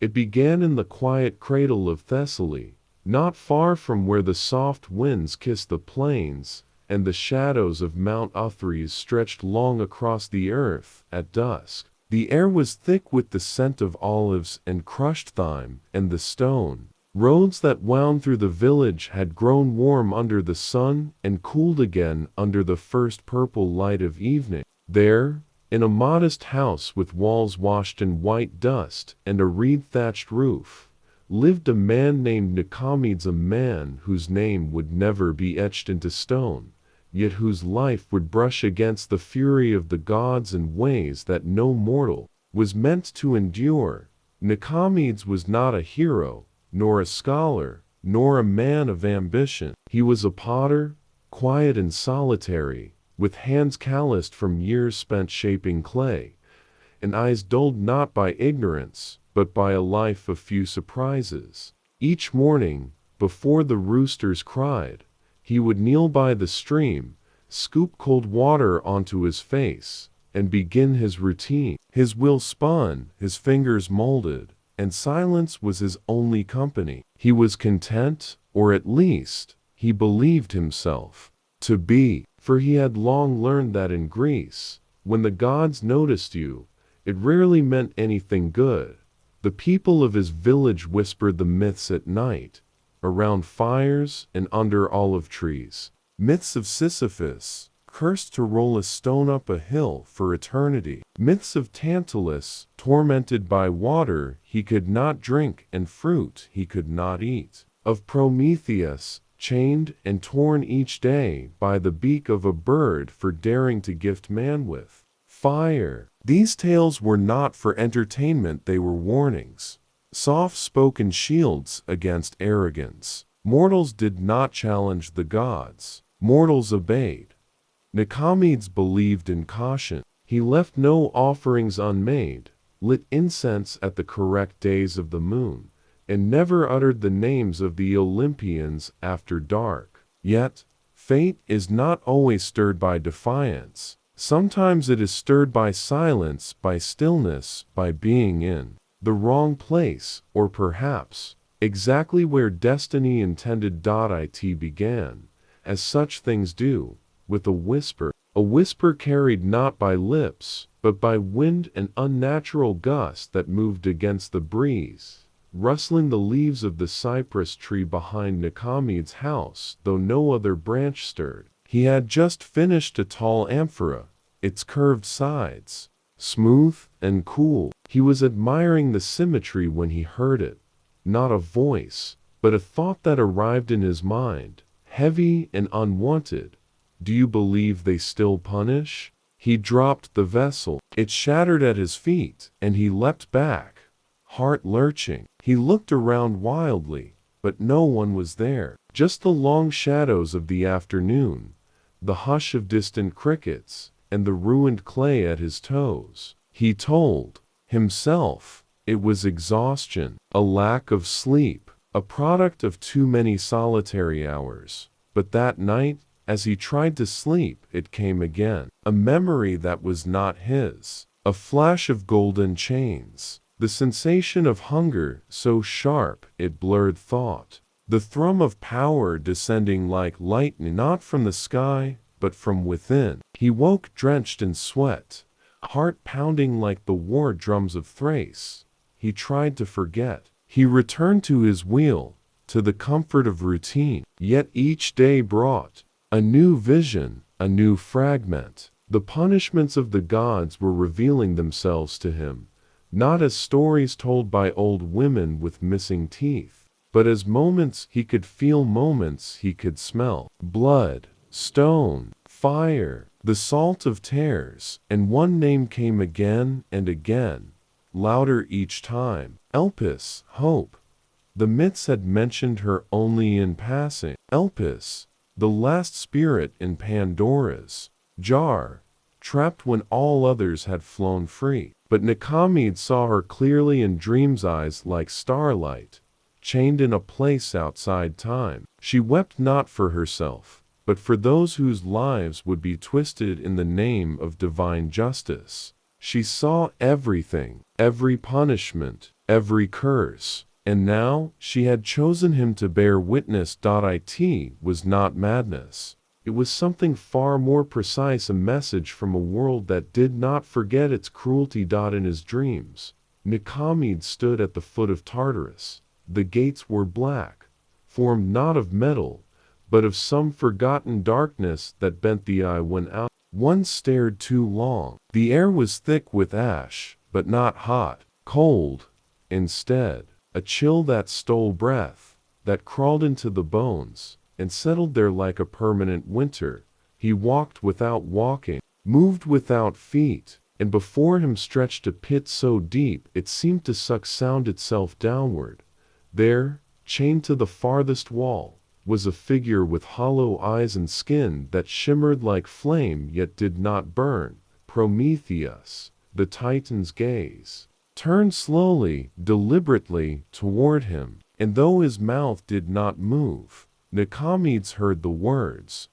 It began in the quiet cradle of Thessaly, not far from where the soft winds kissed the plains, and the shadows of Mount Othrys stretched long across the earth. At dusk, the air was thick with the scent of olives and crushed thyme, and the stone roads that wound through the village had grown warm under the sun and cooled again under the first purple light of evening. There, in a modest house with walls washed in white dust and a reed-thatched roof, lived a man named Nikomedes, a man whose name would never be etched into stone, yet whose life would brush against the fury of the gods in ways that no mortal was meant to endure. Nikomedes was not a hero, nor a scholar, nor a man of ambition. He was a potter, quiet and solitary, with hands calloused from years spent shaping clay, and eyes dulled not by ignorance, but by a life of few surprises. Each morning, before the roosters cried, he would kneel by the stream, scoop cold water onto his face, and begin his routine. His will spun, his fingers molded, and silence was his only company. He was content, or at least, he believed himself to be, for he had long learned that in Greece, when the gods noticed you, it rarely meant anything good. The people of his village whispered the myths at night, around fires and under olive trees. Myths of Sisyphus, cursed to roll a stone up a hill for eternity. Myths of Tantalus, tormented by water he could not drink and fruit he could not eat. Of Prometheus, chained and torn each day by the beak of a bird for daring to gift man with fire. These tales were not for entertainment, they were warnings, soft-spoken shields against arrogance. Mortals did not challenge the gods. Mortals obeyed. Nikomedes believed in caution. He left no offerings unmade, lit incense at the correct days of the moon, and never uttered the names of the Olympians after dark. Yet, fate is not always stirred by defiance. Sometimes it is stirred by silence, by stillness, by being in the wrong place, or perhaps exactly where destiny intended. It began, as such things do, with a whisper carried not by lips, but by wind and unnatural gust that moved against the breeze, rustling the leaves of the cypress tree behind Nikomedes' house, though no other branch stirred. He had just finished a tall amphora, its curved sides smooth and cool. He was admiring the symmetry when he heard it, not a voice, but a thought that arrived in his mind, heavy and unwanted. Do you believe they still punish? He dropped the vessel. It shattered at his feet, and he leapt back, heart lurching. He looked around wildly, but no one was there. Just the long shadows of the afternoon, the hush of distant crickets, and the ruined clay at his toes. He told himself it was exhaustion, a lack of sleep, a product of too many solitary hours. But that night, as he tried to sleep, it came again. A memory that was not his. A flash of golden chains. The sensation of hunger so sharp it blurred thought. The thrum of power descending like lightning, not from the sky, but from within. He woke drenched in sweat, heart pounding like the war drums of Thrace. He tried to forget. He returned to his wheel, to the comfort of routine. Yet each day brought a new vision, a new fragment. The punishments of the gods were revealing themselves to him, not as stories told by old women with missing teeth, but as moments he could feel, moments he could smell. Blood, stone, fire, the salt of tears, and one name came again and again, louder each time. Elpis, hope. The myths had mentioned her only in passing. Elpis, the last spirit in Pandora's jar, trapped when all others had flown free. But Nikomedes saw her clearly in dreams, eyes like starlight, chained in a place outside time. She wept not for herself, but for those whose lives would be twisted in the name of divine justice. She saw everything, every punishment, every curse. And now, she had chosen him to bear witness. It was not madness. It was something far more precise, a message from a world that did not forget its cruelty. In his dreams, Nikomedes stood at the foot of Tartarus. The gates were black, formed not of metal, but of some forgotten darkness that bent the eye when out. One stared too long. The air was thick with ash, but not hot, cold, instead. A chill that stole breath, that crawled into the bones, and settled there like a permanent winter. He walked without walking, moved without feet, and before him stretched a pit so deep it seemed to suck sound itself downward. There, chained to the farthest wall, was a figure with hollow eyes and skin that shimmered like flame yet did not burn. Prometheus, the Titan's gaze, turned slowly, deliberately, toward him, and though his mouth did not move, Nikomedes heard the words,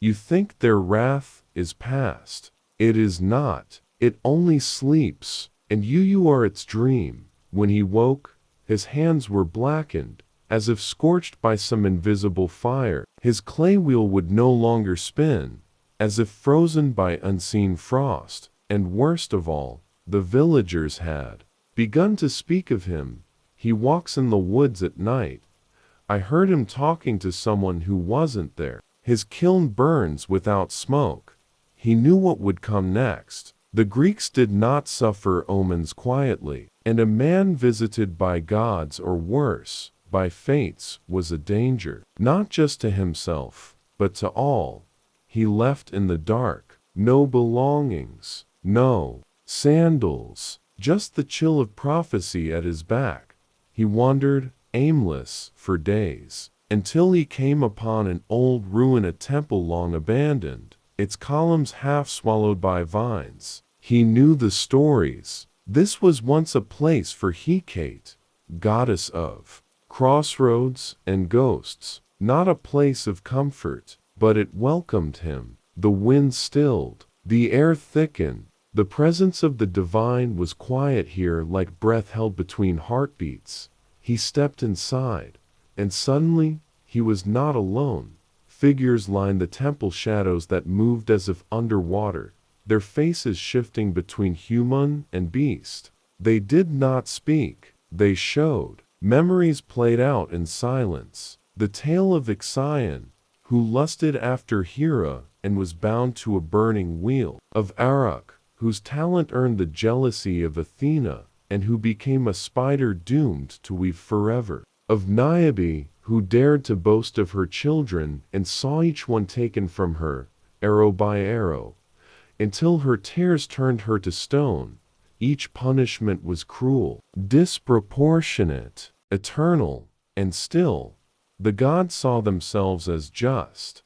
"You think their wrath is past. It is not. It only sleeps, and you are its dream." When he woke, his hands were blackened, as if scorched by some invisible fire. His clay wheel would no longer spin, as if frozen by unseen frost. And worst of all, the villagers had begun to speak of him. "He walks in the woods at night. I heard him talking to someone who wasn't there. His kiln burns without smoke." He knew what would come next. The Greeks did not suffer omens quietly, and a man visited by gods or worse, by fates, was a danger, not just to himself, but to all he left in the dark. No belongings, no sandals, just the chill of prophecy at his back. He wandered, aimless, for days, until he came upon an old ruin, a temple long abandoned, its columns half swallowed by vines. He knew the stories. This was once a place for Hecate, goddess of crossroads and ghosts, not a place of comfort, but it welcomed him. The wind stilled, the air thickened. The presence of the divine was quiet here, like breath held between heartbeats. He stepped inside, and suddenly, he was not alone. Figures lined the temple, shadows that moved as if underwater, their faces shifting between human and beast. They did not speak, they showed. Memories played out in silence. The tale of Ixion, who lusted after Hera and was bound to a burning wheel. Of Arach, whose talent earned the jealousy of Athena, and who became a spider doomed to weave forever. Of Niobe, who dared to boast of her children and saw each one taken from her, arrow by arrow, until her tears turned her to stone. Each punishment was cruel, disproportionate, eternal, and still, the gods saw themselves as just.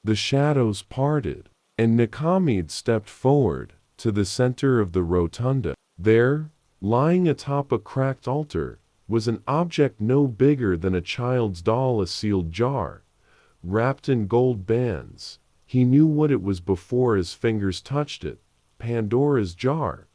The shadows parted, and Nikomedes stepped forward, to the center of the rotunda. There, lying atop a cracked altar, was an object no bigger than a child's doll, a sealed jar, wrapped in gold bands. He knew what it was before his fingers touched it, Pandora's jar.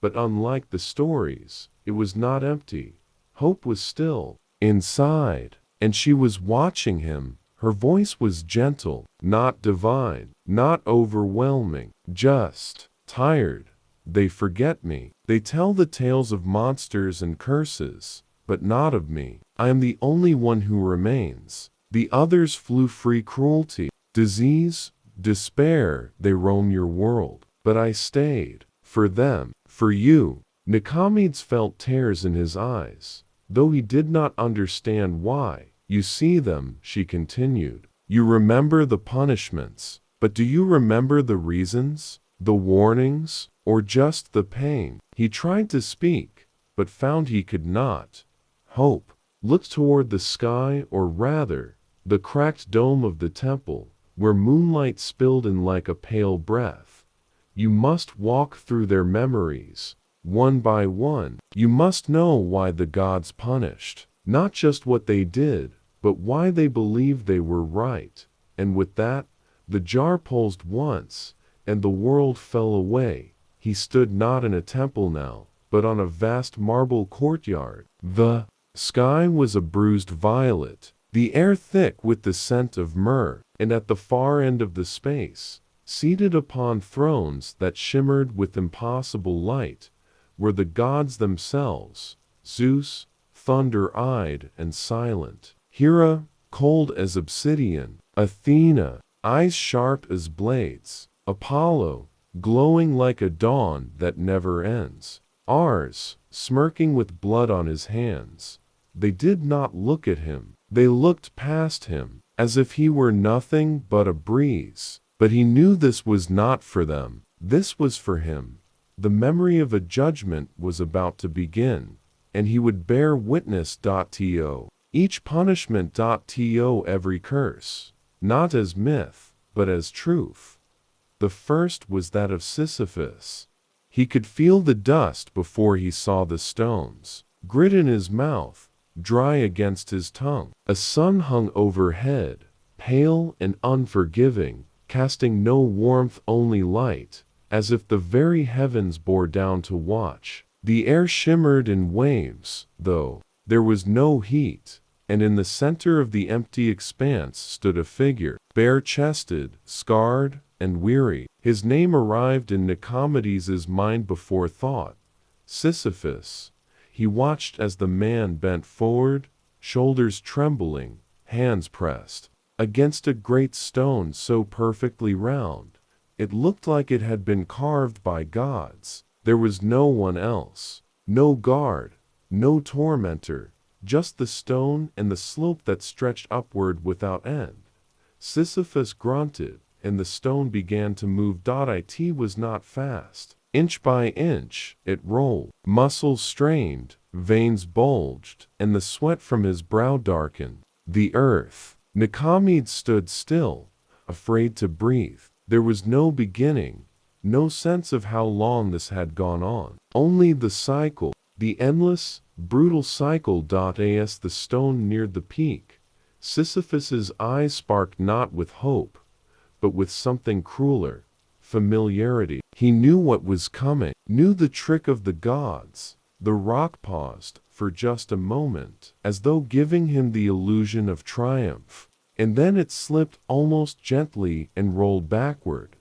But unlike the stories, it was not empty. Hope was still inside, and she was watching him. Her voice was gentle, not divine, not overwhelming, just tired. "They forget me. They tell the tales of monsters and curses, but not of me. I am the only one who remains. The others flew free, cruelty, disease, despair, they roam your world. But I stayed. For them, for you." Nikomedes felt tears in his eyes, though he did not understand why. "You see them," she continued. "You remember the punishments, but do you remember the reasons, the warnings, or just the pain?" He tried to speak, but found he could not. Hope looked toward the sky, or rather, the cracked dome of the temple, where moonlight spilled in like a pale breath. "You must walk through their memories, one by one. You must know why the gods punished, not just what they did, but why they believed they were right." And with that, the jar pulsed once, and the world fell away. He stood not in a temple now, but on a vast marble courtyard. The sky was a bruised violet, the air thick with the scent of myrrh, and at the far end of the space, seated upon thrones that shimmered with impossible light, were the gods themselves, Zeus, thunder-eyed and silent; Hera, cold as obsidian; Athena, eyes sharp as blades; Apollo, glowing like a dawn that never ends; Mars, smirking with blood on his hands. They did not look at him. They looked past him, as if he were nothing but a breeze. But he knew this was not for them. This was for him. The memory of a judgment was about to begin, and he would bear witness. To each punishment. To every curse, not as myth, but as truth. The first was that of Sisyphus. He could feel the dust before he saw the stones. Grit in his mouth, dry against his tongue. A sun hung overhead, pale and unforgiving, casting no warmth, only light, as if the very heavens bore down to watch. The air shimmered in waves, though there was no heat, and in the center of the empty expanse stood a figure, bare-chested, scarred, and weary. His name arrived in Nikomedes' mind before thought: Sisyphus. He watched as the man bent forward, shoulders trembling, hands pressed against a great stone so perfectly round, it looked like it had been carved by gods. There was no one else, no guard, no tormentor, just the stone and the slope that stretched upward without end. Sisyphus grunted, and the stone began to move. It was not fast. Inch by inch, it rolled. Muscles strained, veins bulged, and the sweat from his brow darkened. The earth. Nikomedes stood still, afraid to breathe. There was no beginning, no sense of how long this had gone on. Only the cycle, the endless, brutal cycle. As the stone neared the peak, Sisyphus's eyes sparked not with hope, but with something crueler: familiarity. He knew what was coming, knew the trick of the gods. The rock paused for just a moment, as though giving him the illusion of triumph, and then it slipped almost gently and rolled backward,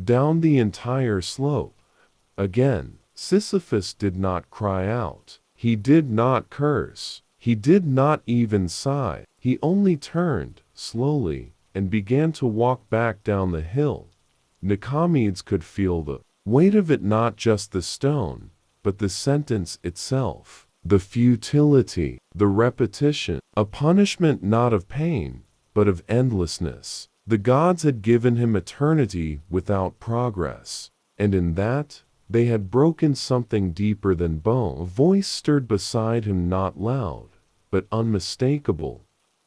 down the entire slope. Again, Sisyphus did not cry out. He did not curse. He did not even sigh. He only turned, slowly, and began to walk back down the hill. Nikomedes could feel the weight of it, not just the stone, but the sentence itself, the futility, the repetition, a punishment not of pain, but of endlessness. The gods had given him eternity without progress, and in that, they had broken something deeper than bone. A voice stirred beside him, not loud, but unmistakable.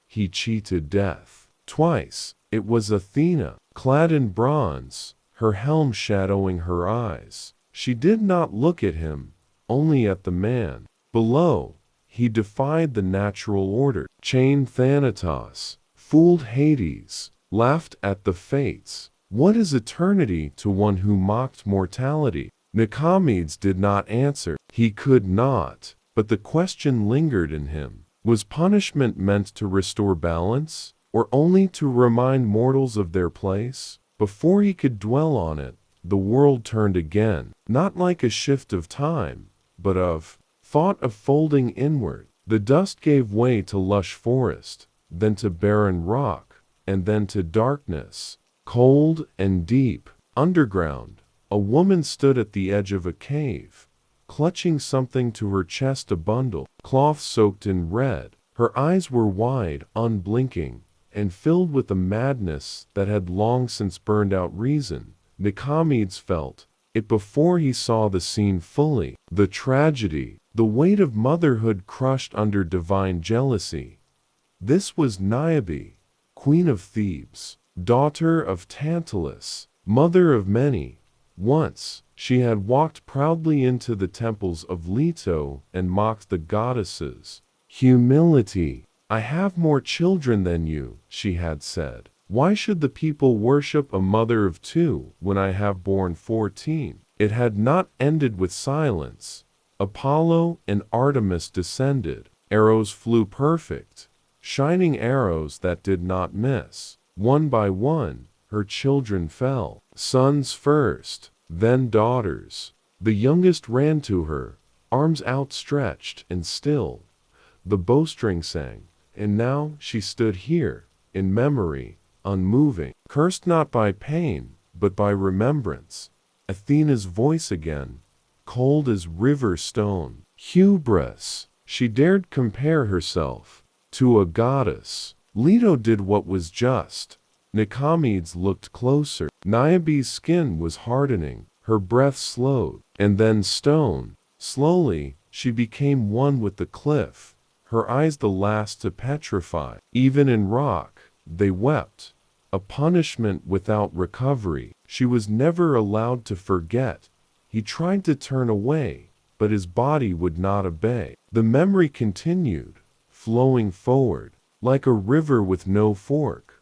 He cheated death. Twice. It was Athena, clad in bronze, her helm shadowing her eyes. She did not look at him, only at the man. Below, he defied the natural order, chained Thanatos, fooled Hades, laughed at the fates. What is eternity to one who mocked mortality? Nikomedes did not answer. He could not. But the question lingered in him. Was punishment meant to restore balance, or only to remind mortals of their place? Before he could dwell on it, the world turned again, not like a shift of time, but of thought, of folding inward. The dust gave way to lush forest, then to barren rock, and then to darkness, cold and deep. Underground, a woman stood at the edge of a cave, clutching something to her chest, a bundle, cloth soaked in red. Her eyes were wide, unblinking, and filled with a madness that had long since burned out reason. Nikomedes felt it before he saw the scene fully. The tragedy, the weight of motherhood crushed under divine jealousy. This was Niobe, queen of Thebes, daughter of Tantalus, mother of many. Once, she had walked proudly into the temples of Leto and mocked the goddesses. Humility. I have more children than you, she had said. Why should the people worship a mother of 2 when I have borne 14? It had not ended with silence. Apollo and Artemis descended. Arrows flew perfect, shining arrows that did not miss. One by one, her children fell. Sons first, then daughters. The youngest ran to her, arms outstretched and still. The bowstring sang, and now she stood here, in memory, unmoving, cursed not by pain, but by remembrance. Athena's voice again, cold as river stone. Hubris! She dared compare herself to a goddess. Leto did what was just. Nikomedes looked closer. Niobe's skin was hardening, her breath slowed, and then stone. Slowly, she became one with the cliff, her eyes the last to petrify. Even in rock, they wept. A punishment without recovery. She was never allowed to forget. He tried to turn away, but his body would not obey. The memory continued, flowing forward, like a river with no fork.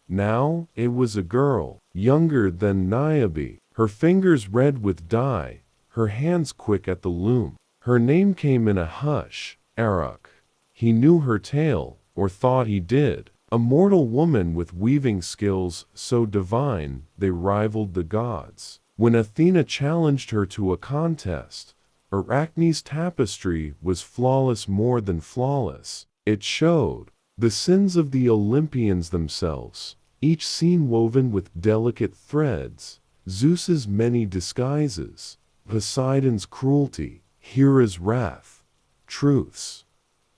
Now, it was a girl, younger than Niobe, her fingers red with dye, her hands quick at the loom. Her name came in a hush, Aruk. He knew her tale, or thought he did. A mortal woman with weaving skills so divine they rivaled the gods. When Athena challenged her to a contest, Arachne's tapestry was flawless more than flawless. It showed the sins of the Olympians themselves, each scene woven with delicate threads. Zeus's many disguises, Poseidon's cruelty, Hera's wrath, truths.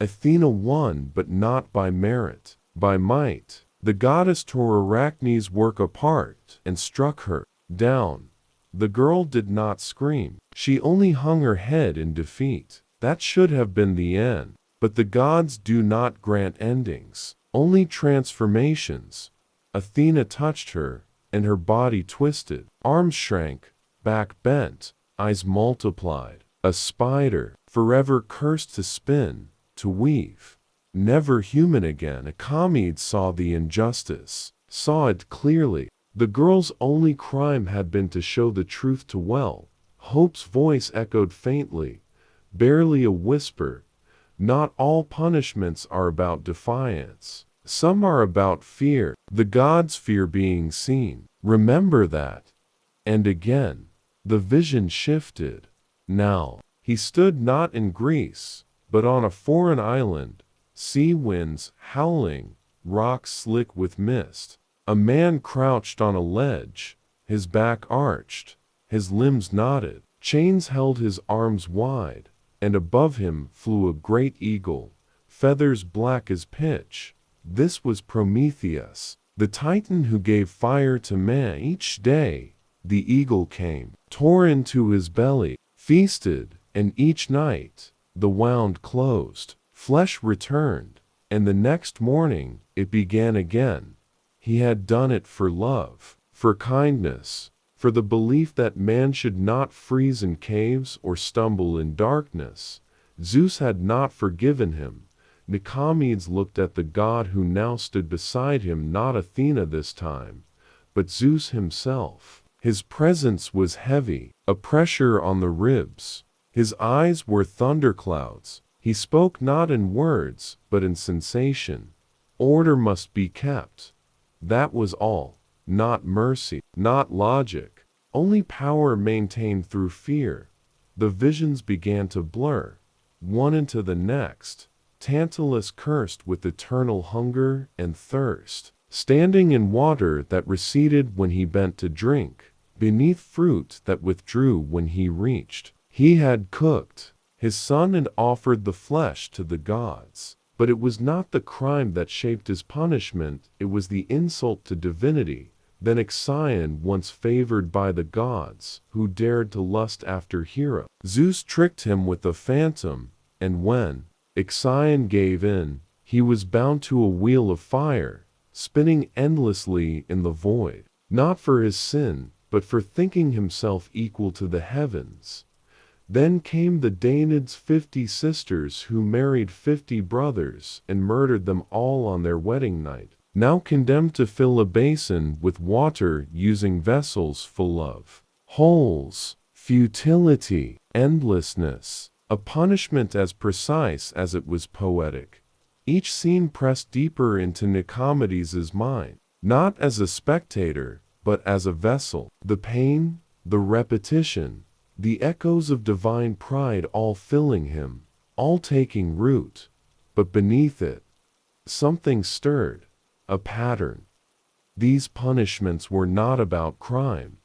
Athena won, but not by merit, by might. The goddess tore Arachne's work apart and struck her down. The girl did not scream. She only hung her head in defeat. That should have been the end. But the gods do not grant endings, only transformations. Athena touched her, and her body twisted. Arms shrank, back bent, eyes multiplied. A spider, forever cursed to spin, to weave. Never human again. Nikomedes saw the injustice, saw it clearly. The girl's only crime had been to show the truth to well. Hope's voice echoed faintly, barely a whisper. Not all punishments are about defiance. Some are about fear, the gods fear being seen. Remember that. And again, the vision shifted. Now, he stood not in Greece, but on a foreign island, sea winds howling, rocks slick with mist. A man crouched on a ledge, his back arched, his limbs knotted. Chains held his arms wide, and above him flew a great eagle, feathers black as pitch. This was Prometheus, the Titan who gave fire to man. Each day, the eagle came, tore into his belly, feasted, and each night, the wound closed, flesh returned, and the next morning, it began again. He had done it for love, for kindness, for the belief that man should not freeze in caves or stumble in darkness. Zeus had not forgiven him. Nikomedes looked at the god who now stood beside him, not Athena this time, but Zeus himself. His presence was heavy, a pressure on the ribs. His eyes were thunderclouds. He spoke not in words, but in sensation. Order must be kept. That was all. Not mercy, not logic, only power maintained through fear. The visions began to blur, one into the next. Tantalus cursed with eternal hunger and thirst, standing in water that receded when he bent to drink, beneath fruit that withdrew when he reached. He had cooked his son and offered the flesh to the gods. But it was not the crime that shaped his punishment, it was the insult to divinity. Then Ixion, once favored by the gods, who dared to lust after Hera. Zeus tricked him with a phantom, and when Ixion gave in, he was bound to a wheel of fire, spinning endlessly in the void. Not for his sin, but for thinking himself equal to the heavens. Then came the Danaid's 50 sisters who married 50 brothers and murdered them all on their wedding night, now condemned to fill a basin with water using vessels full of holes, futility, endlessness. a punishment as precise as it was poetic. Each scene pressed deeper into Nikomedes' mind, not as a spectator, but as a vessel. The pain, the repetition, the echoes of divine pride all filling him, all taking root. But beneath it, something stirred, a pattern. These punishments were not about crime.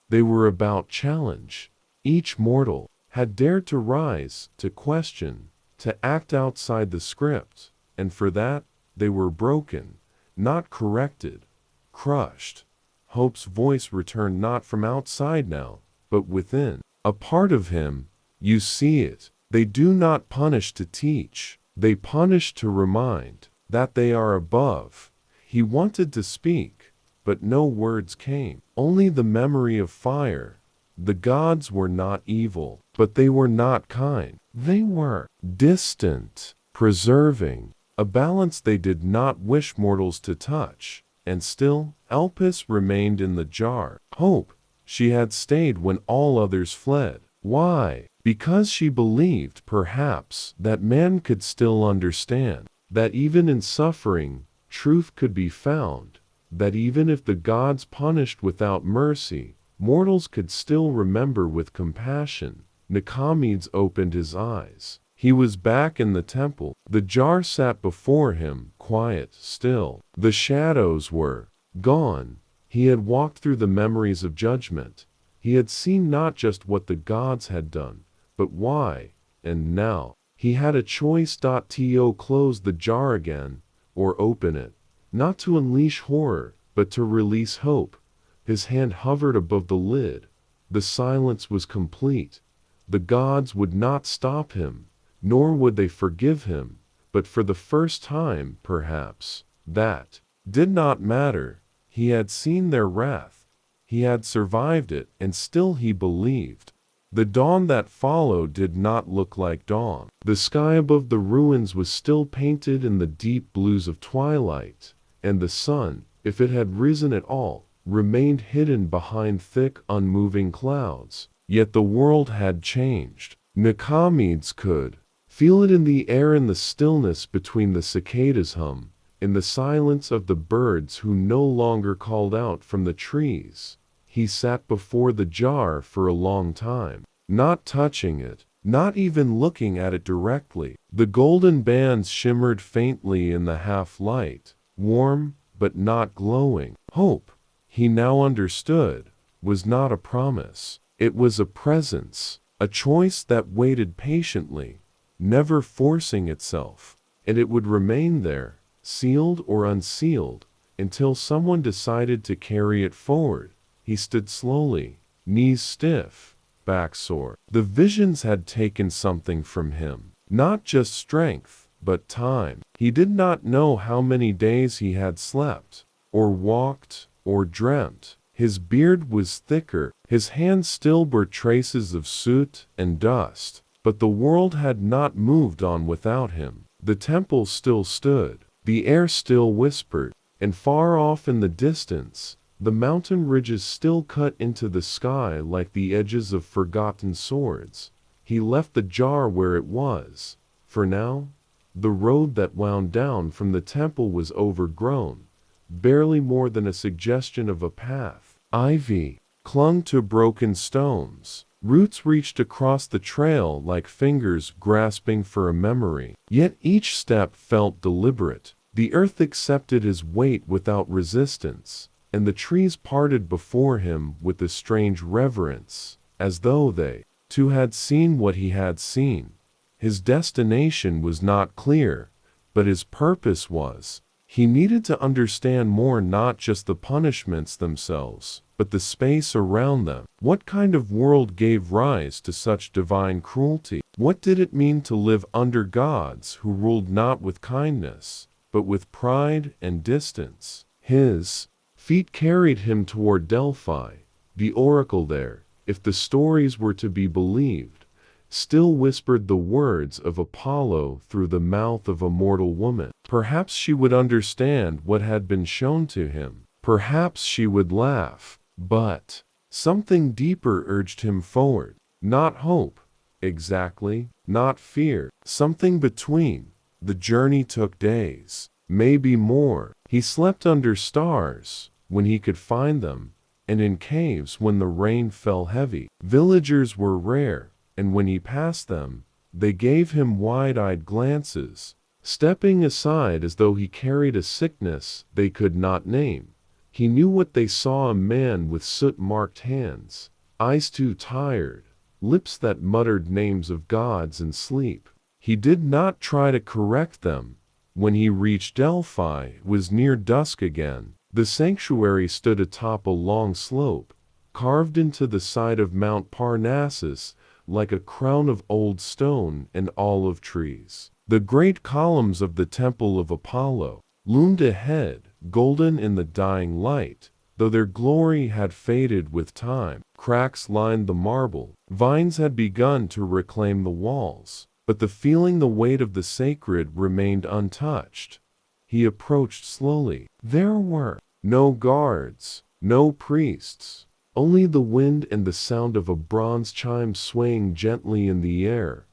They were about challenge. Each mortal had dared to rise, to question, to act outside the script, and for that, they were broken, not corrected, crushed. Hope's voice returned not from outside now, but within. A part of him, you see it. They do not punish to teach. They punish to remind that they are above. He wanted to speak, but no words came. Only the memory of fire. The gods were not evil, but they were not kind. They were distant, preserving a balance they did not wish mortals to touch. And still, Elpis remained in the jar. Hope, she had stayed when all others fled. Why? Because she believed, perhaps, that man could still understand, that even in suffering, truth could be found, that even if the gods punished without mercy, mortals could still remember with compassion. Nikomedes opened his eyes. He was back in the temple. The jar sat before him, quiet, still. The shadows were gone. He had walked through the memories of judgment. He had seen not just what the gods had done, but why, and now he had a choice. To close the jar again, or open it, not to unleash horror, but to release hope. His hand hovered above the lid. The silence was complete. The gods would not stop him, nor would they forgive him, but for the first time, perhaps, that did not matter. He had seen their wrath. He had survived it, and still he believed. The dawn that followed did not look like dawn. The sky above the ruins was still painted in the deep blues of twilight, and the sun, if it had risen at all, remained hidden behind thick, unmoving clouds. Yet the world had changed. Nikomedes could feel it in the air, in the stillness between the cicadas' hum, in the silence of the birds who no longer called out from the trees. He sat before the jar for a long time, not touching it, not even looking at it directly. The golden bands shimmered faintly in the half-light, warm but not glowing. Hope, he now understood, was not a promise. It was a presence, a choice that waited patiently, never forcing itself, and it would remain there, sealed or unsealed, until someone decided to carry it forward. He stood slowly, knees stiff, back sore. The visions had taken something from him, not just strength, but time. He did not know how many days he had slept, or walked, or dreamt. His beard was thicker, his hands still bore traces of soot and dust, but the world had not moved on without him. The temple still stood, the air still whispered, and far off in the distance, the mountain ridges still cut into the sky like the edges of forgotten swords. He left the jar where it was. For now, the road that wound down from the temple was overgrown, barely more than a suggestion of a path. Ivy clung to broken stones. Roots reached across the trail like fingers grasping for a memory. Yet each step felt deliberate. The earth accepted his weight without resistance, and the trees parted before him with a strange reverence, as though they, too, had seen what he had seen. His destination was not clear, but his purpose was. He needed to understand more, not just the punishments themselves, but the space around them. What kind of world gave rise to such divine cruelty? What did it mean to live under gods who ruled not with kindness, but with pride and distance? His feet carried him toward Delphi. The oracle there, if the stories were to be believed, still whispered the words of Apollo through the mouth of a mortal woman. Perhaps she would understand what had been shown to him. Perhaps she would laugh. But something deeper urged him forward. Not hope. exactly, not fear. Something between. The journey took days, maybe more. He slept under stars, when he could find them, and in caves when the rain fell heavy. Villagers were rare, and when he passed them, they gave him wide-eyed glances, stepping aside as though he carried a sickness they could not name. He knew what they saw: a man with soot-marked hands, eyes too tired, lips that muttered names of gods in sleep. He did not try to correct them. When he reached Delphi, it was near dusk again. The sanctuary stood atop a long slope, carved into the side of Mount Parnassus like a crown of old stone and olive trees. The great columns of the Temple of Apollo loomed ahead, golden in the dying light, though their glory had faded with time. Cracks lined the marble, vines had begun to reclaim the walls, but the weight of the sacred remained untouched. He approached slowly. There were no guards, no priests, only the wind and the sound of a bronze chime swaying gently in the air.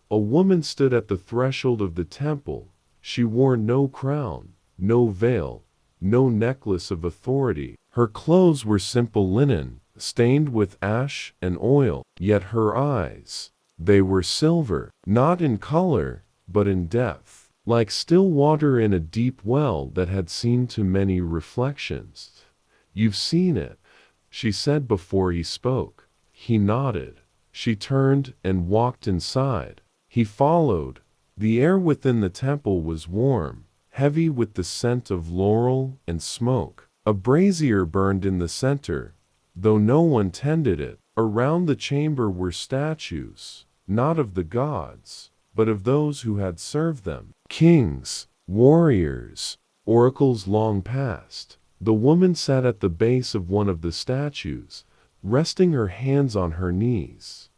A woman stood at the threshold of the temple. She wore no crown, no veil, no necklace of authority. Her clothes were simple linen, stained with ash and oil, yet her eyes, they were silver, not in color, but in depth, like still water in a deep well that had seen too many reflections. You've seen it, she said before he spoke. He nodded. She turned and walked inside. He followed. The air within the temple was warm, heavy with the scent of laurel and smoke. A brazier burned in the center, though no one tended it. Around the chamber were statues, not of the gods, but of those who had served them. Kings, warriors, oracles long past. The woman sat at the base of one of the statues, resting her hands on her knees.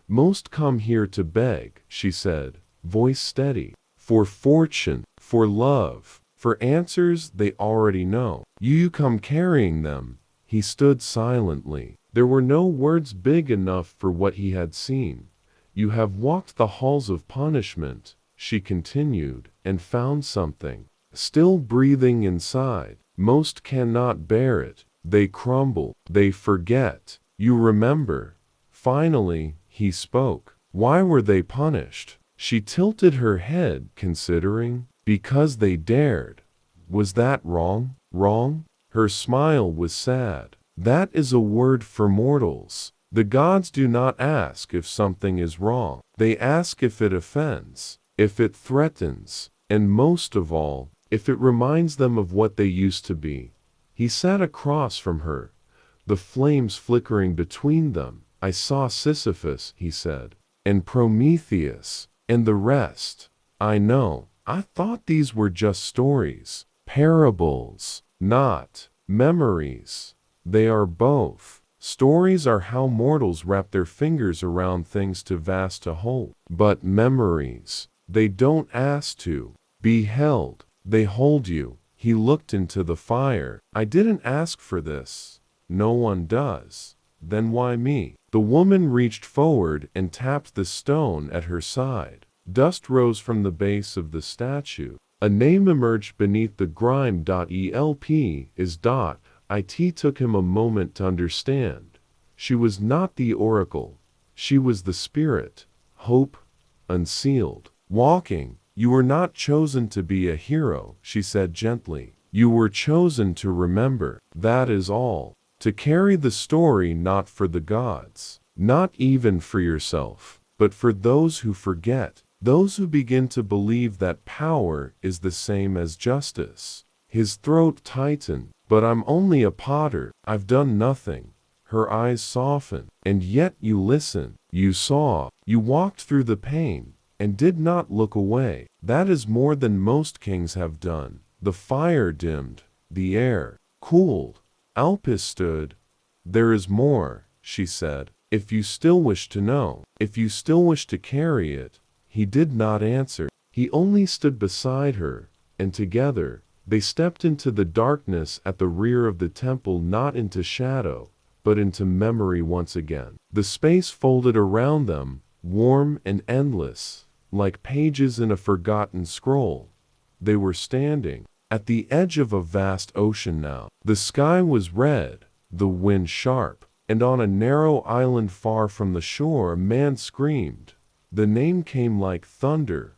Most come here to beg, she said, voice steady, for fortune, for love, for answers they already know. You come carrying them. He stood silently. There were no words big enough for what he had seen. You have walked the halls of punishment, she continued, and found something, still breathing inside. Most cannot bear it. They crumble. They forget. You remember. Finally, he spoke. Why were they punished? She tilted her head, considering. Because they dared. Was that wrong? Wrong? Her smile was sad. That is a word for mortals. The gods do not ask if something is wrong. They ask if it offends, if it threatens, and most of all, if it reminds them of what they used to be. He sat across from her, the flames flickering between them. I saw Sisyphus, he said, and Prometheus, and the rest. I know. I thought these were just stories, parables, not memories. They are both. Stories are how mortals wrap their fingers around things too vast to hold. But memories, they don't ask to be held. They hold you. He looked into the fire. I didn't ask for this. No one does. Then why me? The woman reached forward and tapped the stone at her side. Dust rose from the base of the statue. A name emerged beneath the grime. Elp is dot. It took him a moment to understand. She was not the oracle. She was the spirit. Hope, unsealed. Walking. You were not chosen to be a hero, she said gently. You were chosen to remember. That is all. To carry the story not for the gods, not even for yourself, but for those who forget, those who begin to believe that power is the same as justice. His throat tightened. But I'm only a potter. I've done nothing. Her eyes softened. And yet you listened. You saw. You walked through the pain and did not look away. That is more than most kings have done. The fire dimmed. The air cooled. Elpis stood. There is more, she said. If you still wish to know, if you still wish to carry it. He did not answer. He only stood beside her, and together, they stepped into the darkness at the rear of the temple, not into shadow, but into memory once again. The space folded around them, warm and endless, like pages in a forgotten scroll. They were standing at the edge of a vast ocean now. The sky was red, the wind sharp, and on a narrow island far from the shore a man screamed. The name came like thunder.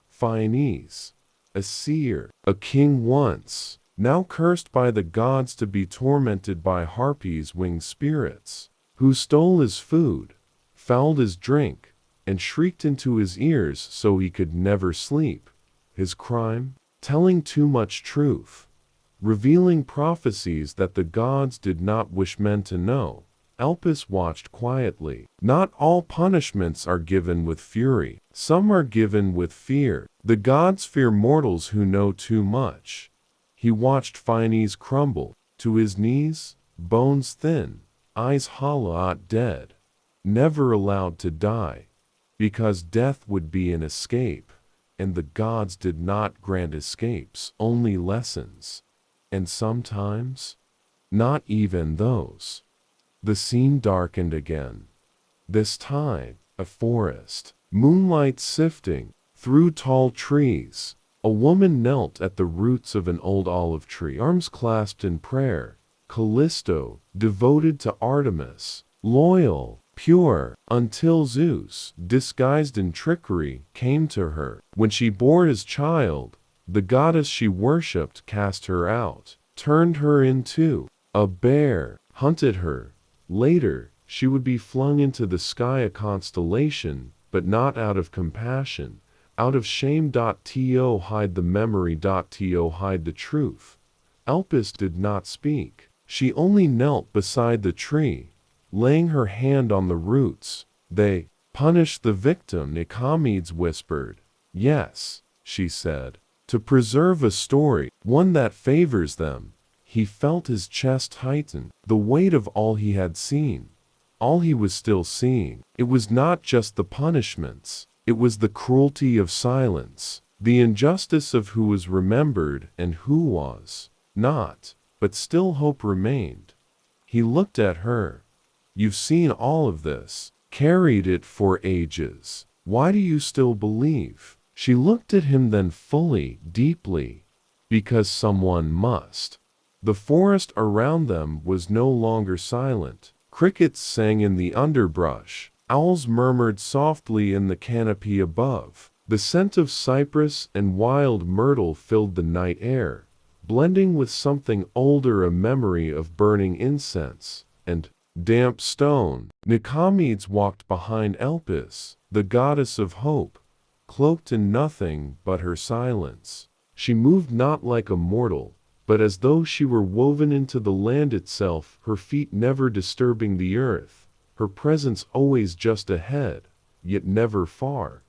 Phaines, a seer, a king once, now cursed by the gods to be tormented by harpies' winged spirits, who stole his food, fouled his drink, and shrieked into his ears so he could never sleep. His crime? Telling too much truth, revealing prophecies that the gods did not wish men to know. Elpis watched quietly. Not all punishments are given with fury. Some are given with fear. The gods fear mortals who know too much. He watched Phaines crumble to his knees, bones thin, eyes hollow, dead, never allowed to die, because death would be an escape, and the gods did not grant escapes, only lessons, and sometimes, not even those. The scene darkened again. This time, a forest. Moonlight sifting through tall trees. A woman knelt at the roots of an old olive tree, arms clasped in prayer. Callisto, devoted to Artemis, loyal, pure, until Zeus, disguised in trickery, came to her. When she bore his child, the goddess she worshipped cast her out, turned her into a bear, hunted her. Later, she would be flung into the sky, a constellation, but not out of compassion, out of shame. To hide the memory. To hide the truth. Elpis did not speak. She only knelt beside the tree, laying her hand on the roots. They punished the victim, Nikomedes whispered. Yes, she said, to preserve a story, one that favors them. He felt his chest tighten, the weight of all he had seen, all he was still seeing. It was not just the punishments, it was the cruelty of silence, the injustice of who was remembered and who was not, but still hope remained. He looked at her. You've seen all of this, carried it for ages. Why do you still believe? She looked at him then fully, deeply. Because someone must. The forest around them was no longer silent. Crickets sang in the underbrush. Owls murmured softly in the canopy above. The scent of cypress and wild myrtle filled the night air, blending with something older, a memory of burning incense and damp stone. Nikomedes walked behind Elpis, the goddess of hope, cloaked in nothing but her silence. She moved not like a mortal, but as though she were woven into the land itself, her feet never disturbing the earth, her presence always just ahead, yet never far.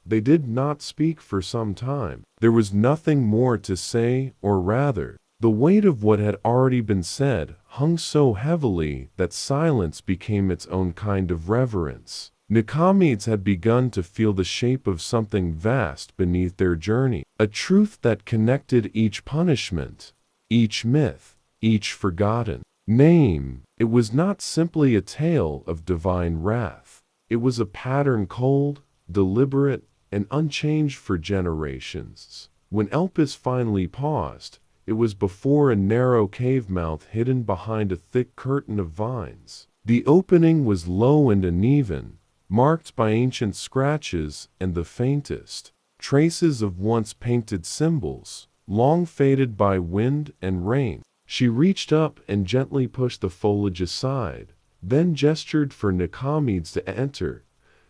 They did not speak for some time. There was nothing more to say, or rather, the weight of what had already been said hung so heavily that silence became its own kind of reverence. Nikomedes had begun to feel the shape of something vast beneath their journey, a truth that connected each punishment, each myth, each forgotten name. It was not simply a tale of divine wrath. It was a pattern cold, deliberate, and unchanged for generations. When Elpis finally paused, it was before a narrow cave mouth hidden behind a thick curtain of vines. The opening was low and uneven, marked by ancient scratches and the faintest traces of once painted symbols, long faded by wind and rain. She reached up and gently pushed the foliage aside, then gestured for Nikomedes to enter.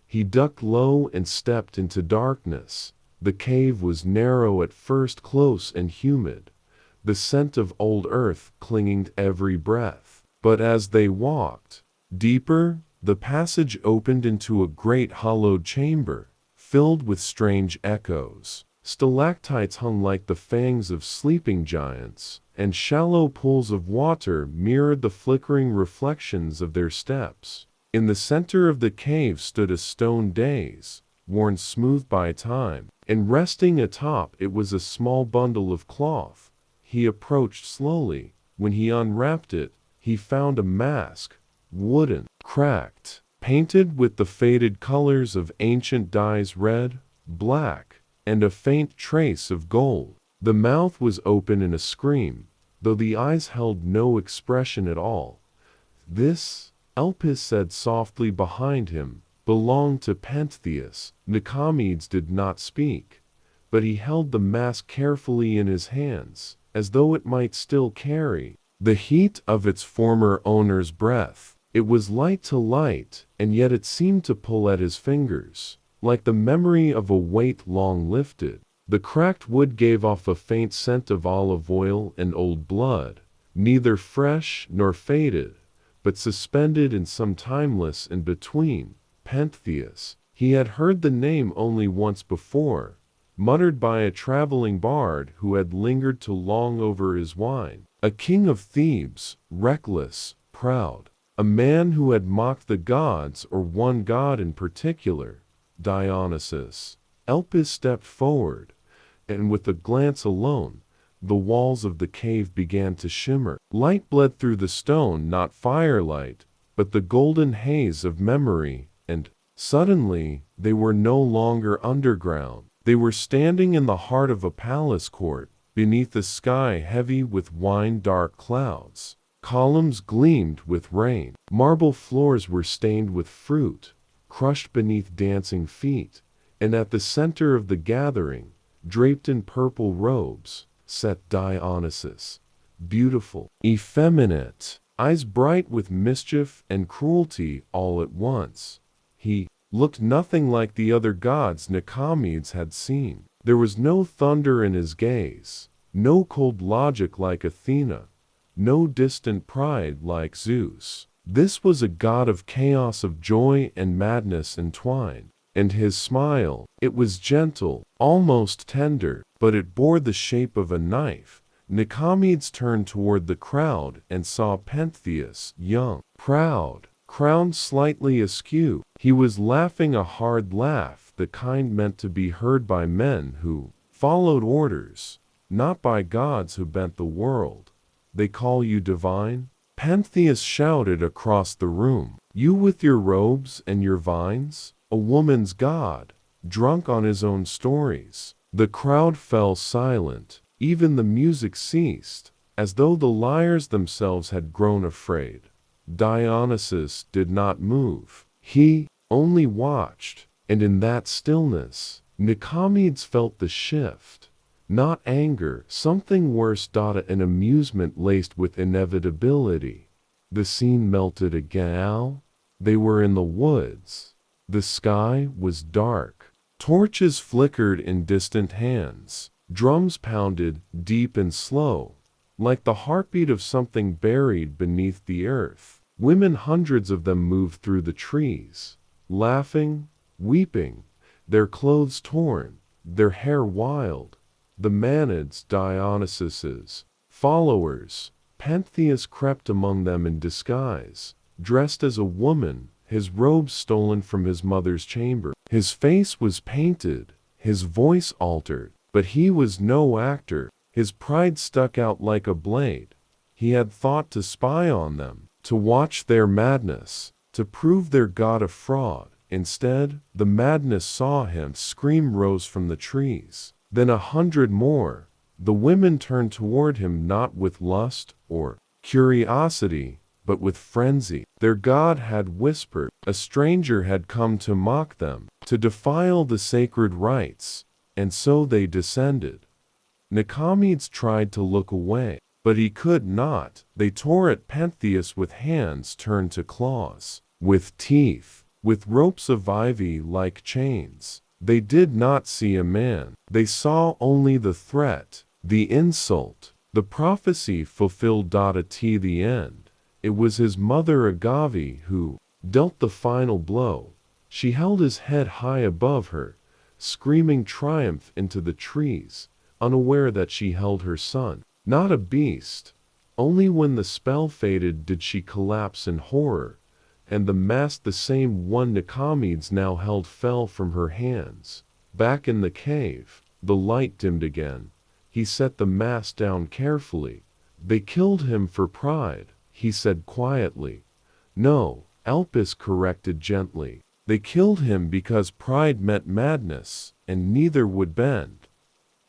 He ducked low and stepped into darkness. The cave was narrow at first, close and humid, the scent of old earth clinging to every breath. But as they walked deeper, the passage opened into a great hollowed chamber, filled with strange echoes. Stalactites hung like the fangs of sleeping giants, and shallow pools of water mirrored the flickering reflections of their steps. In the center of the cave stood a stone dais, worn smooth by time, and resting atop it was a small bundle of cloth. He approached slowly. When he unwrapped it, he found a mask, wooden, cracked, painted with the faded colors of ancient dyes, red, black, and a faint trace of gold. The mouth was open in a scream, though the eyes held no expression at all. This, Elpis said softly behind him, belonged to Pentheus. Nikomedes did not speak, but he held the mask carefully in his hands, as though it might still carry the heat of its former owner's breath. It was light to light, and yet it seemed to pull at his fingers, like the memory of a weight long lifted. The cracked wood gave off a faint scent of olive oil and old blood, neither fresh nor faded, but suspended in some timeless in between. Pentheus. He had heard the name only once before, muttered by a traveling bard who had lingered too long over his wine. A king of Thebes, reckless, proud. A man who had mocked the gods, or one god in particular, Dionysus. Elpis stepped forward, and with a glance alone, the walls of the cave began to shimmer. Light bled through the stone, not firelight, but the golden haze of memory, and suddenly they were no longer underground. They were standing in the heart of a palace court, beneath a sky heavy with wine-dark clouds. Columns gleamed with rain. Marble floors were stained with fruit, crushed beneath dancing feet, and at the center of the gathering, draped in purple robes, sat Dionysus, beautiful, effeminate, eyes bright with mischief and cruelty all at once. He looked nothing like the other gods Nikomedes had seen. There was no thunder in his gaze, no cold logic like Athena, no distant pride like Zeus. This was a god of chaos, of joy and madness entwined. And his smile, it was gentle, almost tender, but it bore the shape of a knife. Nikomedes turned toward the crowd and saw Pentheus, young, proud, crowned slightly askew. He was laughing a hard laugh, the kind meant to be heard by men who followed orders, not by gods who bent the world. They call you divine? Pentheus shouted across the room. You with your robes and your vines? A woman's god, drunk on his own stories. The crowd fell silent. Even the music ceased, as though the lyres themselves had grown afraid. Dionysus did not move. He only watched, and in that stillness, Nikomedes felt the shift. Not anger, something worse, an amusement laced with inevitability. The scene melted again. They were in the woods. The sky was dark. Torches flickered in distant hands. Drums pounded, deep and slow, like the heartbeat of something buried beneath the earth. Women, hundreds of them, moved through the trees, laughing, weeping, their clothes torn, their hair wild. The Manads, Dionysus's followers. Pentheus crept among them in disguise, dressed as a woman, his robes stolen from his mother's chamber. His face was painted, his voice altered, but he was no actor. His pride stuck out like a blade. He had thought to spy on them, to watch their madness, to prove their god a fraud. Instead, the madness saw him. Scream rose from the trees. Then 100 more. The women turned toward him, not with lust or curiosity, but with frenzy. Their god had whispered. A stranger had come to mock them, to defile the sacred rites, and so they descended. Nikomedes tried to look away, but he could not. They tore at Pentheus with hands turned to claws, with teeth, with ropes of ivy like chains. They did not see a man. They saw only the threat, the insult, the prophecy fulfilled. At the end, it was his mother Agave who dealt the final blow. She held his head high above her, screaming triumph into the trees, unaware that she held her son, not a beast. Only when the spell faded did she collapse in horror, and the mask, the same one Nikomedes now held, fell from her hands. Back in the cave, the light dimmed again. He set the mask down carefully. They killed him for pride, he said quietly. No, Elpis corrected gently. They killed him because pride met madness, and neither would bend.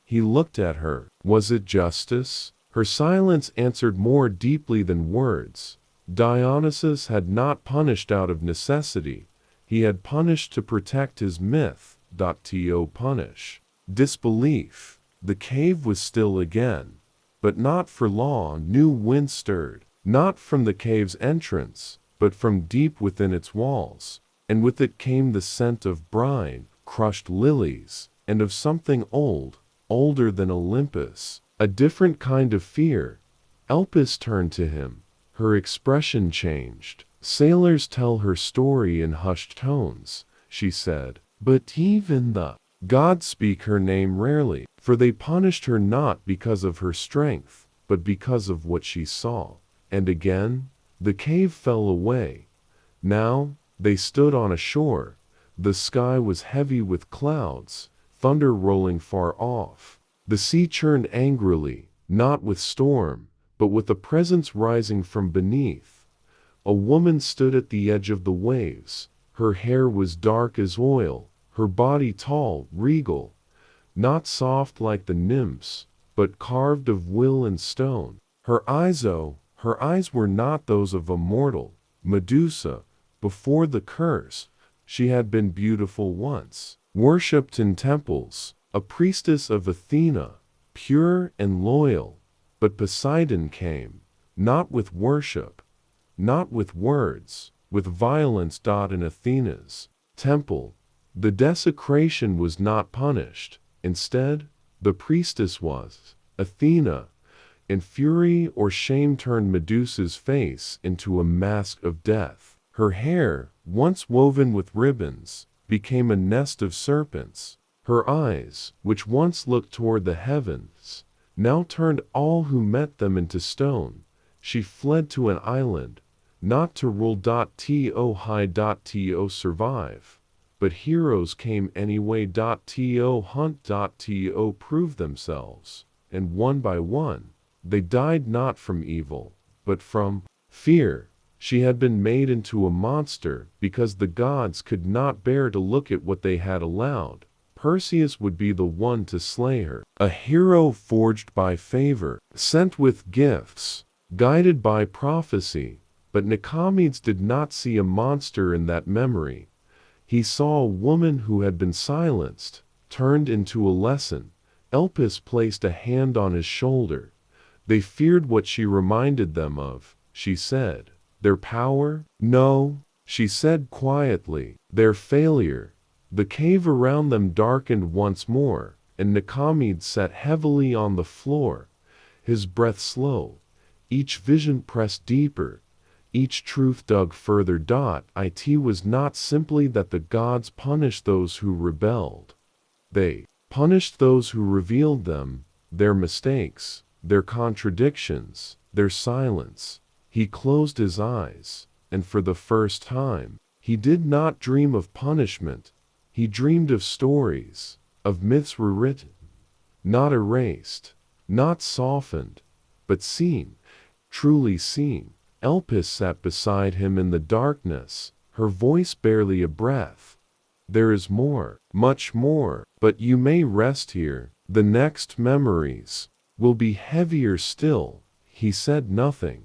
He looked at her. Was it justice? Her silence answered more deeply than words. Dionysus had not punished out of necessity. He had punished to protect his myth. To punish disbelief. The cave was still again, but not for long. New wind stirred, not from the cave's entrance, but from deep within its walls, and with it came the scent of brine, crushed lilies, and of something old, older than Olympus, a different kind of fear. Elpis turned to him. Her expression changed. Sailors tell her story in hushed tones, she said, but even the gods speak her name rarely, for they punished her not because of her strength, but because of what she saw. And again, the cave fell away. Now, they stood on a shore. The sky was heavy with clouds, thunder rolling far off. The sea churned angrily, not with storm, but with a presence rising from beneath. A woman stood at the edge of the waves. Her hair was dark as oil, her body tall, regal, not soft like the nymphs, but carved of will and stone. Her eyes were not those of a mortal. Medusa, before the curse, she had been beautiful once, worshipped in temples, a priestess of Athena, pure and loyal. But Poseidon came, not with worship, not with words, with violence. In Athena's temple, the desecration was not punished. Instead, the priestess was. Athena, in fury or shame, turned Medusa's face into a mask of death. Her hair, once woven with ribbons, became a nest of serpents. Her eyes, which once looked toward the heavens, now turned all who met them into stone. She fled to an island, not to rule. To survive. But heroes came anyway. To hunt. To prove themselves. And one by one, they died not from evil, but from fear. She had been made into a monster because the gods could not bear to look at what they had allowed. Perseus would be the one to slay her. A hero forged by favor, sent with gifts, guided by prophecy. But Nikomedes did not see a monster in that memory. He saw a woman who had been silenced, turned into a lesson. Elpis placed a hand on his shoulder. They feared what she reminded them of, she said. Their power? No, she said quietly. Their failure. The cave around them darkened once more, and Nikomedes sat heavily on the floor, his breath slow. Each vision pressed deeper, each truth dug further. It was not simply that the gods punished those who rebelled. They punished those who revealed them, their mistakes, their contradictions, their silence. He closed his eyes, and for the first time, he did not dream of punishment. He dreamed of stories, of myths rewritten, not erased, not softened, but seen, truly seen. Elpis sat beside him in the darkness, her voice barely a breath. There is more, much more, but you may rest here. The next memories will be heavier still. He said nothing,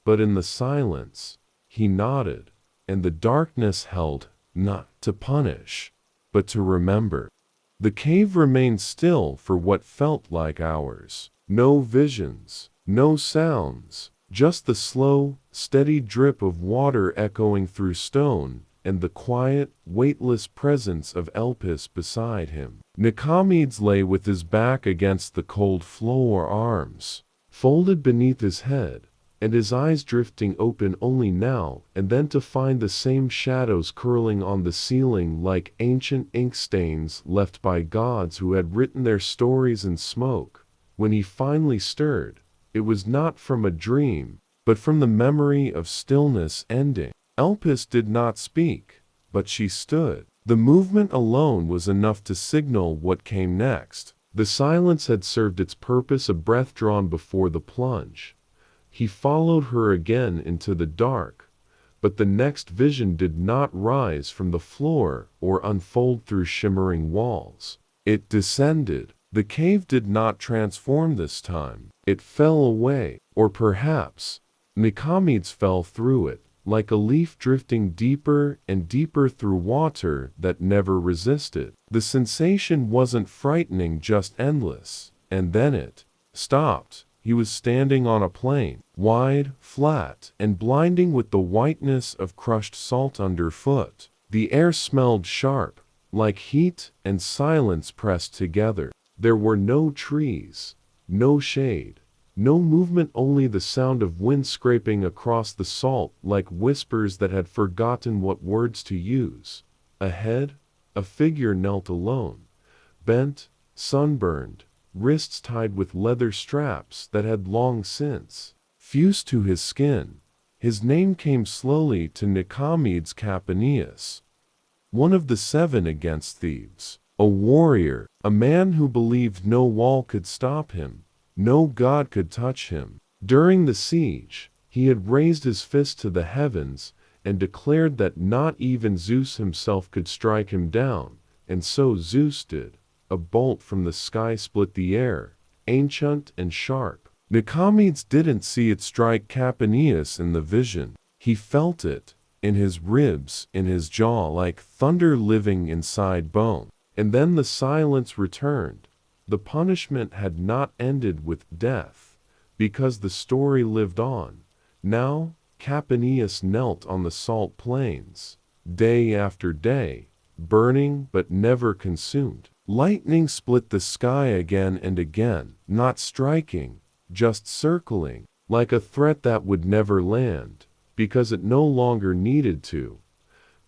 but in the silence, he nodded, and the darkness held, not to punish, but to remember. The cave remained still for what felt like hours. No visions, no sounds, just the slow, steady drip of water echoing through stone, and the quiet, weightless presence of Elpis beside him. Nikomedes lay with his back against the cold floor, arms folded beneath his head, and his eyes drifting open only now and then to find the same shadows curling on the ceiling like ancient ink stains left by gods who had written their stories in smoke. When he finally stirred, it was not from a dream, but from the memory of stillness ending. Elpis did not speak, but she stood. The movement alone was enough to signal what came next. The silence had served its purpose, a breath drawn before the plunge. He followed her again into the dark. But the next vision did not rise from the floor or unfold through shimmering walls. It descended. The cave did not transform this time. It fell away, or perhaps Nikomedes fell through it, like a leaf drifting deeper and deeper through water that never resisted. The sensation wasn't frightening, just endless. And then it stopped. He was standing on a plain, wide, flat, and blinding with the whiteness of crushed salt underfoot. The air smelled sharp, like heat and silence pressed together. There were no trees, no shade, no movement, only the sound of wind scraping across the salt like whispers that had forgotten what words to use. Ahead, a figure knelt alone, bent, sunburned, wrists tied with leather straps that had long since fused to his skin. His name came slowly to Nikomedes: Capanius, one of the 7 against Thebes, a warrior, a man who believed no wall could stop him, no god could touch him. During the siege, he had raised his fist to the heavens and declared that not even Zeus himself could strike him down, and so Zeus did. A bolt from the sky split the air, ancient and sharp. Nikomedes didn't see it strike Capanius in the vision. He felt it, in his ribs, in his jaw, like thunder living inside bone. And then the silence returned. The punishment had not ended with death, because the story lived on. Now, Capanius knelt on the salt plains, day after day, burning but never consumed. Lightning split the sky again and again, not striking, just circling, like a threat that would never land, because it no longer needed to.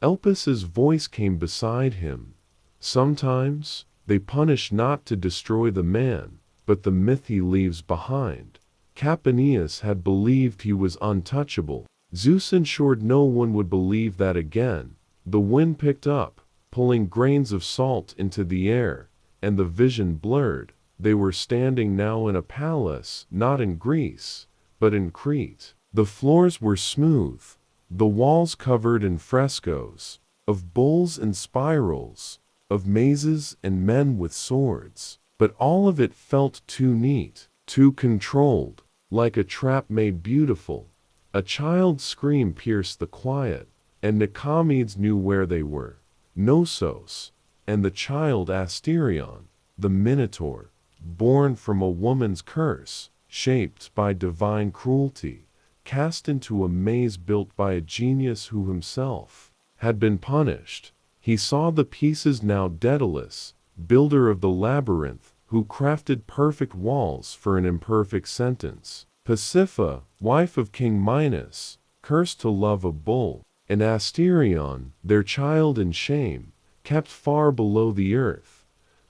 Elpis's voice came beside him. Sometimes, they punish not to destroy the man, but the myth he leaves behind. Capanius had believed he was untouchable. Zeus ensured no one would believe that again. The wind picked up, pulling grains of salt into the air, and the vision blurred. They were standing now in a palace, not in Greece, but in Crete. The floors were smooth, the walls covered in frescoes, of bulls and spirals, of mazes and men with swords. But all of it felt too neat, too controlled, like a trap made beautiful. A child's scream pierced the quiet, and Nikomedes knew where they were. Knossos, and the child Asterion, the Minotaur, born from a woman's curse, shaped by divine cruelty, cast into a maze built by a genius who himself had been punished. He saw the pieces now. Daedalus, builder of the labyrinth, who crafted perfect walls for an imperfect sentence. Pasiphae, wife of King Minos, cursed to love a bull. And Asterion, their child in shame, kept far below the earth.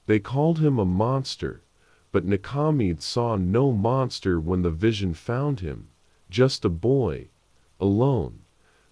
They called him a monster, but Nikomedes saw no monster when the vision found him, just a boy, alone,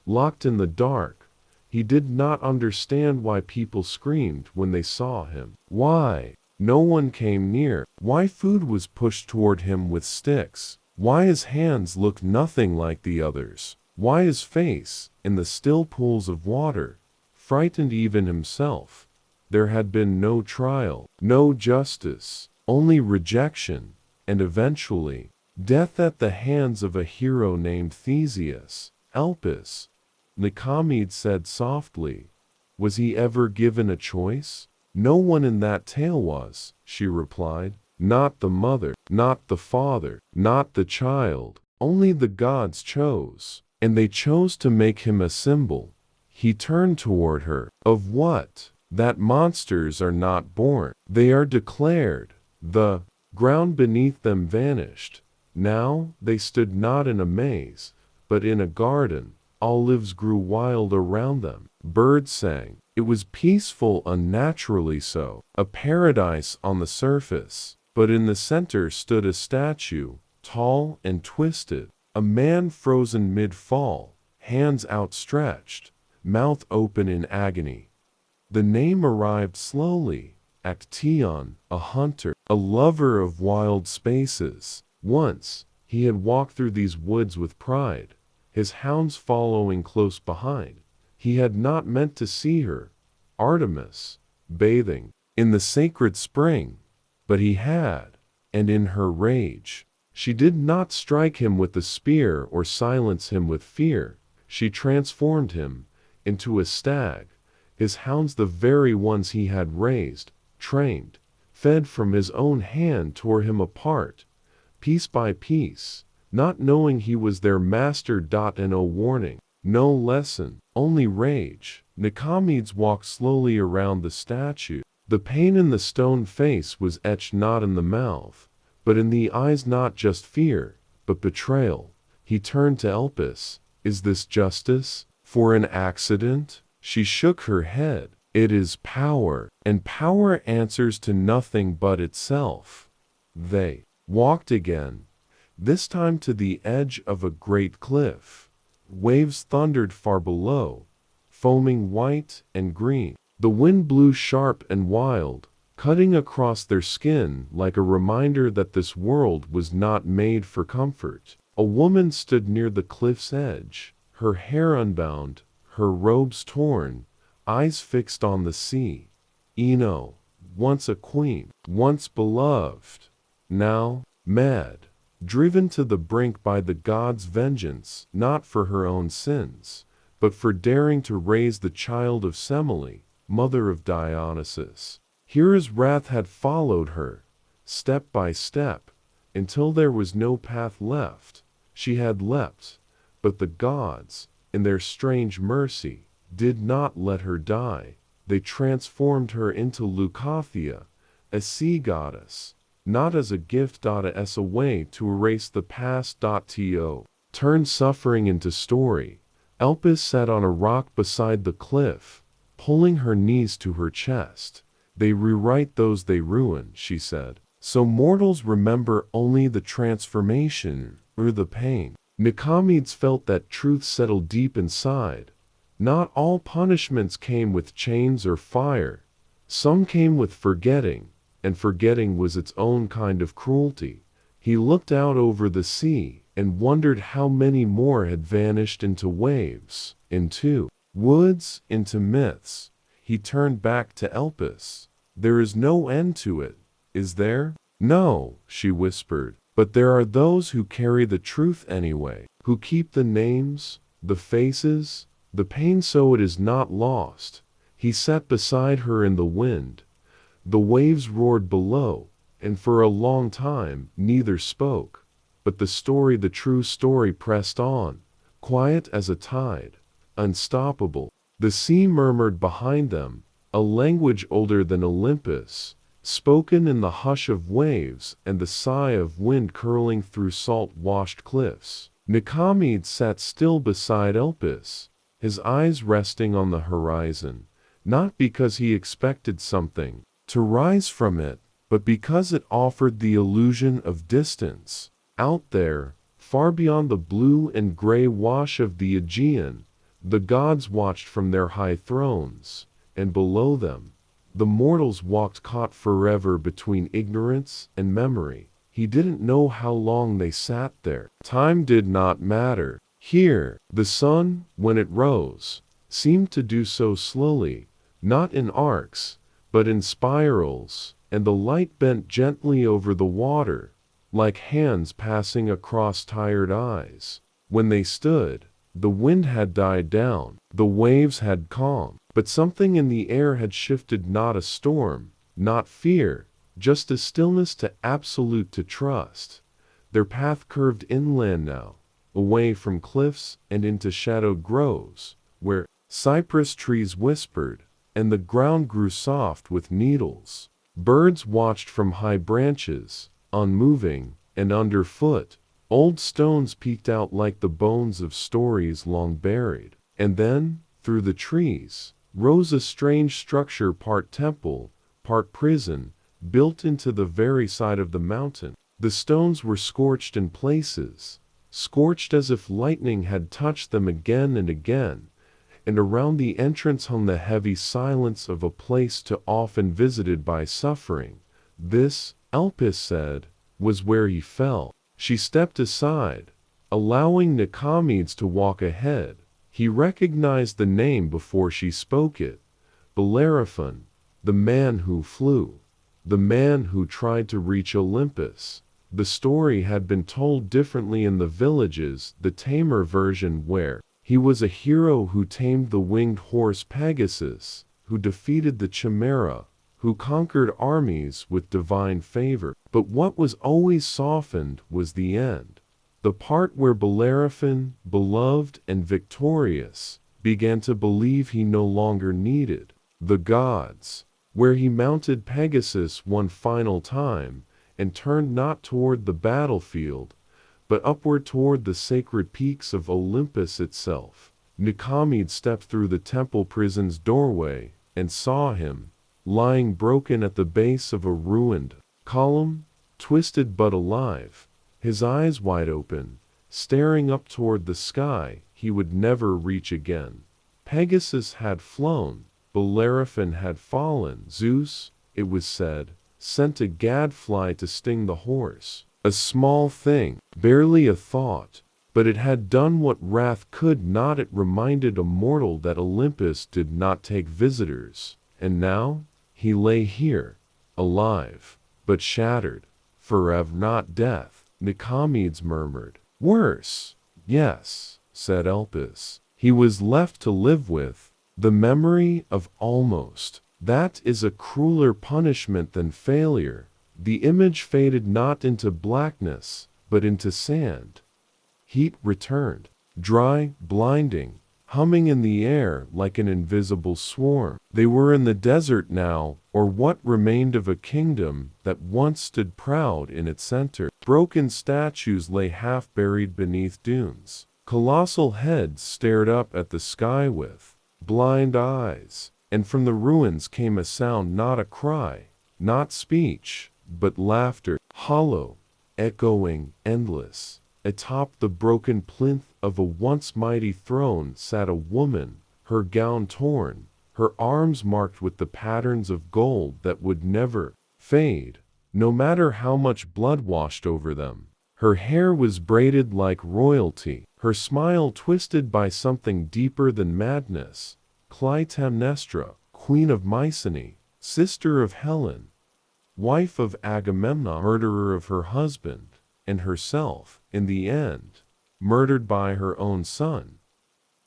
locked in the dark. He did not understand why people screamed when they saw him, why no one came near, why food was pushed toward him with sticks, why his hands looked nothing like the others. Why his face, in the still pools of water, frightened even himself. There had been no trial, no justice, only rejection, and eventually, death at the hands of a hero named Theseus. Elpis, Nikomedes said softly. Was he ever given a choice? No one in that tale was, she replied. Not the mother, not the father, not the child. Only the gods chose. And they chose to make him a symbol. He turned toward her. Of what? That monsters are not born. They are declared. The ground beneath them vanished. Now they stood not in a maze, but in a garden. Olives grew wild around them. Birds sang. It was peaceful, unnaturally so. A paradise on the surface. But in the center stood a statue, tall and twisted. A man frozen mid-fall, hands outstretched, mouth open in agony. The name arrived slowly. Actaeon, a hunter, a lover of wild spaces. Once, he had walked through these woods with pride, his hounds following close behind. He had not meant to see her, Artemis, bathing in the sacred spring, but he had, and in her rage, she did not strike him with the spear or silence him with fear. She transformed him into a stag, his hounds, the very ones he had raised, trained, fed from his own hand, tore him apart, piece by piece, not knowing he was their master. And no warning, no lesson, only rage. Nikomedes walked slowly around the statue. The pain in the stone face was etched not in the mouth, but in the eyes, not just fear, but betrayal. He turned to Elpis. Is this justice? For an accident? She shook her head. It is power, and power answers to nothing but itself. They walked again, this time to the edge of a great cliff. Waves thundered far below, foaming white and green. The wind blew sharp and wild, cutting across their skin like a reminder that this world was not made for comfort. A woman stood near the cliff's edge, her hair unbound, her robes torn, eyes fixed on the sea. Ino, once a queen, once beloved, now mad, driven to the brink by the gods' vengeance, not for her own sins, but for daring to raise the child of Semele, mother of Dionysus. Hera's wrath had followed her, step by step, until there was no path left. She had leapt, but the gods, in their strange mercy, did not let her die. They transformed her into Leucothea, a sea goddess, not as a gift as a way to erase the past. To turn suffering into story. Elpis sat on a rock beside the cliff, pulling her knees to her chest. They rewrite those they ruin, she said. So mortals remember only the transformation, or the pain. Nikomedes felt that truth settle deep inside. Not all punishments came with chains or fire. Some came with forgetting, and forgetting was its own kind of cruelty. He looked out over the sea, and wondered how many more had vanished into waves, into woods, into myths. He turned back to Elpis. There is no end to it, is there? No, she whispered, but there are those who carry the truth anyway, who keep the names, the faces, the pain so it is not lost. He sat beside her in the wind. The waves roared below, and for a long time neither spoke. But the story, the true story, pressed on, quiet as a tide, unstoppable. The sea murmured behind them, a language older than Olympus, spoken in the hush of waves and the sigh of wind curling through salt-washed cliffs. Nikomedes sat still beside Elpis, his eyes resting on the horizon, not because he expected something to rise from it, but because it offered the illusion of distance. Out there, far beyond the blue and gray wash of the Aegean, the gods watched from their high thrones, and below them, the mortals walked caught forever between ignorance and memory. He didn't know how long they sat there. Time did not matter. Here, the sun, when it rose, seemed to do so slowly, not in arcs, but in spirals, and the light bent gently over the water, like hands passing across tired eyes. When they stood, the wind had died down, the waves had calmed, but something in the air had shifted. Not a storm, not fear, just a stillness to absolute, to trust. Their path curved inland now, away from cliffs and into shadowed groves, where cypress trees whispered, and the ground grew soft with needles. Birds watched from high branches, unmoving, and underfoot, old stones peeked out like the bones of stories long buried. And then, through the trees, rose a strange structure, part temple, part prison, built into the very side of the mountain. The stones were scorched in places, scorched as if lightning had touched them again and again, and around the entrance hung the heavy silence of a place too often visited by suffering. This, Elpis said, was where he fell. She stepped aside, allowing Nikomedes to walk ahead. He recognized the name before she spoke it. Bellerophon, the man who flew, the man who tried to reach Olympus. The story had been told differently in the villages, the tamer version where he was a hero who tamed the winged horse Pegasus, who defeated the Chimera, who conquered armies with divine favor. But what was always softened was the end. The part where Bellerophon, beloved and victorious, began to believe he no longer needed the gods, where he mounted Pegasus one final time and turned not toward the battlefield, but upward toward the sacred peaks of Olympus itself. Nikomedes stepped through the temple prison's doorway and saw him, lying broken at the base of a ruined column, twisted but alive, his eyes wide open, staring up toward the sky he would never reach again. Pegasus had flown, Bellerophon had fallen. Zeus, it was said, sent a gadfly to sting the horse. A small thing, barely a thought, but it had done what wrath could not. It reminded a mortal that Olympus did not take visitors. And now, he lay here, alive, but shattered, forever. Not death, Nikomedes murmured. Worse, yes, said Elpis. He was left to live with the memory of almost. That is a crueler punishment than failure. The image faded not into blackness, but into sand. Heat returned, dry, blinding, humming in the air like an invisible swarm. They were in the desert now, or what remained of a kingdom that once stood proud in its center. Broken statues lay half buried beneath dunes. Colossal heads stared up at the sky with blind eyes, and from the ruins came a sound, not a cry, not speech, but laughter, hollow, echoing, endless. Atop the broken plinth of a once mighty throne sat a woman, her gown torn, her arms marked with the patterns of gold that would never fade, no matter how much blood washed over them. Her hair was braided like royalty, her smile twisted by something deeper than madness. Clytemnestra, queen of Mycenae, sister of Helen, wife of Agamemnon, murderer of her husband, and herself, in the end, murdered by her own son.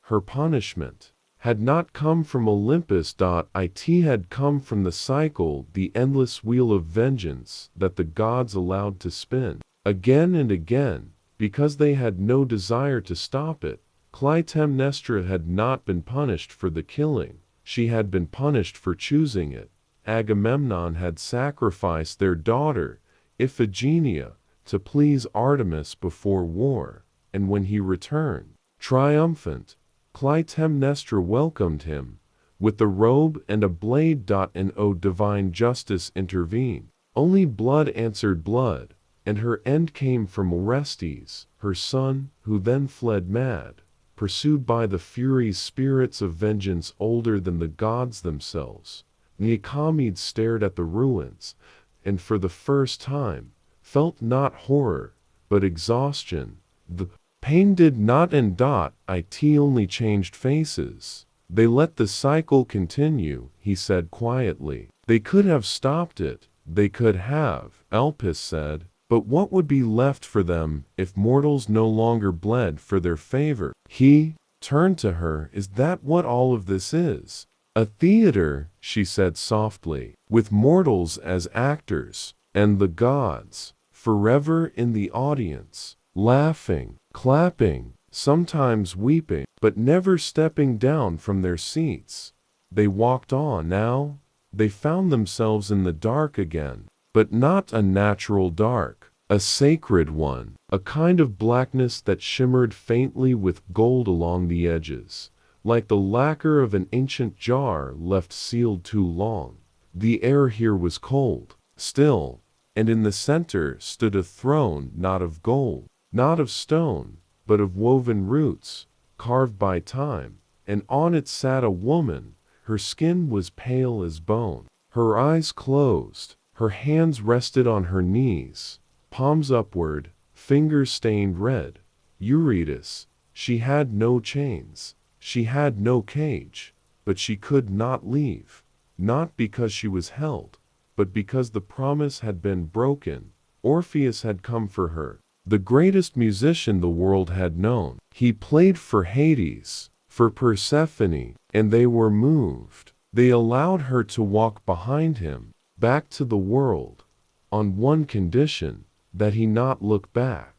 Her punishment had not come from Olympus. It had come from the cycle, the endless wheel of vengeance that the gods allowed to spin again and again, because they had no desire to stop it. Clytemnestra had not been punished for the killing, she had been punished for choosing it. Agamemnon had sacrificed their daughter, Iphigenia, to please Artemis before war, and when he returned, triumphant, Clytemnestra welcomed him with the robe and a blade. And divine justice intervened. Only blood answered blood, and her end came from Orestes, her son, who then fled mad, pursued by the Furies, spirits of vengeance older than the gods themselves. Nikomedes stared at the ruins, and for the first time, felt not horror, but exhaustion. The pain did not end. It only changed faces. They let the cycle continue, he said quietly. They could have stopped it, they could have, Elpis said. But what would be left for them if mortals no longer bled for their favor? He turned to her. Is that what all of this is? A theater, she said softly, with mortals as actors, and the gods forever in the audience, laughing, clapping, sometimes weeping, but never stepping down from their seats. They walked on. Now, they found themselves in the dark again. But not a natural dark, a sacred one, a kind of blackness that shimmered faintly with gold along the edges, like the lacquer of an ancient jar left sealed too long. The air here was cold, still, and in the center stood a throne not of gold, not of stone, but of woven roots, carved by time, and on it sat a woman. Her skin was pale as bone, her eyes closed. Her hands rested on her knees, palms upward, fingers stained red. Eurydice. She had no chains. She had no cage. But she could not leave. Not because she was held, but because the promise had been broken. Orpheus had come for her, the greatest musician the world had known. He played for Hades, for Persephone, and they were moved. They allowed her to walk behind him, back to the world, on one condition, that he not look back.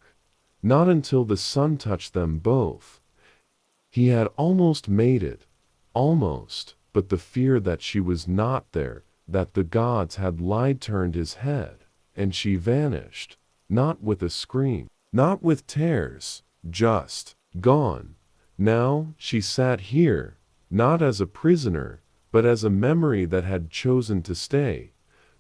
Not until the sun touched them both. He had almost made it, almost, but the fear that she was not there, that the gods had lied, turned his head, and she vanished, not with a scream, not with tears, just gone. Now she sat here, not as a prisoner, but as a memory that had chosen to stay,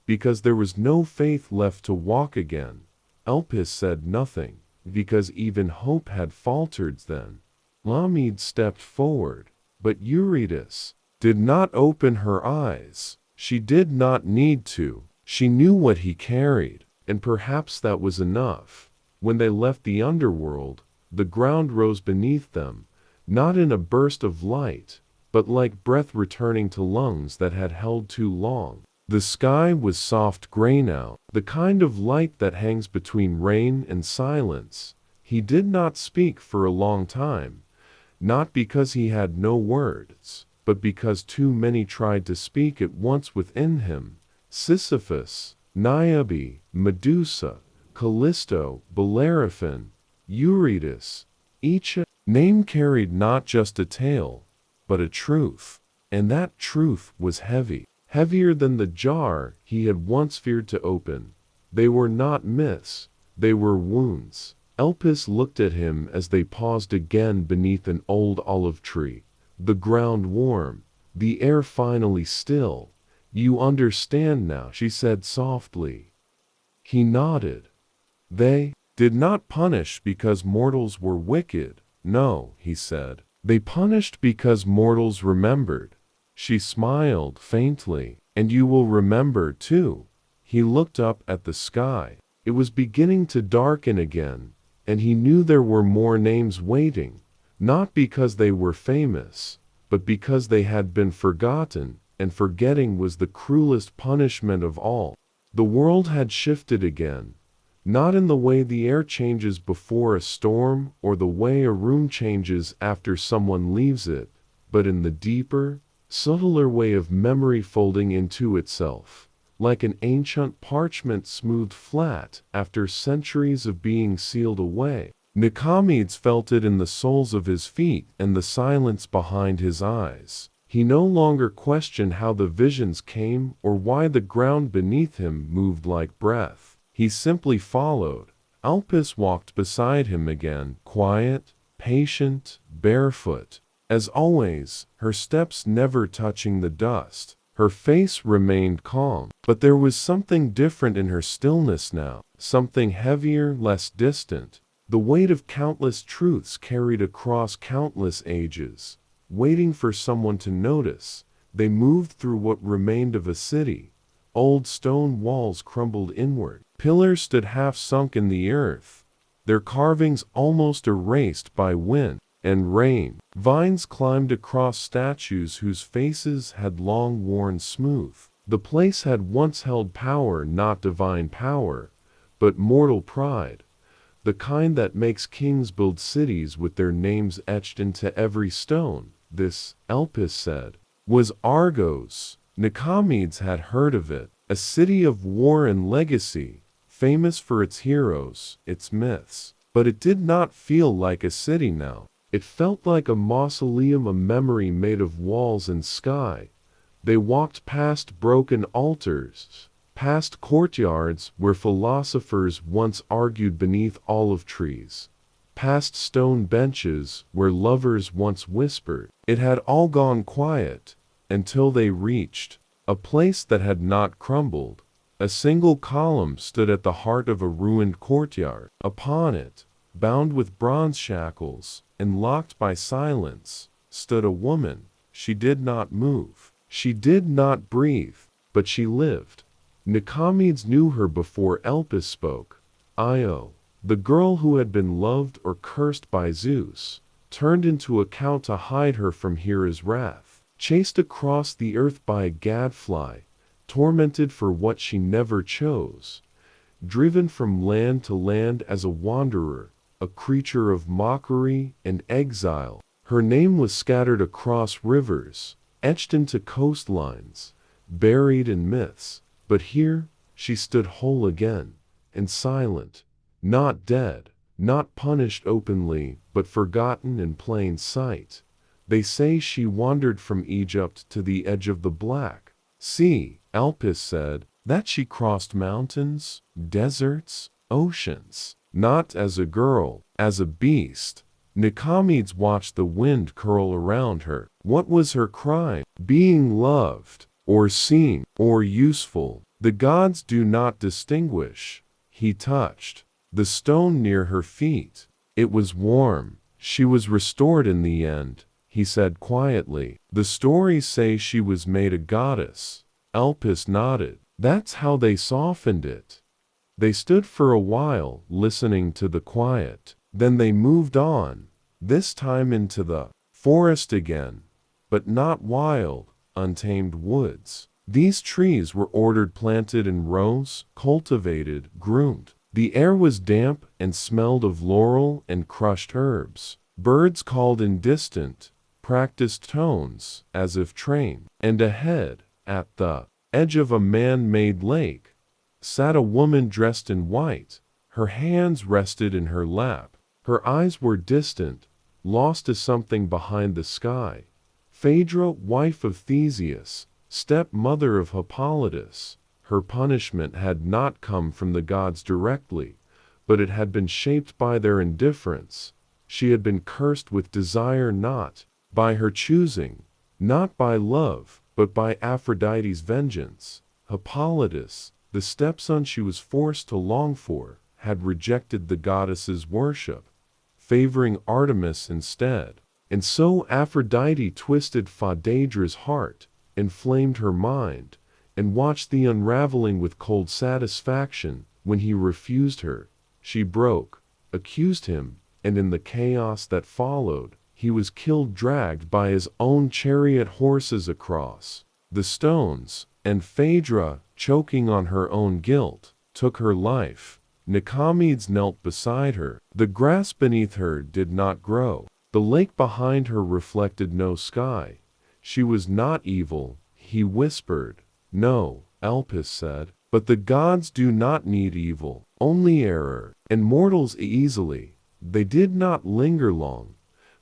because there was no faith left to walk again. Elpis said nothing, because even hope had faltered then. Laomede stepped forward, but Eurydice did not open her eyes. She did not need to. She knew what he carried, and perhaps that was enough. When they left the underworld, the ground rose beneath them, not in a burst of light, but like breath returning to lungs that had held too long. The sky was soft gray now, the kind of light that hangs between rain and silence. He did not speak for a long time, not because he had no words, but because too many tried to speak at once within him. Sisyphus, Niobe, Medusa, Callisto, Bellerophon, Eurydice, each name carried not just a tale, but a truth, and that truth was heavy, heavier than the jar he had once feared to open. They were not myths, they were wounds. Elpis looked at him as they paused again beneath an old olive tree, the ground warm, the air finally still. "You understand now," she said softly. He nodded. "They did not punish because mortals were wicked. No," he said. "They punished because mortals remembered." She smiled faintly. "And you will remember too." He looked up at the sky. It was beginning to darken again, and he knew there were more names waiting, not because they were famous, but because they had been forgotten, and forgetting was the cruelest punishment of all. The world had shifted again, not in the way the air changes before a storm or the way a room changes after someone leaves it, but in the deeper, subtler way of memory folding into itself, like an ancient parchment smoothed flat after centuries of being sealed away. Nikomedes felt it in the soles of his feet and the silence behind his eyes. He no longer questioned how the visions came or why the ground beneath him moved like breath. He simply followed. Elpis walked beside him again, quiet, patient, barefoot. As always, her steps never touching the dust. Her face remained calm, but there was something different in her stillness now, something heavier, less distant. The weight of countless truths carried across countless ages, waiting for someone to notice. They moved through what remained of a city. Old stone walls crumbled inward. Pillars stood half sunk in the earth, their carvings almost erased by wind and rain. Vines climbed across statues whose faces had long worn smooth. The place had once held power, not divine power, but mortal pride, the kind that makes kings build cities with their names etched into every stone. This, Elpis said, was Argos. Nikomedes had heard of it, a city of war and legacy, famous for its heroes, its myths. But it did not feel like a city now. It felt like a mausoleum, a memory made of walls and sky. They walked past broken altars, past courtyards where philosophers once argued beneath olive trees, past stone benches where lovers once whispered. It had all gone quiet, until they reached a place that had not crumbled. A single column stood at the heart of a ruined courtyard. Upon it, bound with bronze shackles, and locked by silence, stood a woman. She did not move. She did not breathe, but she lived. Nikomedes knew her before Elpis spoke. Io, The girl who had been loved or cursed by Zeus, turned into account to hide her from Hera's wrath, chased across the earth by a gadfly, tormented for what she never chose, driven from land to land as a wanderer, a creature of mockery and exile. Her name was scattered across rivers, etched into coastlines, buried in myths, but here she stood whole again, and silent, not dead, not punished openly, but forgotten in plain sight. They say she wandered from Egypt to the edge of the Black Sea, Elpis said, that she crossed mountains, deserts, oceans, not as a girl, as a beast. Nikomedes watched the wind curl around her. What was her crime? Being loved, or seen, or useful. The gods do not distinguish. He touched the stone near her feet. It was warm. She was restored in the end, he said quietly. The stories say she was made a goddess. Elpis nodded. That's how they softened it. They stood for a while, listening to the quiet. Then they moved on, this time into the forest again, but not wild, untamed woods. These trees were ordered, planted in rows, cultivated, groomed. The air was damp and smelled of laurel and crushed herbs. Birds called in distant, practiced tones, as if trained. And ahead, at the edge of a man-made lake, sat a woman dressed in white. Her hands rested in her lap. Her eyes were distant, lost to something behind the sky. Phaedra, wife of Theseus, stepmother of Hippolytus. Her punishment had not come from the gods directly, but it had been shaped by their indifference. She had been cursed with desire, not by her choosing, not by love, but by Aphrodite's vengeance. Hippolytus, the stepson she was forced to long for, had rejected the goddess's worship, favoring Artemis instead. And so Aphrodite twisted Phaedra's heart, inflamed her mind, and watched the unraveling with cold satisfaction. When he refused her, she broke, accused him, and in the chaos that followed, he was killed, dragged by his own chariot horses across the stones, and Phaedra, choking on her own guilt, took her life. Nikomedes knelt beside her. The grass beneath her did not grow. The lake behind her reflected no sky. She was not evil, he whispered. No, Elpis said, but the gods do not need evil, only error, and mortals easily. They did not linger long.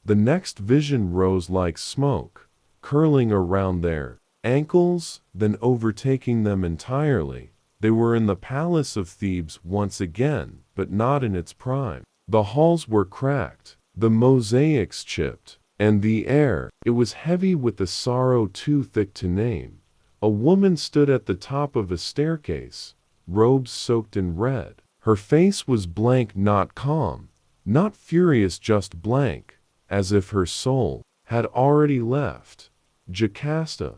The next vision rose like smoke, curling around their ankles, then overtaking them entirely. They were in the palace of Thebes once again, but not in its prime. The halls were cracked, the mosaics chipped, and the air, it was heavy with a sorrow too thick to name. A woman stood at the top of a staircase, robes soaked in red. Her face was blank, not calm, not furious, just blank, as if her soul had already left. Jocasta,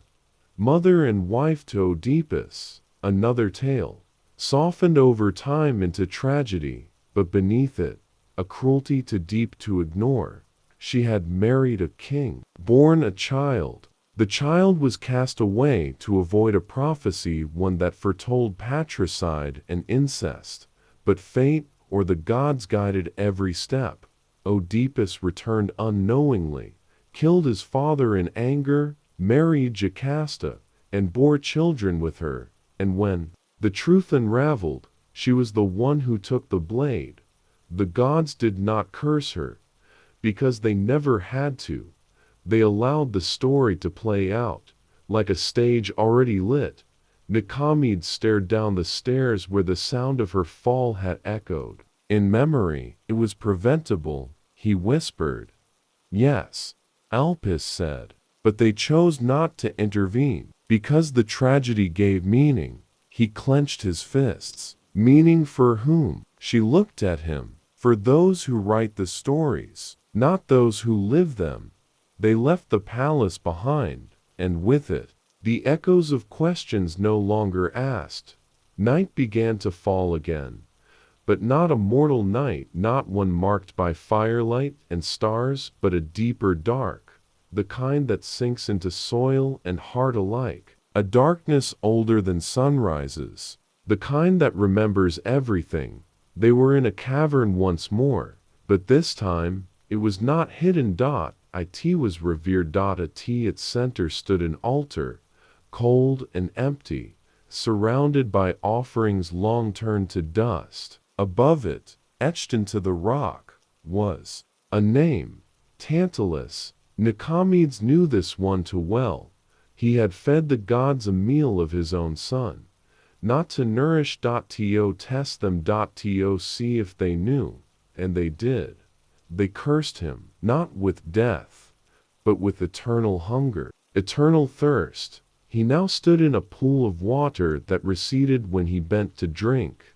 mother and wife to Oedipus, another tale, softened over time into tragedy, but beneath it, a cruelty too deep to ignore. She had married a king, born a child. The child was cast away to avoid a prophecy, one that foretold patricide and incest. But fate or the gods guided every step. Oedipus returned unknowingly, killed his father in anger, married Jocasta, and bore children with her. And when the truth unraveled, she was the one who took the blade. The gods did not curse her, because they never had to. They allowed the story to play out, like a stage already lit. Nikomedes stared down the stairs where the sound of her fall had echoed. In memory, it was preventable, he whispered. Yes, Elpis said, but they chose not to intervene. Because the tragedy gave meaning, he clenched his fists. Meaning for whom? She looked at him. For those who write the stories, not those who live them. They left the palace behind, and with it, the echoes of questions no longer asked. Night began to fall again. but not a mortal night, not one marked by firelight and stars, but a deeper dark, the kind that sinks into soil and heart alike, a darkness older than sunrises, the kind that remembers everything. They were in a cavern once more, but this time, it was not hidden. It was revered. At its center stood an altar, cold and empty, surrounded by offerings long turned to dust. Above it, etched into the rock, was a name, Tantalus. Nikomedes knew this one too well. He had fed the gods a meal of his own son. Not to nourish. To test them. To see if they knew, and they did. They cursed him, not with death, but with eternal hunger, eternal thirst. He now stood in a pool of water that receded when he bent to drink,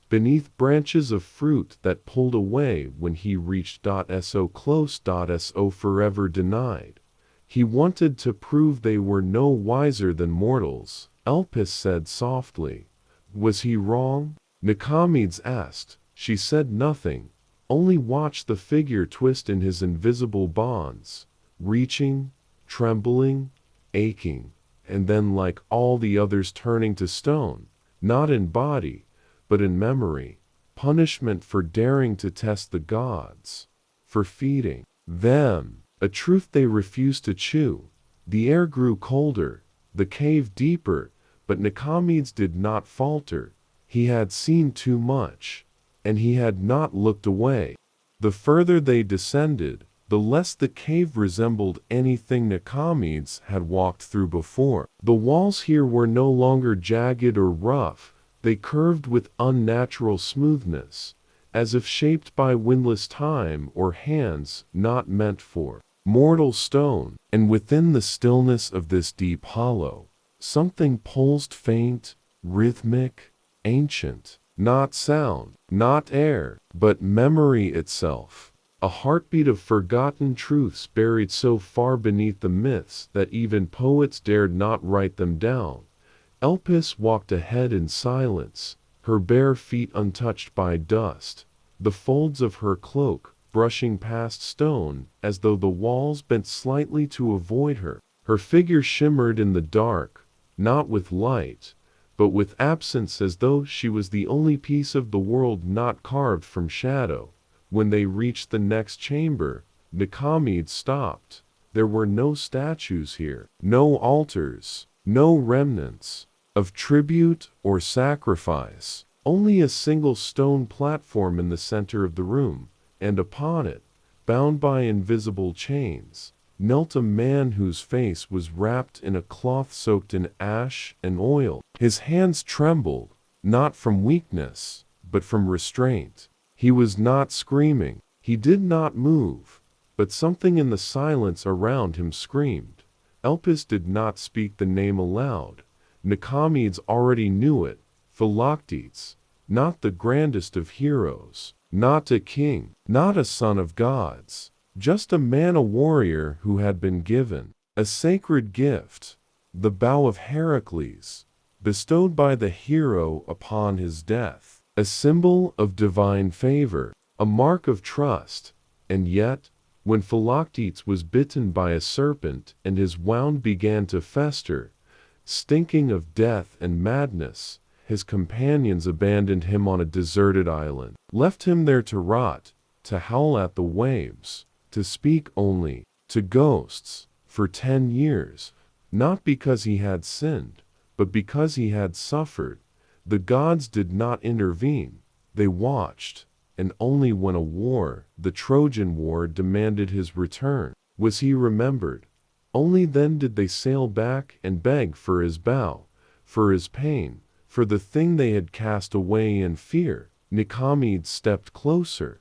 beneath branches of fruit that pulled away when he reached. So close. So forever denied. He wanted to prove they were no wiser than mortals. Elpis said softly. Was he wrong? Nikomedes asked. She said nothing, only watched the figure twist in his invisible bonds, reaching, trembling, aching, and then like all the others turning to stone, not in body, but in memory. Punishment for daring to test the gods, for feeding them a truth they refused to chew. The air grew colder, the cave deeper, but Nikomedes did not falter. He had seen too much, and he had not looked away. The further they descended, the less the cave resembled anything Nikomedes had walked through before. The walls here were no longer jagged or rough. They curved with unnatural smoothness, as if shaped by windless time or hands not meant for mortal stone. And within the stillness of this deep hollow, something pulsed, faint, rhythmic, ancient. Not sound, not air, but memory itself. A heartbeat of forgotten truths buried so far beneath the myths that even poets dared not write them down. Elpis walked ahead in silence, her bare feet untouched by dust, the folds of her cloak brushing past stone as though the walls bent slightly to avoid her. Her figure shimmered in the dark, not with light, but with absence, as though she was the only piece of the world not carved from shadow. When they reached the next chamber, Nikomedes stopped. There were no statues here, no altars, no remnants of tribute or sacrifice. Only a single stone platform in the center of the room, and upon it, bound by invisible chains, knelt a man whose face was wrapped in a cloth soaked in ash and oil. His hands trembled, not from weakness, but from restraint. He was not screaming. He did not move, but something in the silence around him screamed. Elpis did not speak the name aloud. Nikomedes already knew it. Philoctetes, not the grandest of heroes, not a king, not a son of gods, just a man, a warrior who had been given a sacred gift, the bow of Heracles, bestowed by the hero upon his death, a symbol of divine favor, a mark of trust. And yet, when Philoctetes was bitten by a serpent and his wound began to fester, stinking of death and madness, his companions abandoned him on a deserted island, left him there to rot, to howl at the waves, to speak only to ghosts for 10 years, not because he had sinned, but because he had suffered. The gods did not intervene. They watched, and only when a war, the Trojan War, demanded his return, was he remembered. Only then did they sail back and beg for his bow, for his pain, for the thing they had cast away in fear. Nikomedes stepped closer.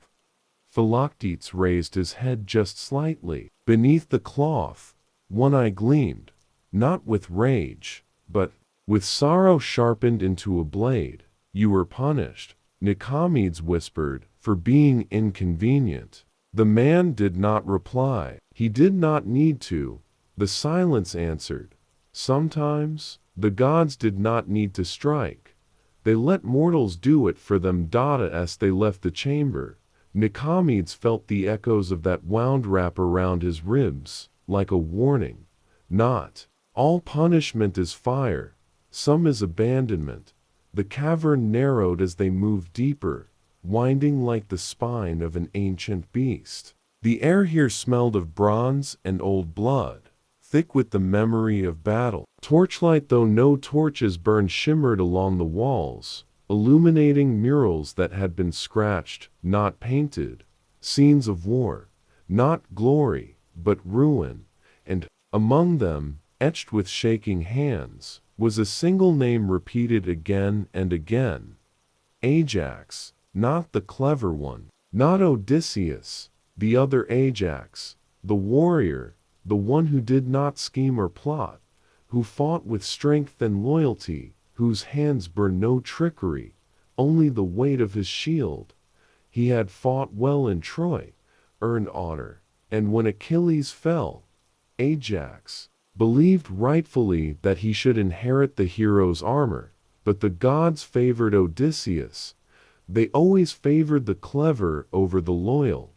Philoctetes raised his head just slightly. Beneath the cloth, one eye gleamed, not with rage, but with sorrow sharpened into a blade. You were punished, Nikomedes whispered, for being inconvenient. The man did not reply. He did not need to. The silence answered. Sometimes, the gods did not need to strike. They let mortals do it for them. As they left the chamber, Nikomedes felt the echoes of that wound wrap around his ribs, like a warning. Not all punishment is fire, some is abandonment. The cavern narrowed as they moved deeper, winding like the spine of an ancient beast. The air here smelled of bronze and old blood, thick with the memory of battle. Torchlight, though no torches burned, shimmered along the walls, illuminating murals that had been scratched, not painted, scenes of war, not glory, but ruin, and among them, etched with shaking hands, was a single name repeated again and again. Ajax, not the clever one, not Odysseus, the other Ajax, the warrior, the one who did not scheme or plot, who fought with strength and loyalty, whose hands burned no trickery, only the weight of his shield. He had fought well in Troy, earned honor, and when Achilles fell, Ajax believed rightfully that he should inherit the hero's armor. But the gods favored Odysseus. They always favored the clever over the loyal.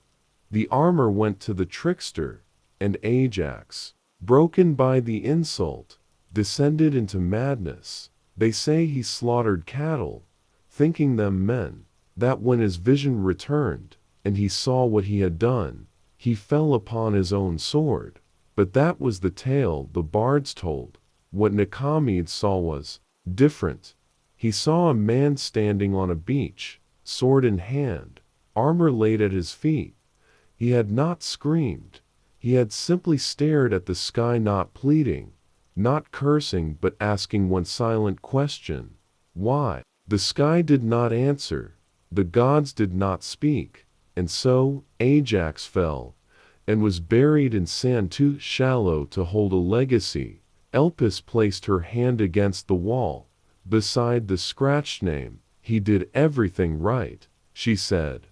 The armor went to the trickster, and Ajax, broken by the insult, descended into madness. They say he slaughtered cattle, thinking them men, that when his vision returned, and he saw what he had done, he fell upon his own sword. But that was the tale the bards told. What Nikomedes saw was different. He saw a man standing on a beach, sword in hand, armor laid at his feet. He had not screamed. He had simply stared at the sky, not pleading, not cursing, but asking one silent question: why? The sky did not answer. The gods did not speak. And so Ajax fell, and was buried in sand too shallow to hold a legacy. Elpis placed her hand against the wall, beside the scratched name. He did everything right, she said.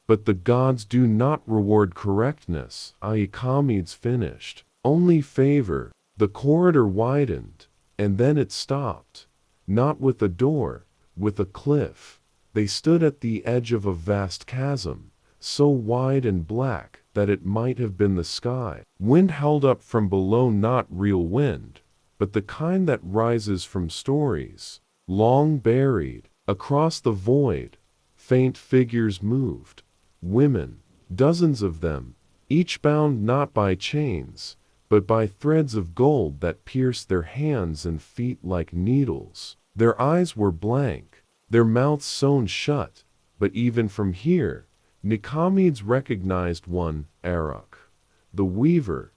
But the gods do not reward correctness. Nikomedes finished. Only favor. The corridor widened, and then it stopped. Not with a door, with a cliff. They stood at the edge of a vast chasm, so wide and black that it might have been the sky. Wind howled up from below, not real wind, but the kind that rises from stories, long buried. Across the void, faint figures moved. Women, dozens of them, each bound not by chains, but by threads of gold that pierced their hands and feet like needles. Their eyes were blank, their mouths sewn shut, but even from here, Nikomedes recognized one, Arach, the weaver,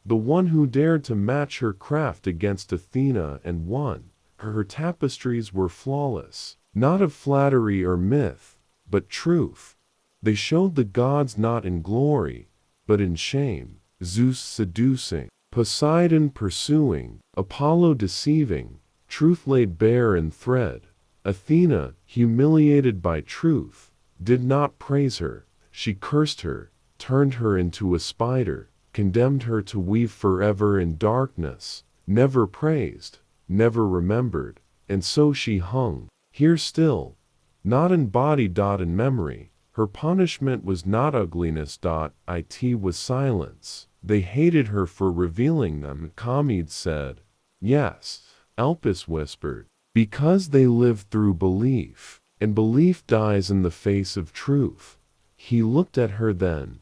the one who dared to match her craft against Athena and won. Her tapestries were flawless, not of flattery or myth, but truth. They showed the gods not in glory, but in shame. Zeus seducing, Poseidon pursuing, Apollo deceiving, truth laid bare in thread. Athena, humiliated by truth, did not praise her. She cursed her, turned her into a spider, condemned her to weave forever in darkness, never praised, never remembered, and so she hung, here still, not in body. In memory. Her punishment was not ugliness. It was silence. They hated her for revealing them. Nikomedes said. Yes, Elpis whispered. Because they live through belief, and belief dies in the face of truth. He looked at her then,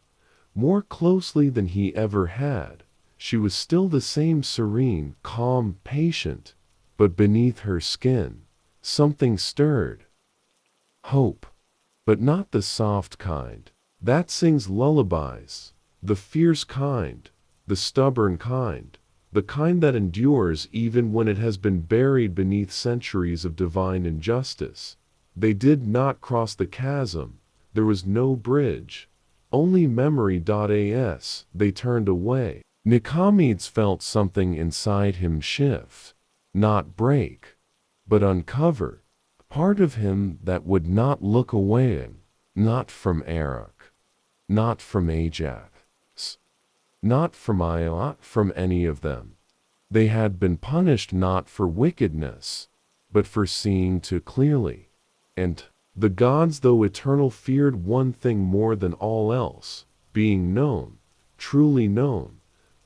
more closely than he ever had. She was still the same serene, calm, patient, but beneath her skin, something stirred. Hope. But not the soft kind, that sings lullabies. The fierce kind, the stubborn kind, the kind that endures even when it has been buried beneath centuries of divine injustice. They did not cross the chasm. There was no bridge, only memory. As they turned away, Nikomedes felt something inside him shift, not break, but uncover. Part of him that would not look away, not from Arach, not from Ajax, not from Iot, from any of them. They had been punished not for wickedness, but for seeing too clearly. And the gods, though eternal, feared one thing more than all else, being known, truly known.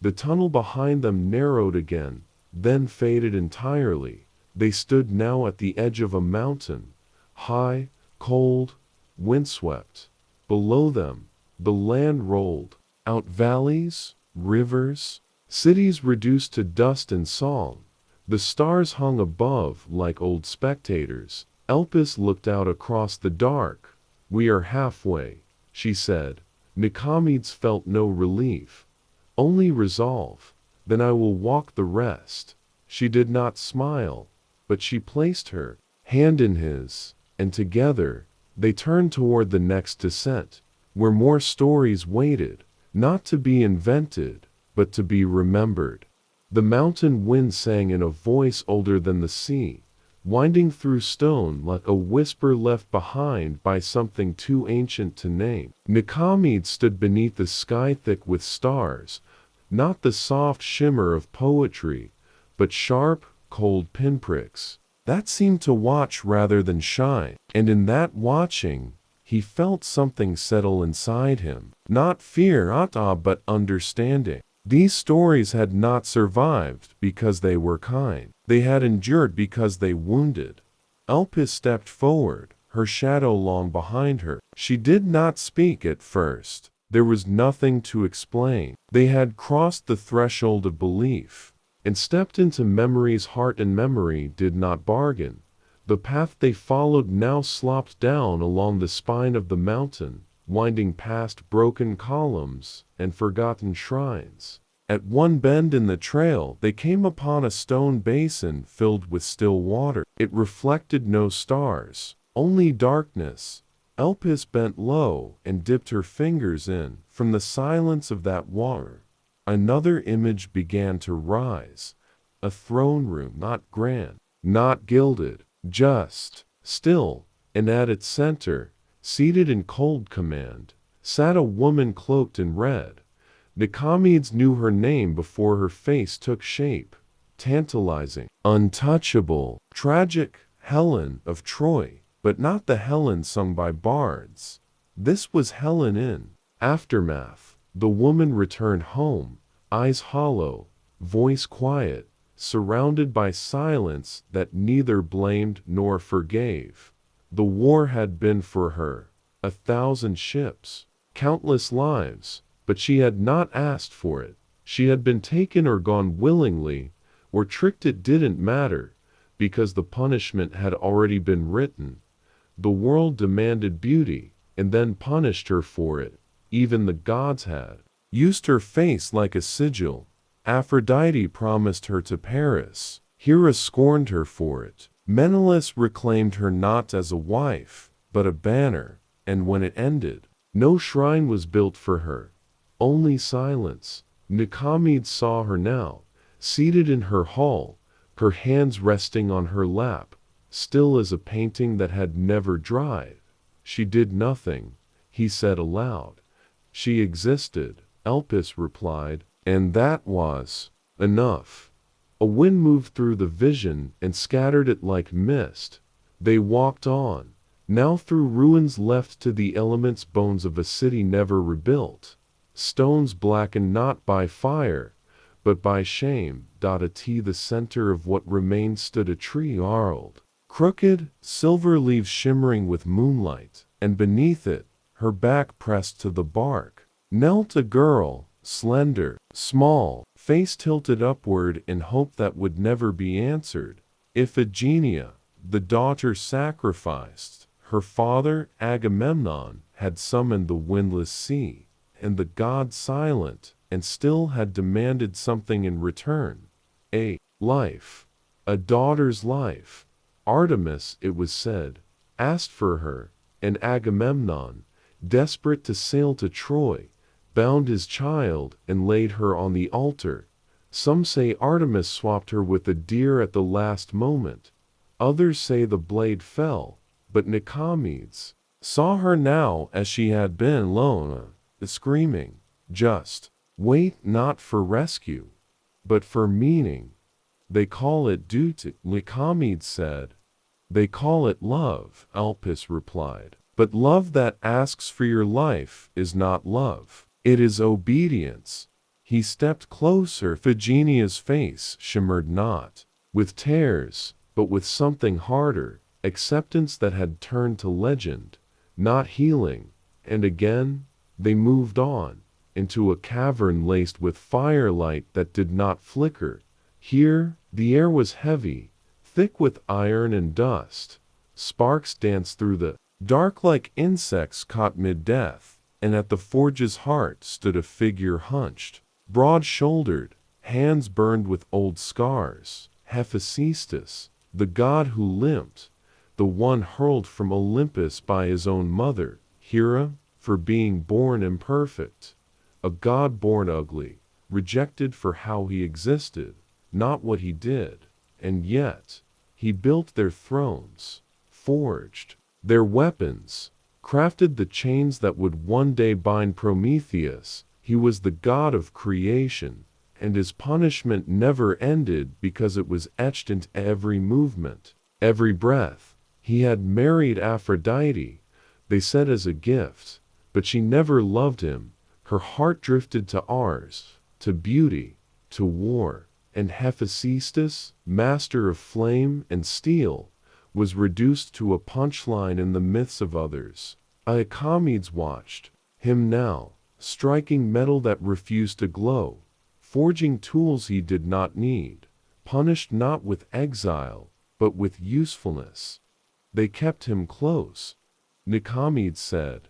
The tunnel behind them narrowed again, then faded entirely. They stood now at the edge of a mountain, high, cold, windswept. Below them, the land rolled out valleys, rivers, cities reduced to dust and song. The stars hung above like old spectators. Elpis looked out across the dark. "We are halfway," she said. Nikomedes felt no relief, only resolve. "Then I will walk the rest." She did not smile, but she placed her hand in his, and together they turned toward the next descent, where more stories waited, not to be invented, but to be remembered. The mountain wind sang in a voice older than the sea, winding through stone like a whisper left behind by something too ancient to name. Nikomedes stood beneath the sky thick with stars, not the soft shimmer of poetry, but sharp, cold pinpricks that seemed to watch rather than shine. And in that watching, he felt something settle inside him. Not fear, but understanding. These stories had not survived because they were kind. They had endured because they wounded. Elpis stepped forward, her shadow long behind her. She did not speak at first. There was nothing to explain. They had crossed the threshold of belief and stepped into memory's heart, and memory did not bargain. The path they followed now slopped down along the spine of the mountain, winding past broken columns and forgotten shrines. At one bend in the trail, they came upon a stone basin filled with still water. It reflected no stars, only darkness. Elpis bent low and dipped her fingers in. From the silence of that water, another image began to rise. A throne room, not grand, not gilded, just still, and at its center, seated in cold command, sat a woman cloaked in red. Nikomedes knew her name before her face took shape. Tantalizing, untouchable, tragic, Helen of Troy, but not the Helen sung by bards. This was Helen in Aftermath. The woman returned home, eyes hollow, voice quiet, surrounded by silence that neither blamed nor forgave. The war had been for her 1,000 ships, countless lives, but she had not asked for it. She had been taken or gone willingly, or tricked. It didn't matter, because the punishment had already been written. The world demanded beauty, and then punished her for it. Even the gods had used her face like a sigil. Aphrodite promised her to Paris. Hera scorned her for it. Menelaus reclaimed her not as a wife, but a banner. And when it ended, no shrine was built for her, only silence. Nikomedes saw her now, seated in her hall, her hands resting on her lap, still as a painting that had never dried. She did nothing, he said aloud. She existed, Elpis replied, and that was enough. A wind moved through the vision and scattered it like mist. They walked on, now through ruins left to the elements, bones of a city never rebuilt. Stones blackened not by fire, but by shame. At the center of what remained stood a tree, gnarled, crooked, silver leaves shimmering with moonlight, and beneath it, her back pressed to the bark, knelt a girl, slender, small, face tilted upward in hope that would never be answered. Iphigenia, the daughter sacrificed. Her father, Agamemnon, had summoned the windless sea, and the god, silent and still, had demanded something in return. A life, a daughter's life. Artemis, it was said, asked for her, and Agamemnon, desperate to sail to Troy, bound his child and laid her on the altar. Some say Artemis swapped her with a deer at the last moment. Others say the blade fell, but Nikomedes saw her now as she had been, alone, screaming, just wait, not for rescue, but for meaning. They call it duty, Nikomedes said. They call it love, Elpis replied. But love that asks for your life is not love. It is obedience. He stepped closer. Phigenia's face shimmered not with tears, but with something harder, acceptance that had turned to legend, not healing. And again, they moved on, into a cavern laced with firelight that did not flicker. Here, the air was heavy, thick with iron and dust. Sparks danced through the dark like insects caught mid-death, and at the forge's heart stood a figure hunched, broad-shouldered, hands burned with old scars. Hephaestus, the god who limped, the one hurled from Olympus by his own mother, Hera, for being born imperfect. A god born ugly, rejected for how he existed, not what he did. And yet, he built their thrones, forged their weapons, crafted the chains that would one day bind Prometheus. He was the god of creation, and his punishment never ended because it was etched into every movement, every breath. He had married Aphrodite, they said as a gift, but she never loved him. Her heart drifted to ours, to beauty, to war. And Hephaestus, master of flame and steel, was reduced to a punchline in the myths of others. Nikomedes watched him now, striking metal that refused to glow, forging tools he did not need, punished not with exile, but with usefulness. They kept him close, Nikomedes said,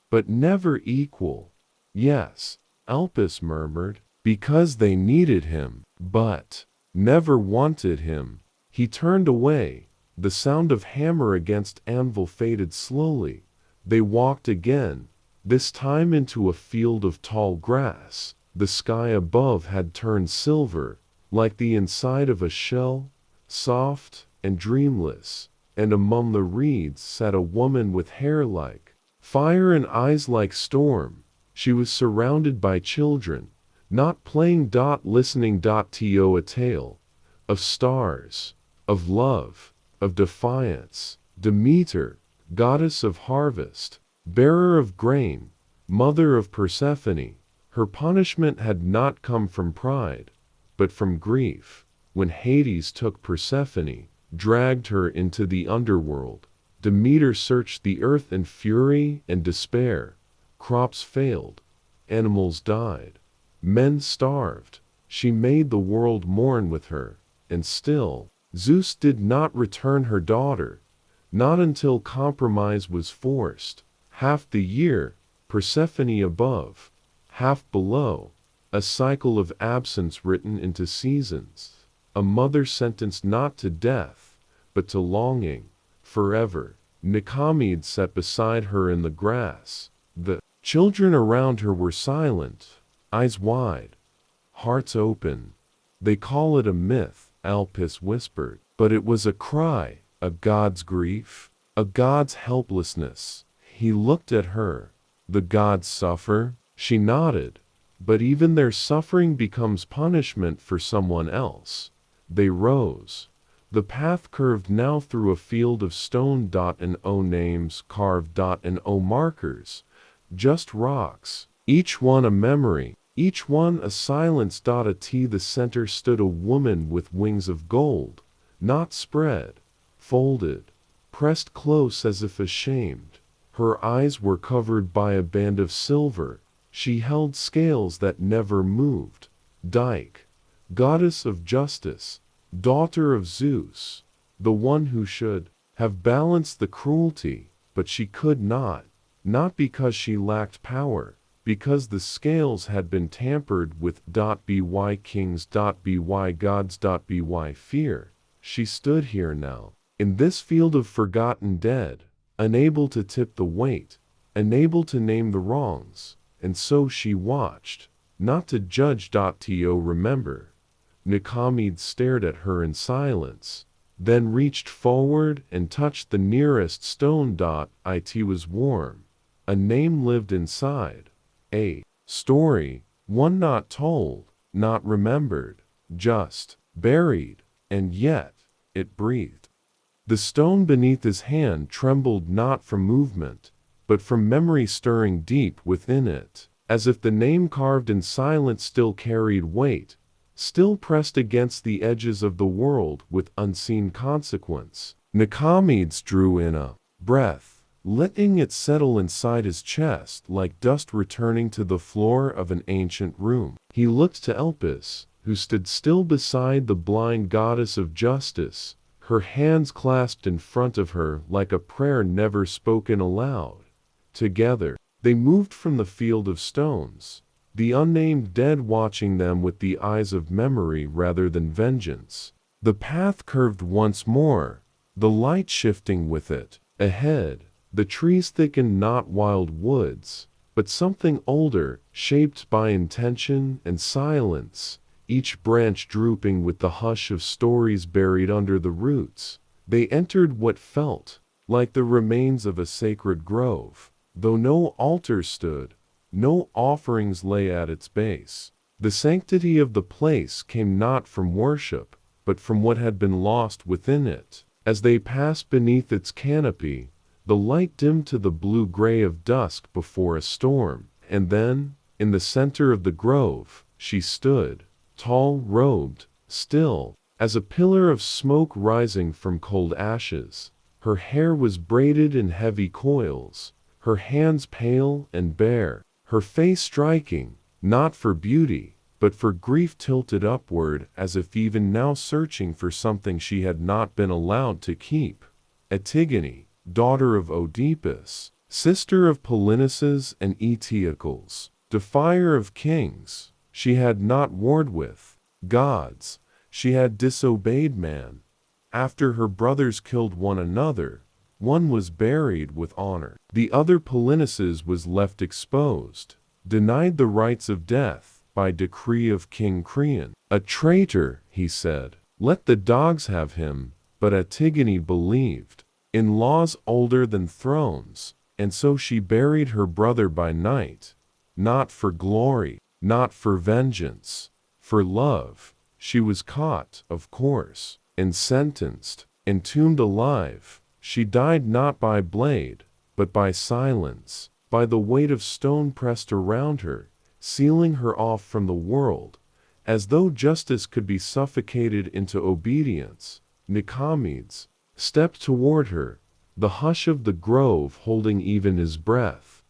but never equal. Yes, Elpis murmured, because they needed him, but never wanted him. He turned away. The sound of hammer against anvil faded slowly. They walked again, this time into a field of tall grass. The sky above had turned silver, like the inside of a shell, soft and dreamless. And among the reeds sat a woman with hair like fire and eyes like storm. She was surrounded by children, not playing, listening. To a tale of stars, of love, of defiance. Demeter, goddess of harvest, bearer of grain, mother of Persephone. Her punishment had not come from pride, but from grief. When Hades took Persephone, dragged her into the underworld, Demeter searched the earth in fury and despair. Crops failed, animals died, men starved. She made the world mourn with her, and still, Zeus did not return her daughter, not until compromise was forced. Half the year, Persephone above, half below, a cycle of absence written into seasons. A mother sentenced not to death, but to longing, forever. Nikomedes sat beside her in the grass. The children around her were silent, eyes wide, hearts open. They call it a myth, Elpis whispered, but it was a cry, a god's grief, a god's helplessness. He looked at her. The gods suffer? She nodded. But even their suffering becomes punishment for someone else. They rose. The path curved now through a field of stone. And O names carved. And O markers. Just rocks, each one a memory, each one a silence. At the center stood a woman with wings of gold, not spread, folded, pressed close as if ashamed. Her eyes were covered by a band of silver. She held scales that never moved. Dike, goddess of justice, daughter of Zeus, the one who should have balanced the cruelty, but she could not because she lacked power, because the scales had been tampered with. By kings. By gods. By fear. She stood here now, in this field of forgotten dead, unable to tip the weight, unable to name the wrongs, and so she watched, not to judge. To remember. Nikomedes stared at her in silence, then reached forward and touched the nearest stone. It was warm. A name lived inside. A story, one not told, not remembered, just buried, and yet it breathed. The stone beneath his hand trembled not from movement, but from memory stirring deep within it, as if the name carved in silence still carried weight, still pressed against the edges of the world with unseen consequence. Nikomedes drew in a breath, letting it settle inside his chest like dust returning to the floor of an ancient room. He looked to Elpis, who stood still beside the blind goddess of justice, her hands clasped in front of her like a prayer never spoken aloud. Together, they moved from the field of stones, the unnamed dead watching them with the eyes of memory rather than vengeance. The path curved once more, the light shifting with it. Ahead, the trees thickened not wild woods, but something older, shaped by intention and silence, each branch drooping with the hush of stories buried under the roots. They entered what felt like the remains of a sacred grove, though no altar stood, no offerings lay at its base. The sanctity of the place came not from worship, but from what had been lost within it. As they passed beneath its canopy, the light dimmed to the blue-gray of dusk before a storm, and then, in the center of the grove, she stood, tall, robed, still, as a pillar of smoke rising from cold ashes. Her hair was braided in heavy coils, her hands pale and bare, her face striking, not for beauty, but for grief tilted upward as if even now searching for something she had not been allowed to keep. Antigone, daughter of Oedipus, sister of Polynices and Eteocles, defier of kings, she had not warred with gods, she had disobeyed man. After her brothers killed one another, one was buried with honor. The other, Polynices, was left exposed, denied the rights of death by decree of King Creon. A traitor, he said, let the dogs have him, but Antigone believed in laws older than thrones, and so she buried her brother by night, not for glory, not for vengeance, for love. She was caught, of course, and sentenced, entombed alive. She died not by blade, but by silence, by the weight of stone pressed around her, sealing her off from the world, as though justice could be suffocated into obedience. Nikomedes stepped toward her, the hush of the grove holding even his breath.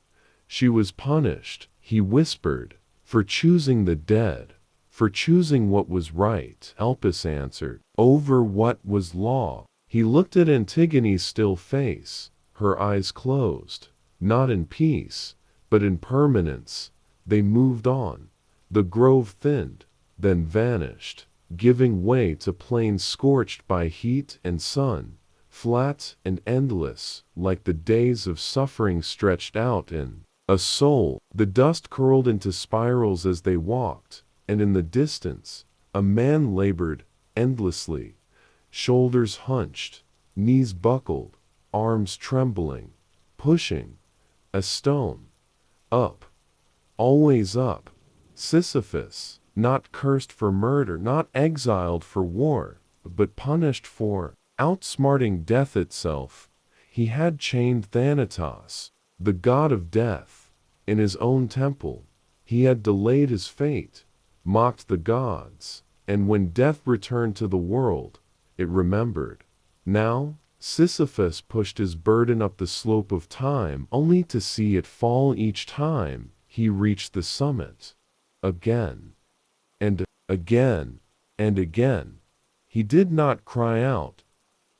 She was punished, he whispered, for choosing the dead, for choosing what was right. Elpis answered, over what was law. He looked at Antigone's still face, her eyes closed, not in peace, but in permanence. They moved on. The grove thinned, then vanished, giving way to plains scorched by heat and sun, flat and endless, like the days of suffering stretched out in a soul. The dust curled into spirals as they walked, and in the distance, a man labored endlessly, shoulders hunched, knees buckled, arms trembling, pushing a stone up, always up. Sisyphus, not cursed for murder, not exiled for war, but punished for outsmarting death itself. He had chained Thanatos, the god of death, in his own temple. He had delayed his fate, mocked the gods, and when death returned to the world, it remembered. Now, Sisyphus pushed his burden up the slope of time only to see it fall each time he reached the summit. Again, and again, and again. He did not cry out.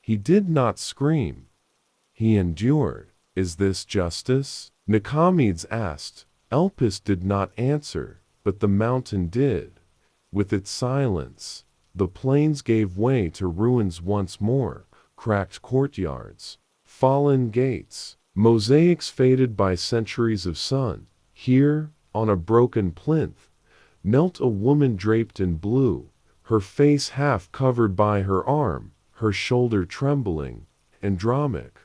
He did not scream. He endured. Is this justice? Nikomedes asked. Elpis did not answer, but the mountain did. With its silence, the plains gave way to ruins once more, cracked courtyards, fallen gates, mosaics faded by centuries of sun. Here, on a broken plinth, knelt a woman draped in blue, her face half covered by her arm, her shoulder trembling. Andromache,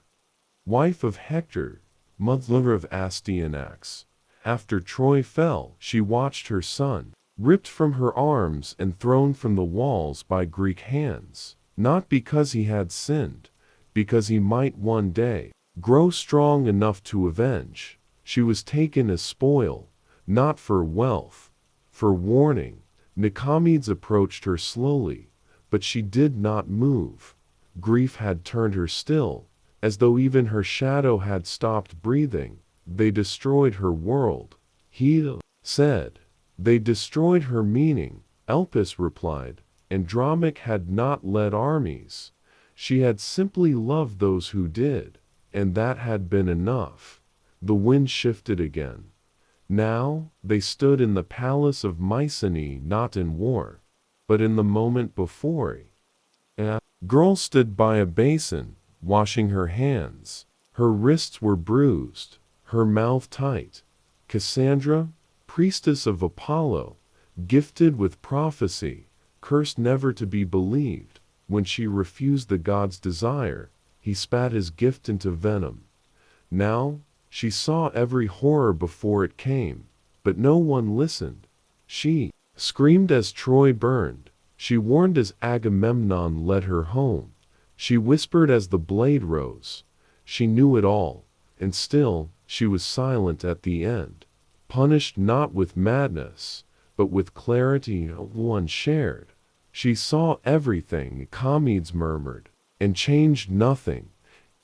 wife of Hector, mother of Astyanax. After Troy fell, she watched her son, ripped from her arms and thrown from the walls by Greek hands, not because he had sinned, because he might one day grow strong enough to avenge. She was taken as spoil, not for wealth, for warning. Nikomedes approached her slowly, but she did not move. Grief had turned her still, as though even her shadow had stopped breathing. They destroyed her world, he said. They destroyed her meaning, Elpis replied. Andromache had not led armies. She had simply loved those who did, and that had been enough. The wind shifted again. Now, they stood in the palace of Mycenae, not in war, but in the moment before. A girl stood by a basin, washing her hands. Her wrists were bruised, her mouth tight. Cassandra, priestess of Apollo, gifted with prophecy, cursed never to be believed. When she refused the god's desire, he spat his gift into venom. Now, she saw every horror before it came, but no one listened. She screamed as Troy burned. She warned as Agamemnon led her home. She whispered as the blade rose. She knew it all, and still, she was silent at the end. Punished not with madness, but with clarity one shared. She saw everything, Nikomedes murmured, and changed nothing,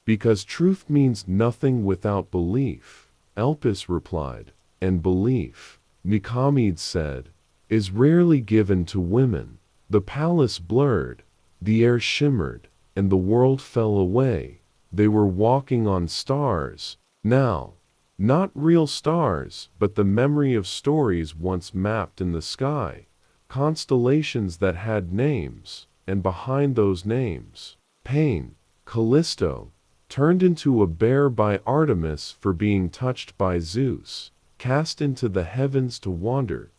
because truth means nothing without belief. Elpis replied, and belief, Nikomedes said, is rarely given to women. The palace blurred, the air shimmered, and the world fell away. They were walking on stars, now. Not real stars, but the memory of stories once mapped in the sky. Constellations that had names, and behind those names, pain. Callisto, turned into a bear by Artemis for being touched by Zeus, cast into the heavens to wander.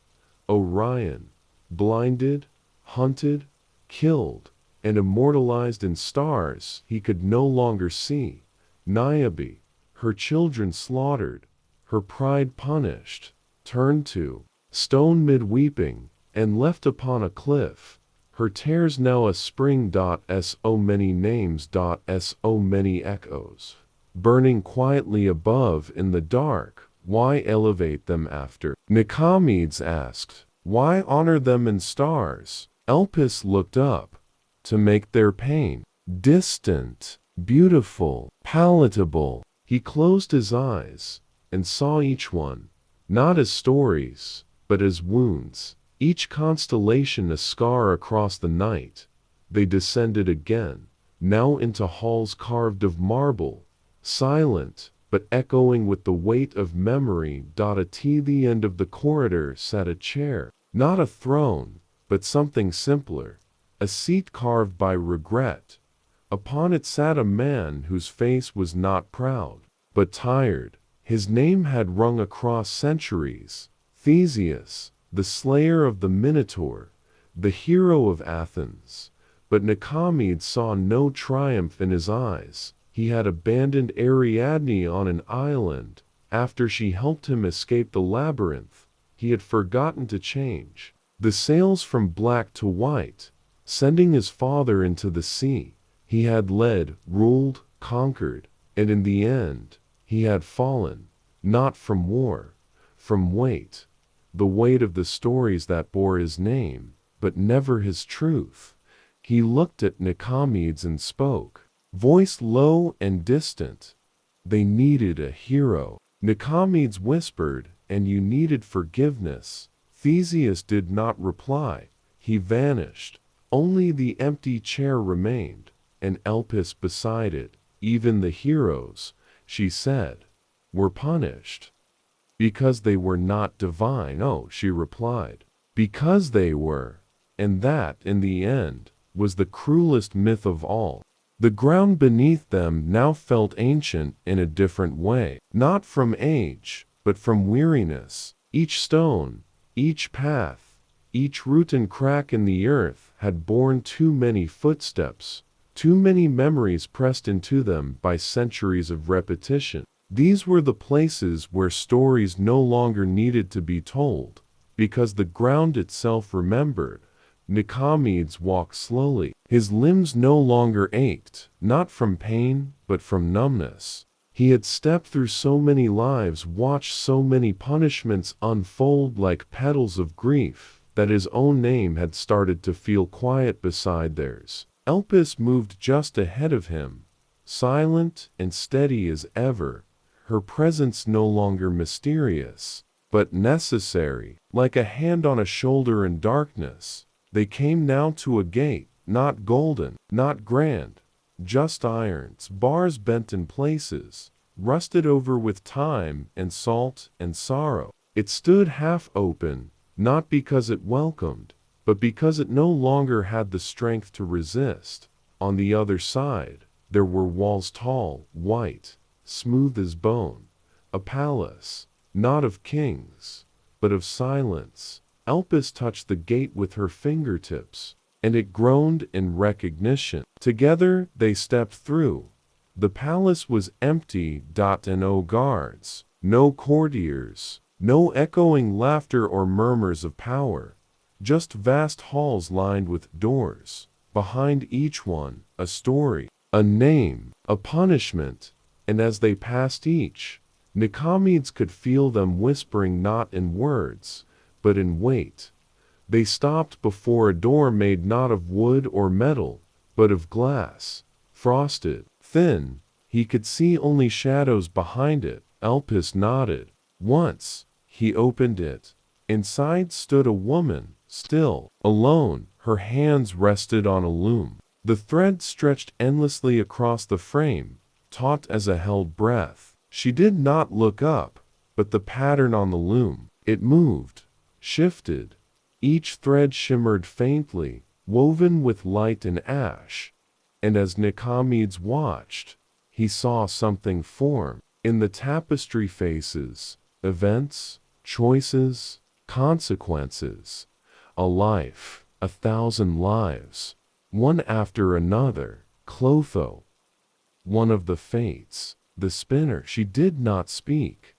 Orion, blinded, hunted, killed, and immortalized in stars he could no longer see. Niobe, her children slaughtered, her pride punished, turned to stone mid weeping, and left upon a cliff. Her tears now a spring. So many names. So many echoes. Burning quietly above in the dark, why elevate them after? Nikomedes asked, why honor them in stars? Elpis looked up, to make their pain distant, beautiful, palatable. He closed his eyes, and saw each one, not as stories, but as wounds. Each constellation a scar across the night. They descended again, now into halls carved of marble, silent, but echoing with the weight of memory. At the end of the corridor sat a chair, not a throne, but something simpler, a seat carved by regret. Upon it sat a man whose face was not proud, but tired. His name had rung across centuries, Theseus, the slayer of the Minotaur, the hero of Athens. But Nikomedes saw no triumph in his eyes. He had abandoned Ariadne on an island. After she helped him escape the labyrinth, he had forgotten to change the sails from black to white, sending his father into the sea. He had led, ruled, conquered, and in the end, he had fallen, not from war, from weight. The weight of the stories that bore his name, but never his truth. He looked at Nikomedes and spoke, voice low and distant. They needed a hero. Nikomedes whispered, and you needed forgiveness. Theseus did not reply. He vanished. Only the empty chair remained, and Elpis beside it. Even the heroes, she said, were punished. Because they were not divine. Oh, she replied, because they were. And that, in the end, was the cruelest myth of all. The ground beneath them now felt ancient in a different way, not from age, but from weariness. Each stone, each path, each root and crack in the earth had borne too many footsteps, too many memories pressed into them by centuries of repetition. These were the places where stories no longer needed to be told. because the ground itself remembered. Nikomedes walked slowly. His limbs no longer ached, not from pain, but from numbness. He had stepped through so many lives, watched so many punishments unfold like petals of grief, that his own name had started to feel quiet beside theirs. Elpis moved just ahead of him, silent and steady as ever, her presence no longer mysterious, but necessary, like a hand on a shoulder in darkness. They came now to a gate, not golden, not grand, just irons, bars bent in places, rusted over with time and salt and sorrow. It stood half open, not because it welcomed, but because it no longer had the strength to resist. On the other side, there were walls tall, white, smooth as bone, a palace, not of kings, but of silence. Elpis touched the gate with her fingertips, and it groaned in recognition. Together they stepped through. The palace was empty, and no guards, no courtiers, no echoing laughter or murmurs of power, just vast halls lined with doors. Behind each one, a story, a name, a punishment, and as they passed each, Nikomedes could feel them whispering not in words, but in weight. They stopped before a door made not of wood or metal, but of glass, frosted, thin. He could see only shadows behind it. Elpis nodded. Once, he opened it. Inside stood a woman, still, alone. Her hands rested on a loom. The thread stretched endlessly across the frame, taut as a held breath. She did not look up, but the pattern on the loom, it moved, shifted. Each thread shimmered faintly, woven with light and ash. And as Nikomedes watched, he saw something form. In the tapestry faces, events, choices, consequences. A life, 1,000 lives, one after another. Clotho, one of the fates, the spinner. She did not speak,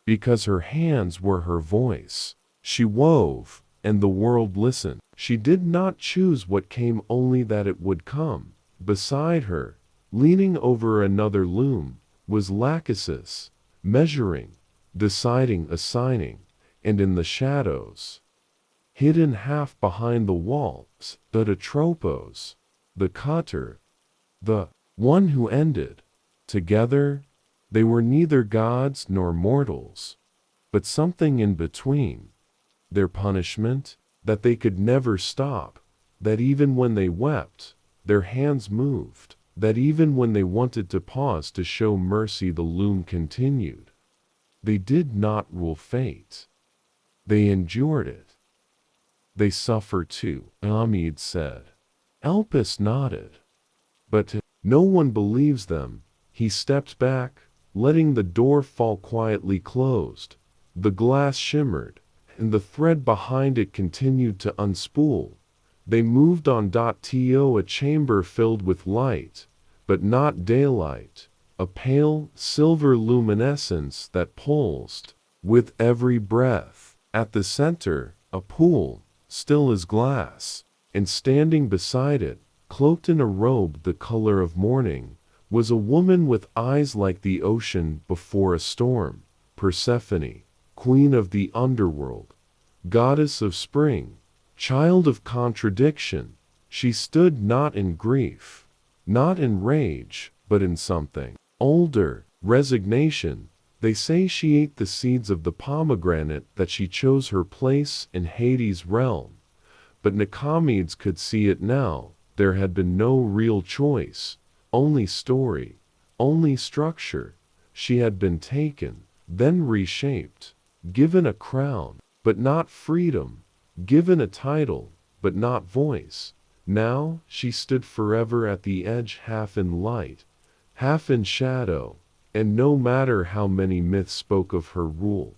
because her hands were her voice. She wove, and the world listened. She did not choose what came, only that it would come. Beside her, leaning over another loom, was Lachesis, measuring, deciding, assigning, and in the shadows, hidden half behind the walls, stood Atropos, the cutter, the one who ended. Together, they were neither gods nor mortals, but something in between. Their punishment, that they could never stop, that even when they wept, their hands moved, that even when they wanted to pause to show mercy, the loom continued. They did not rule fate. They endured it. They suffer too, Nikomedes said. Elpis nodded. But no one believes them. He stepped back, letting the door fall quietly closed. The glass shimmered, and the thread behind it continued to unspool. They moved on. To a chamber filled with light, but not daylight, a pale, silver luminescence that pulsed with every breath. At the center, a pool, still as glass, and standing beside it, cloaked in a robe the color of morning, was a woman with eyes like the ocean before a storm. Persephone, queen of the underworld, goddess of spring, child of contradiction. She stood not in grief, not in rage, but in something older, resignation. They say she ate the seeds of the pomegranate, that she chose her place in Hades' realm. But Nikomedes could see it now. There had been no real choice, only story, only structure. She had been taken, then reshaped, given a crown, but not freedom, given a title, but not voice. Now she stood forever at the edge, half in light, half in shadow, and no matter how many myths spoke of her rule,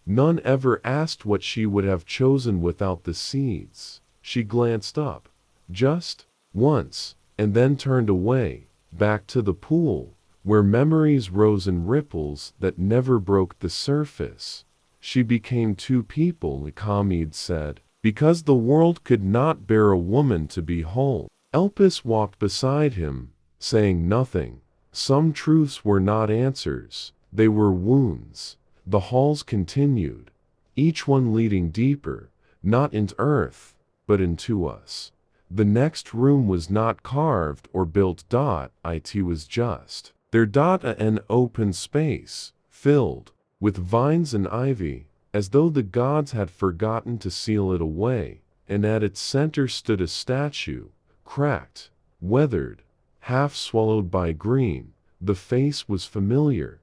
none ever asked what she would have chosen without the seeds. She glanced up, just once, and then turned away, back to the pool, where memories rose in ripples that never broke the surface. She became two people, Nikomedes said, because the world could not bear a woman to behold. Elpis walked beside him, saying nothing. Some truths were not answers, they were wounds. The halls continued, each one leading deeper, not into earth, but into us. The next room was not carved or built. It was just there. An open space, filled with vines and ivy, as though the gods had forgotten to seal it away, and at its center stood a statue, cracked, weathered, half swallowed by green. The face was familiar,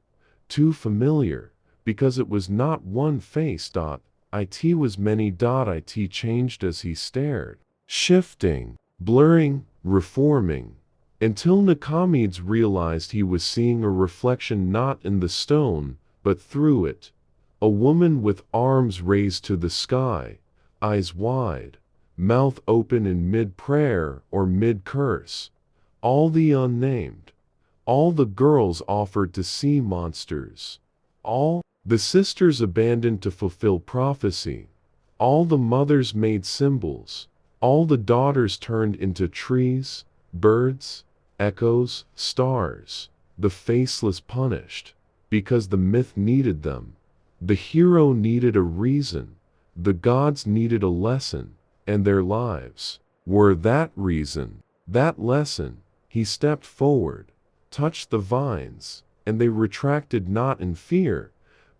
too familiar, because it was not one face. It was many. It changed as he stared, shifting, blurring, reforming, until Nikomedes realized he was seeing a reflection not in the stone, but through it. A woman with arms raised to the sky, eyes wide, mouth open in mid-prayer or mid-curse. All the unnamed, all the girls offered to sea monsters, all the sisters abandoned to fulfill prophecy, all the mothers made symbols, all the daughters turned into trees, birds, echoes, stars. The faceless punished, because the myth needed them. The hero needed a reason, the gods needed a lesson, and their lives were that reason, that lesson. He stepped forward, touched the vines, and they retracted not in fear,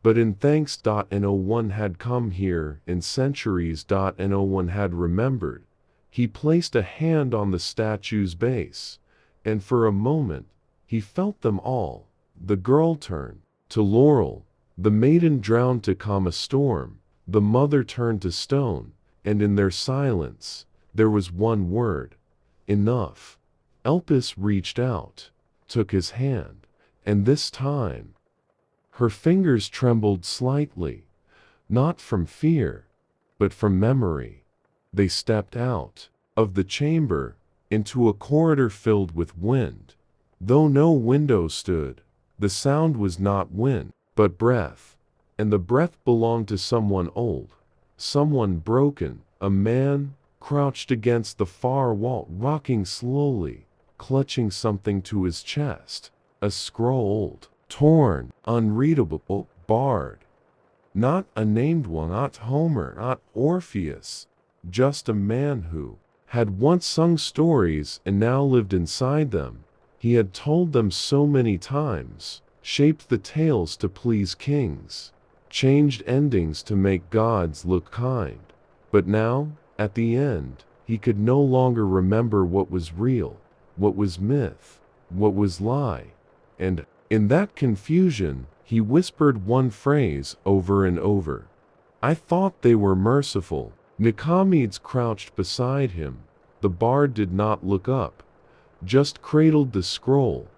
but in thanks. No one had come here in centuries. No one had remembered. He placed a hand on the statue's base, and for a moment, he felt them all. The girl turned to laurel, the maiden drowned to calm a storm, the mother turned to stone, and in their silence, there was one word: enough. Elpis reached out, took his hand, and this time, her fingers trembled slightly, not from fear, but from memory. They stepped out of the chamber, into a corridor filled with wind. Though no window stood, the sound was not wind, but breath, and the breath belonged to someone old, someone broken, a man crouched against the far wall, rocking slowly, clutching something to his chest, a scroll, old, torn, unreadable, barred. Not a named one, not Homer, not Orpheus, just a man who had once sung stories and now lived inside them. He had told them so many times, shaped the tales to please kings, changed endings to make gods look kind. But now, at the end, he could no longer remember what was real, what was myth, what was lie. And, in that confusion, he whispered one phrase over and over. I thought they were merciful. Nikomedes crouched beside him. The bard did not look up, just cradled the scroll,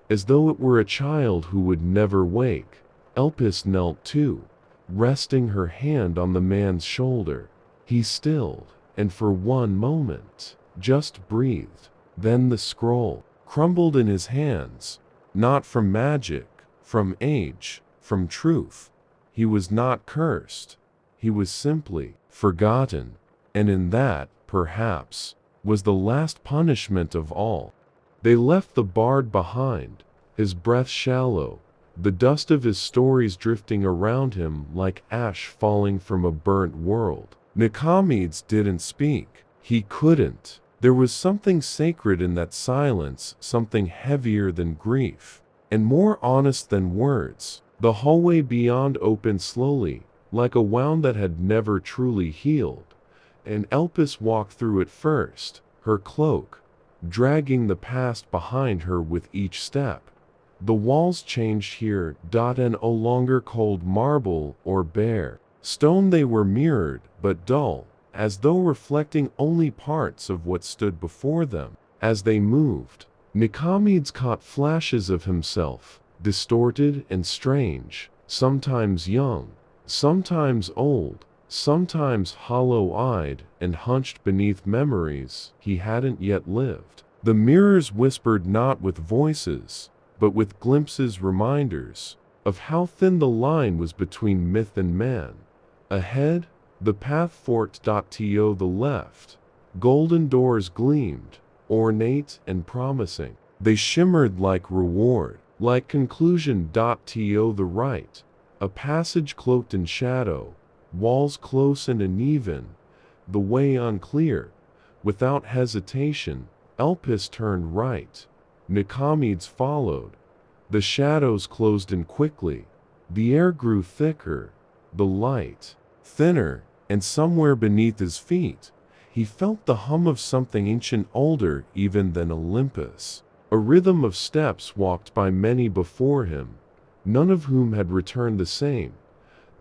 as though it were a child who would never wake. Elpis knelt too, resting her hand on the man's shoulder. He stilled, and for one moment, just breathed. Then the scroll crumbled in his hands, not from magic, from age, from truth. He was not cursed. He was simply forgotten, and in that, perhaps, was the last punishment of all. They left the bard behind, his breath shallow, the dust of his stories drifting around him like ash falling from a burnt world. Nikomedes didn't speak. He couldn't. There was something sacred in that silence, something heavier than grief, and more honest than words. The hallway beyond opened slowly, like a wound that had never truly healed, and Elpis walked through it first, her cloak dragging the past behind her with each step. The walls changed here, and no longer cold marble or bare stone. They were mirrored, but dull, as though reflecting only parts of what stood before them. As they moved, Nikomedes caught flashes of himself, distorted and strange, sometimes young, sometimes old, sometimes hollow-eyed and hunched beneath memories he hadn't yet lived. The mirrors whispered not with voices, but with glimpses, reminders, of how thin the line was between myth and man. Ahead, the path forked. To the left, golden doors gleamed, ornate and promising. They shimmered like reward, like conclusion. To the right, a passage cloaked in shadow, walls close and uneven, the way unclear. Without hesitation, Elpis turned right. Nikomedes followed. The shadows closed in quickly. The air grew thicker, the light thinner, and somewhere beneath his feet, he felt the hum of something ancient, older even than Olympus. A rhythm of steps walked by many before him, none of whom had returned the same.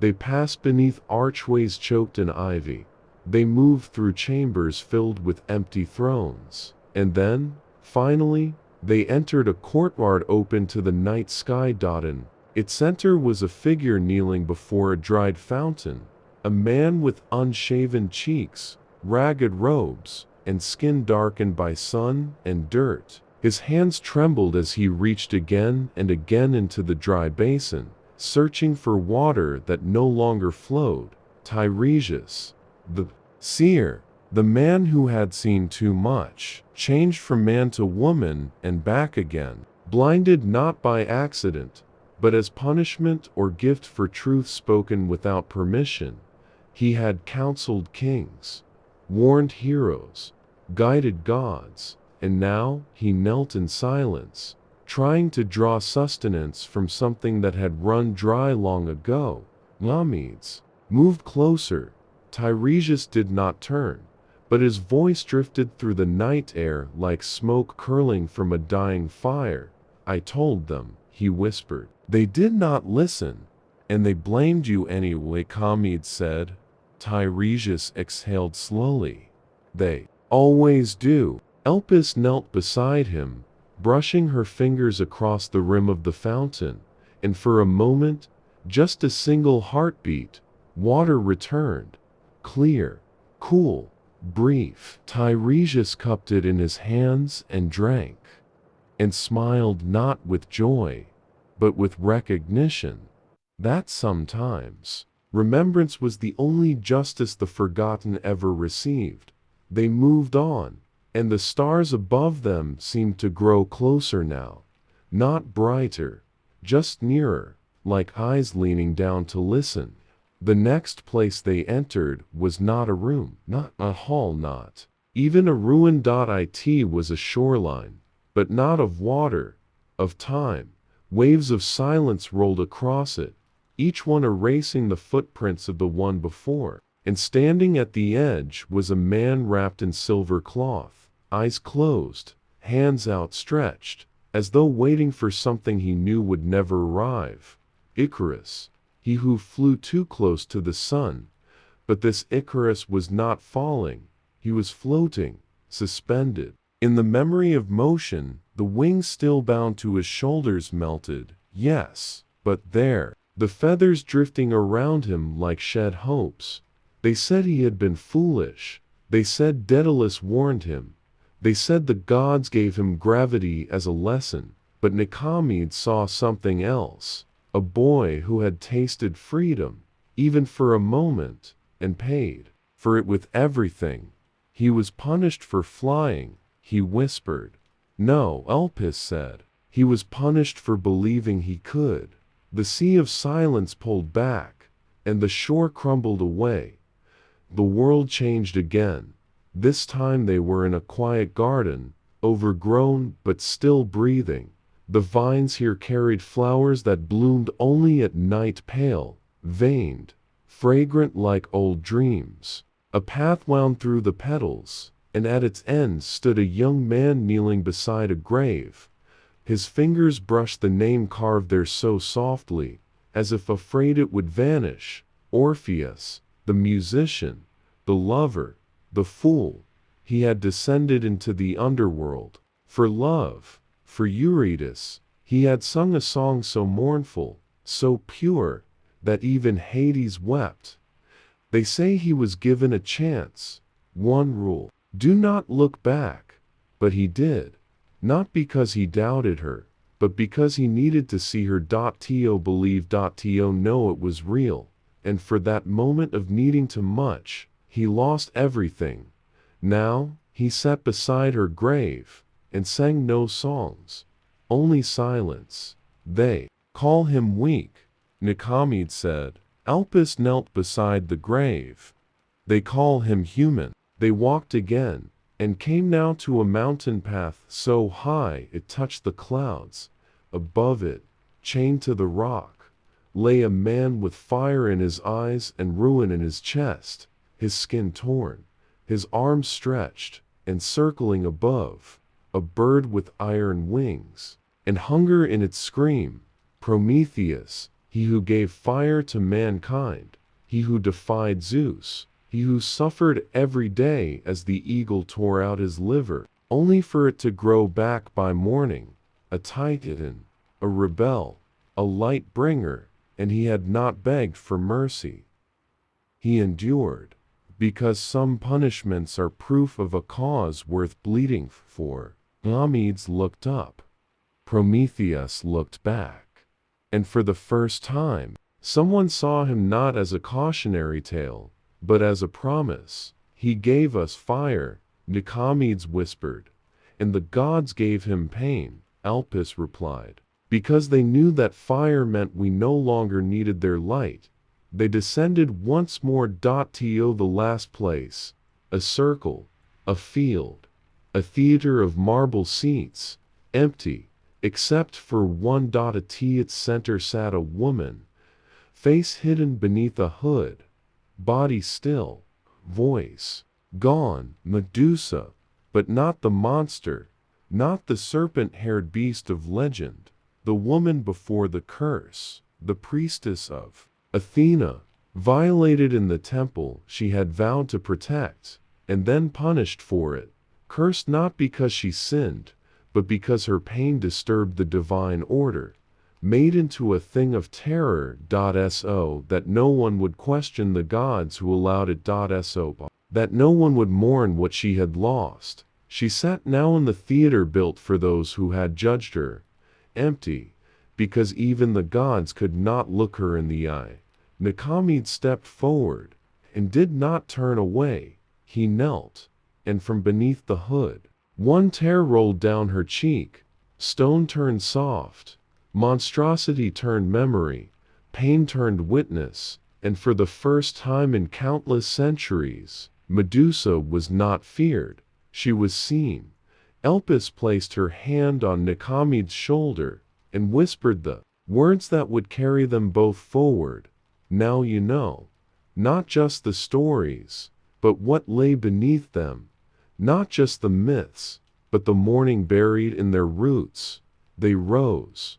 They passed beneath archways choked in ivy. They moved through chambers filled with empty thrones. And then, finally, they entered a courtyard open to the night sky. In its center was a figure kneeling before a dried fountain, a man with unshaven cheeks, ragged robes, and skin darkened by sun and dirt. His hands trembled as he reached again and again into the dry basin, searching for water that no longer flowed. Tiresias, the seer, the man who had seen too much, changed from man to woman and back again, blinded not by accident, but as punishment or gift for truth spoken without permission. He had counseled kings, warned heroes, guided gods, and now he knelt in silence, trying to draw sustenance from something that had run dry long ago. Nikomedes moved closer. Tiresias did not turn, but his voice drifted through the night air like smoke curling from a dying fire. "I told them," he whispered. "They did not listen, and they blamed you anyway," Nikomedes said. Tiresias exhaled slowly. "They always do." Elpis knelt beside him, brushing her fingers across the rim of the fountain, and for a moment, just a single heartbeat, water returned, clear, cool, brief. Tiresias cupped it in his hands and drank, and smiled not with joy, but with recognition that sometimes remembrance was the only justice the forgotten ever received. They moved on, and the stars above them seemed to grow closer now, not brighter, just nearer, like eyes leaning down to listen. The next place they entered was not a room, not a hall, not even a ruin. It was a shoreline, but not of water, of time. Waves of silence rolled across it, each one erasing the footprints of the one before. And standing at the edge was a man wrapped in silver cloth, eyes closed, hands outstretched, as though waiting for something he knew would never arrive. Icarus, he who flew too close to the sun. But this Icarus was not falling, he was floating, suspended. In the memory of motion, the wings still bound to his shoulders melted, yes, but there, the feathers drifting around him like shed hopes. They said he had been foolish. They said Daedalus warned him. They said the gods gave him gravity as a lesson. But Nikomedes saw something else. A boy who had tasted freedom, even for a moment, and paid for it with everything. He was punished for flying, he whispered. No, Elpis said. He was punished for believing he could. The sea of silence pulled back, and the shore crumbled away. The world changed again. This time they were in a quiet garden, overgrown but still breathing. The vines here carried flowers that bloomed only at night, pale, veined, fragrant like old dreams. A path wound through the petals, and at its end stood a young man kneeling beside a grave. His fingers brushed the name carved there so softly, as if afraid it would vanish. Orpheus, the musician, the lover, the fool. He had descended into the underworld. For love, for Eurydice, he had sung a song so mournful, so pure, that even Hades wept. They say he was given a chance, one rule: do not look back. But he did, not because he doubted her, but because he needed to see her. To believe. To know it was real, and for that moment of needing to much, he lost everything. Now, he sat beside her grave, and sang no songs, only silence. They call him weak, Nikomedes said. Elpis knelt beside the grave. They call him human. They walked again, and came now to a mountain path so high it touched the clouds. Above it, chained to the rock, lay a man with fire in his eyes and ruin in his chest, his skin torn, his arms stretched, and circling above, a bird with iron wings, and hunger in its scream. Prometheus, he who gave fire to mankind, he who defied Zeus, he who suffered every day as the eagle tore out his liver, only for it to grow back by morning, a titan, a rebel, a light bringer, and he had not begged for mercy. He endured, because some punishments are proof of a cause worth bleeding for. Nikomedes looked up. Prometheus looked back. And for the first time, someone saw him not as a cautionary tale, but as a promise. He gave us fire, Nikomedes whispered, and the gods gave him pain, Elpis replied. Because they knew that fire meant we no longer needed their light, they descended once more. To the last place, a circle, a field, a theater of marble seats, empty, except for one. At its center sat a woman, face hidden beneath a hood, body still, voice gone. Medusa, but not the monster, not the serpent-haired beast of legend, the woman before the curse, the priestess of Athena, violated in the temple she had vowed to protect, and then punished for it, cursed not because she sinned, but because her pain disturbed the divine order, made into a thing of terror. So that no one would question the gods who allowed it. So that no one would mourn what she had lost. She sat now in the theater built for those who had judged her, empty, because even the gods could not look her in the eye. Nikomedes stepped forward, and did not turn away. He knelt, and from beneath the hood, one tear rolled down her cheek. Stone turned soft, monstrosity turned memory, pain turned witness, and for the first time in countless centuries, Medusa was not feared, she was seen. Elpis placed her hand on Nikomedes' shoulder, and whispered the words that would carry them both forward. Now you know, not just the stories, but what lay beneath them, not just the myths, but the mourning buried in their roots. They rose,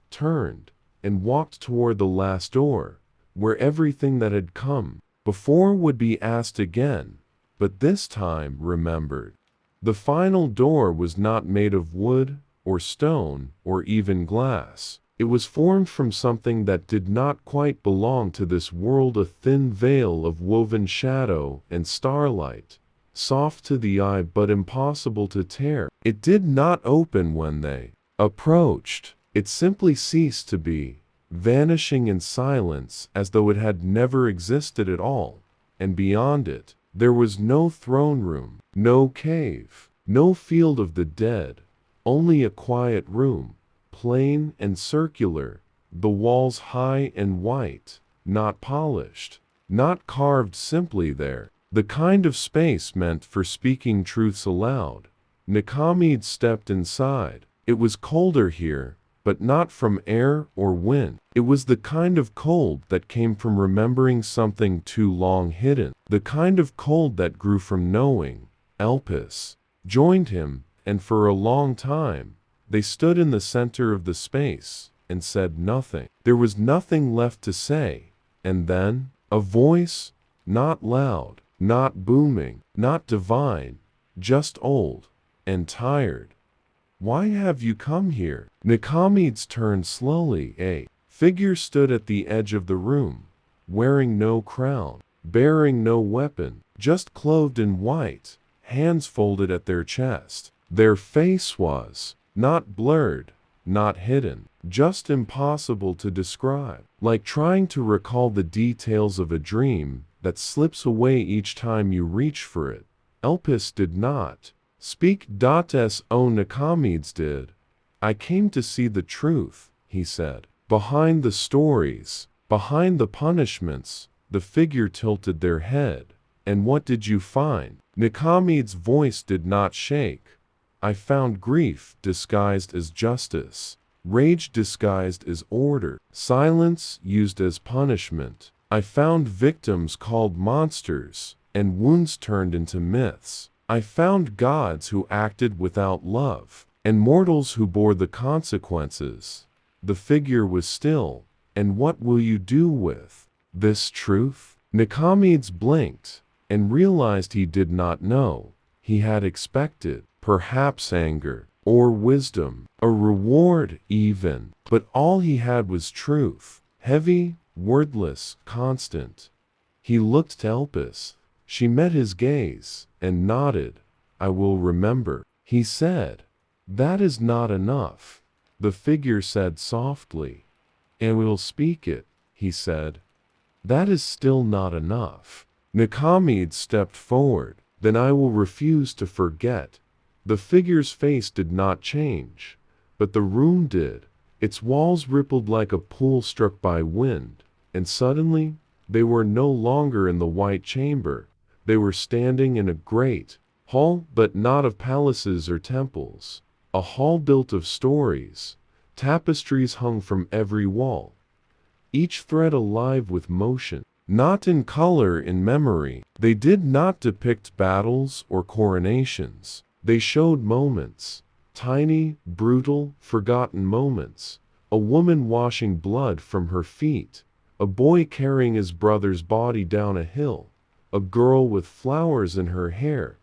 turned, and walked toward the last door, where everything that had come before would be asked again, but this time remembered. The final door was not made of wood, or stone, or even glass. It was formed from something that did not quite belong to this world, a thin veil of woven shadow and starlight, soft to the eye but impossible to tear. It did not open when they approached. It simply ceased to be, vanishing in silence as though it had never existed at all. And beyond it, there was no throne room, no cave, no field of the dead, only a quiet room, plain and circular, the walls high and white, not polished, not carved, simply there, the kind of space meant for speaking truths aloud. Nikomedes stepped inside. It was colder here, but not from air or wind. It was the kind of cold that came from remembering something too long hidden, the kind of cold that grew from knowing. Elpis joined him, and for a long time, they stood in the center of the space, and said nothing. There was nothing left to say, and then, a voice, not loud, not booming, not divine, just old, and tired. Why have you come here? Nikomedes turned slowly. A figure stood at the edge of the room, wearing no crown, bearing no weapon, just clothed in white, hands folded at their chest. Their face was not blurred, not hidden, just impossible to describe, like trying to recall the details of a dream that slips away each time you reach for it. Elpis did not speak. S. O. Nikomedes did. I came to see the truth, he said. Behind the stories, behind the punishments, the figure tilted their head. And what did you find? Nikomedes' voice did not shake. I found grief disguised as justice, rage disguised as order, silence used as punishment. I found victims called monsters, and wounds turned into myths. I found gods who acted without love, and mortals who bore the consequences. The figure was still. And what will you do with this truth? Nikomedes blinked, and realized he did not know. He had expected, perhaps anger, or wisdom, a reward even, but all he had was truth, heavy, wordless, constant. He looked to Elpis. She met his gaze, and nodded. I will remember, he said. That is not enough, the figure said softly. And will speak it, he said. That is still not enough. Nikomedes stepped forward. Then I will refuse to forget. The figure's face did not change, but the room did. Its walls rippled like a pool struck by wind, and suddenly, they were no longer in the white chamber. They were standing in a great hall, but not of palaces or temples. A hall built of stories. Tapestries hung from every wall, each thread alive with motion. Not in color, in memory. They did not depict battles or coronations. They showed moments, tiny, brutal, forgotten moments. A woman washing blood from her feet, a boy carrying his brother's body down a hill, a girl with flowers in her hair,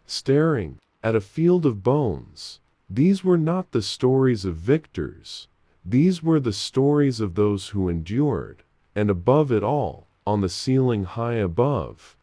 staring at a field of bones. These were not the stories of victors. These were the stories of those who endured. And above it all, on the ceiling high above,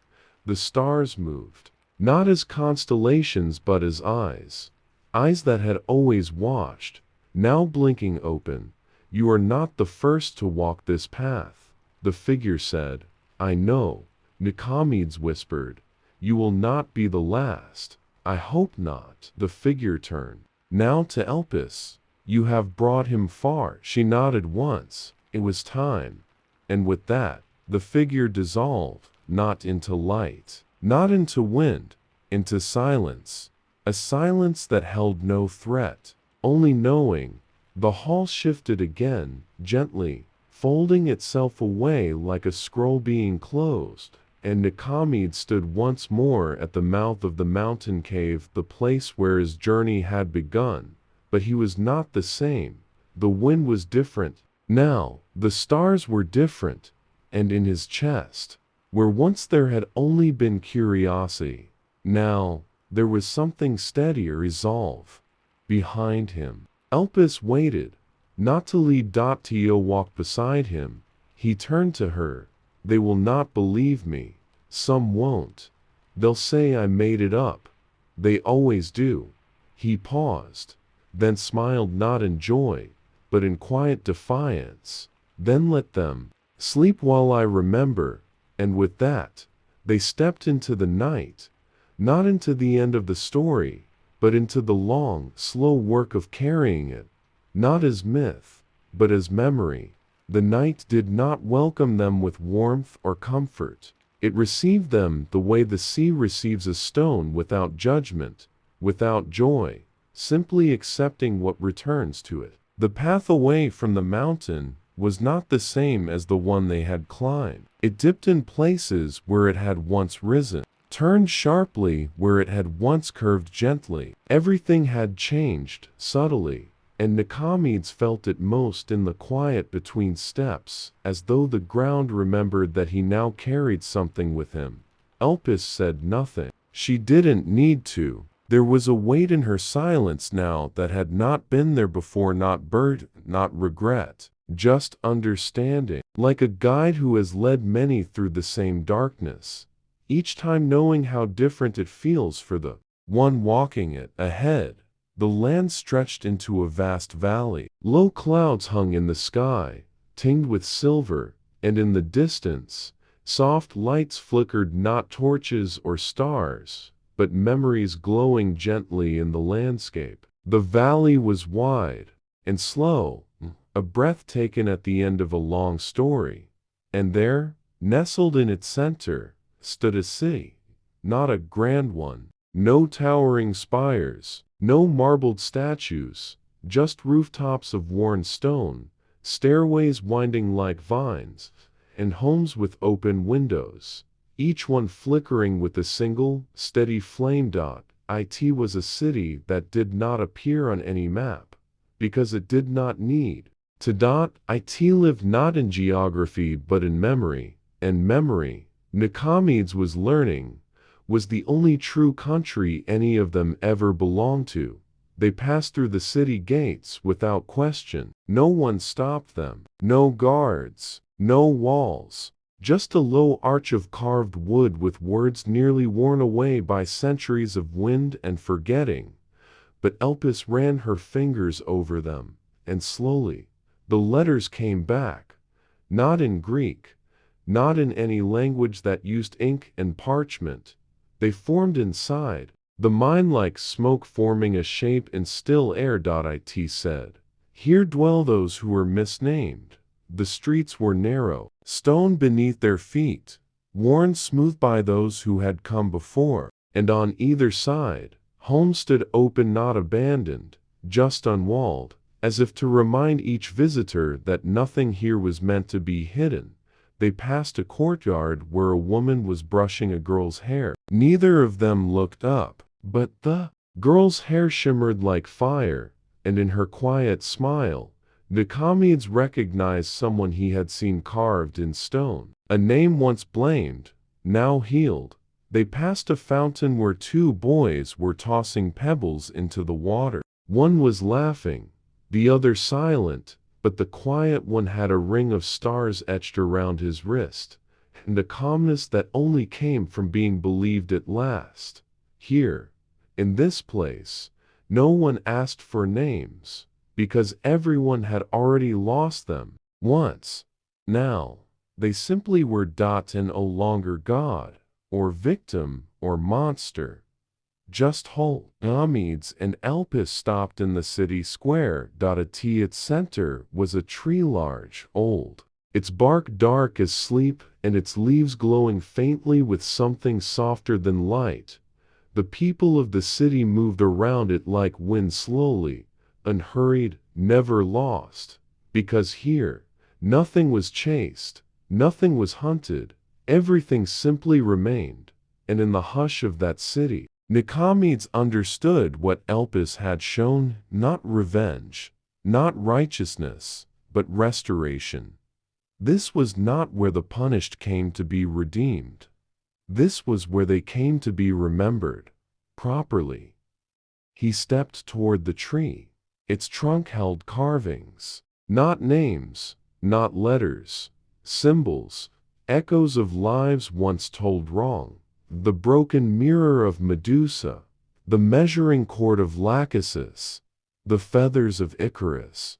the stars moved, not as constellations but as eyes. Eyes that had always watched, now blinking open. You are not the first to walk this path, the figure said. I know, Nikomedes whispered. You will not be the last. I hope not. The figure turned. Now to Elpis. You have brought him far. She nodded once. It was time. And with that, the figure dissolved, not into light, not into wind, into silence. A silence that held no threat, only knowing. The hall shifted again, gently, folding itself away like a scroll being closed. And Nikomedes stood once more at the mouth of the mountain cave, the place where his journey had begun. But he was not the same. The wind was different. Now, the stars were different. And in his chest, where once there had only been curiosity, now, there was something steadier, resolve. Behind him, Elpis waited, not to lead. Tio walked beside him. He turned to her. They will not believe me. Some won't. They'll say I made it up. They always do. He paused, then smiled, not in joy, but in quiet defiance. Then let them sleep while I remember. And with that, they stepped into the night, not into the end of the story, but into the long, slow work of carrying it, not as myth, but as memory. The night did not welcome them with warmth or comfort. It received them the way the sea receives a stone, without judgment, without joy, simply accepting what returns to it. The path away from the mountain was not the same as the one they had climbed. It dipped in places where it had once risen, turned sharply where it had once curved gently. Everything had changed, subtly. And Nikomedes felt it most in the quiet between steps, as though the ground remembered that he now carried something with him. Elpis said nothing. She didn't need to. There was a weight in her silence now that had not been there before, not burden, not regret, just understanding, like a guide who has led many through the same darkness, each time knowing how different it feels for the one walking it ahead. The land stretched into a vast valley. Low clouds hung in the sky, tinged with silver, and in the distance, soft lights flickered, not torches or stars, but memories glowing gently in the landscape. The valley was wide and slow, a breath taken at the end of a long story. And there, nestled in its center, stood a city, not a grand one. No towering spires, no marbled statues, just rooftops of worn stone, stairways winding like vines, and homes with open windows, each one flickering with a single, steady flame. It was a city that did not appear on any map, because it did not need to. It lived not in geography but in memory, and memory, Nikomedes was learning, was the only true country any of them ever belonged to. They passed through the city gates without question. No one stopped them. No guards, no walls. Just a low arch of carved wood with words nearly worn away by centuries of wind and forgetting. But Elpis ran her fingers over them, and slowly, the letters came back. Not in Greek, not in any language that used ink and parchment. They formed inside, the mind like smoke forming a shape in still air. It said, "Here dwell those who were misnamed." The streets were narrow, stone beneath their feet, worn smooth by those who had come before, and on either side, homes stood open, not abandoned, just unwalled, as if to remind each visitor that nothing here was meant to be hidden. They passed a courtyard where a woman was brushing a girl's hair. Neither of them looked up, but the girl's hair shimmered like fire, and in her quiet smile, Nikomedes recognized someone he had seen carved in stone. A name once blamed, now healed. They passed a fountain where two boys were tossing pebbles into the water. One was laughing, the other silent, but the quiet one had a ring of stars etched around his wrist, and a calmness that only came from being believed at last. Here, in this place, no one asked for names, because everyone had already lost them once. Now, they simply were. And no longer God, or victim, or monster. Just whole. Nikomedes and Elpis stopped in the city square. At its center was a tree large, old, its bark dark as sleep, and its leaves glowing faintly with something softer than light. The people of the city moved around it like wind, slowly, unhurried, never lost, because here, nothing was chased, nothing was hunted, everything simply remained. And in the hush of that city, Nikomedes understood what Elpis had shown, not revenge, not righteousness, but restoration. This was not where the punished came to be redeemed. This was where they came to be remembered, properly. He stepped toward the tree. Its trunk held carvings, not names, not letters, symbols, echoes of lives once told wrong. The broken mirror of Medusa, the measuring cord of Lachesis, the feathers of Icarus,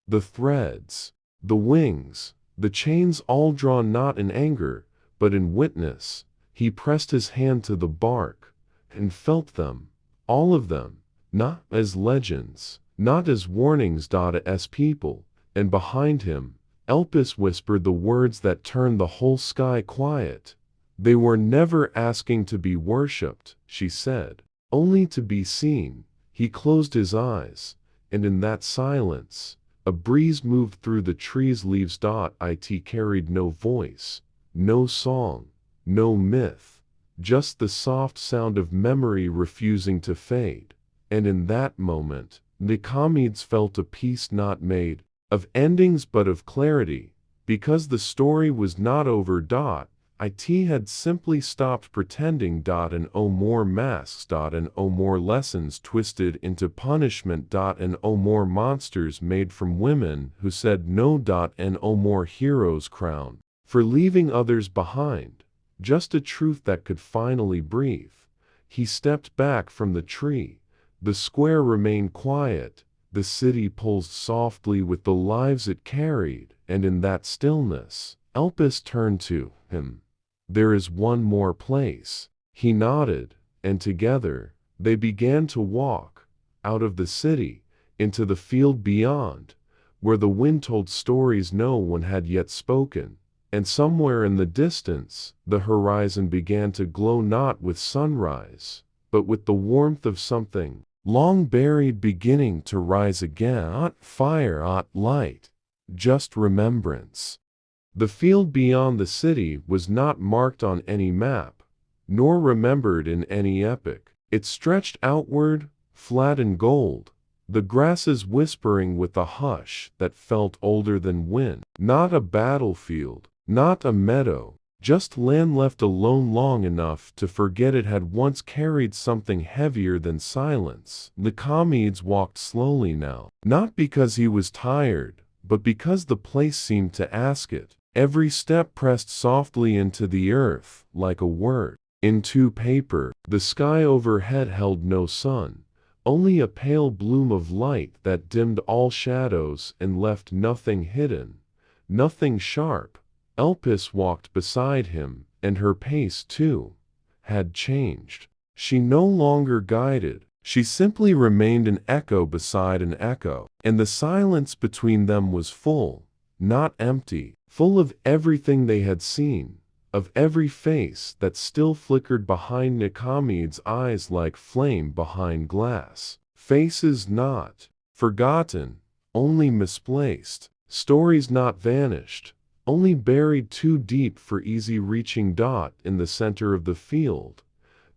the threads, the wings, the chains, all drawn not in anger, but in witness. He pressed his hand to the bark, and felt them, all of them, not as legends, not as warnings. As people, and behind him, Elpis whispered the words that turned the whole sky quiet. They were never asking to be worshipped, she said, only to be seen. He closed his eyes, and in that silence, a breeze moved through the trees' leaves. It carried no voice, no song, no myth, just the soft sound of memory refusing to fade. And in that moment, Nikomedes felt a peace not made of endings but of clarity, because the story was not over. It had simply stopped pretending. And no more masks. And no more lessons twisted into punishment. And no more monsters made from women who said no. And no more heroes crowned for leaving others behind. Just a truth that could finally breathe. He stepped back from the tree, The square remained quiet, the city pulsed softly with the lives it carried, and in that stillness, Elpis turned to him. "There is one more place." He nodded, and together, they began to walk, out of the city, into the field beyond, where the wind told stories no one had yet spoken. And somewhere in the distance, the horizon began to glow not with sunrise, but with the warmth of something long buried beginning to rise again. Not fire, not light, just remembrance. The field beyond the city was not marked on any map, nor remembered in any epic. It stretched outward, flat and gold, the grasses whispering with a hush that felt older than wind. Not a battlefield, not a meadow, just land left alone long enough to forget it had once carried something heavier than silence. Nikomedes walked slowly now, not because he was tired, but because the place seemed to ask it. Every step pressed softly into the earth, like a word into paper. The sky overhead held no sun, only a pale bloom of light that dimmed all shadows and left nothing hidden, nothing sharp. Elpis walked beside him, and her pace, too, had changed. She no longer guided, she simply remained an echo beside an echo, and the silence between them was full, not empty, full of everything they had seen, of every face that still flickered behind Nikomedes' eyes like flame behind glass. Faces not forgotten, only misplaced. Stories not vanished, only buried too deep for easy reaching. In the center of the field,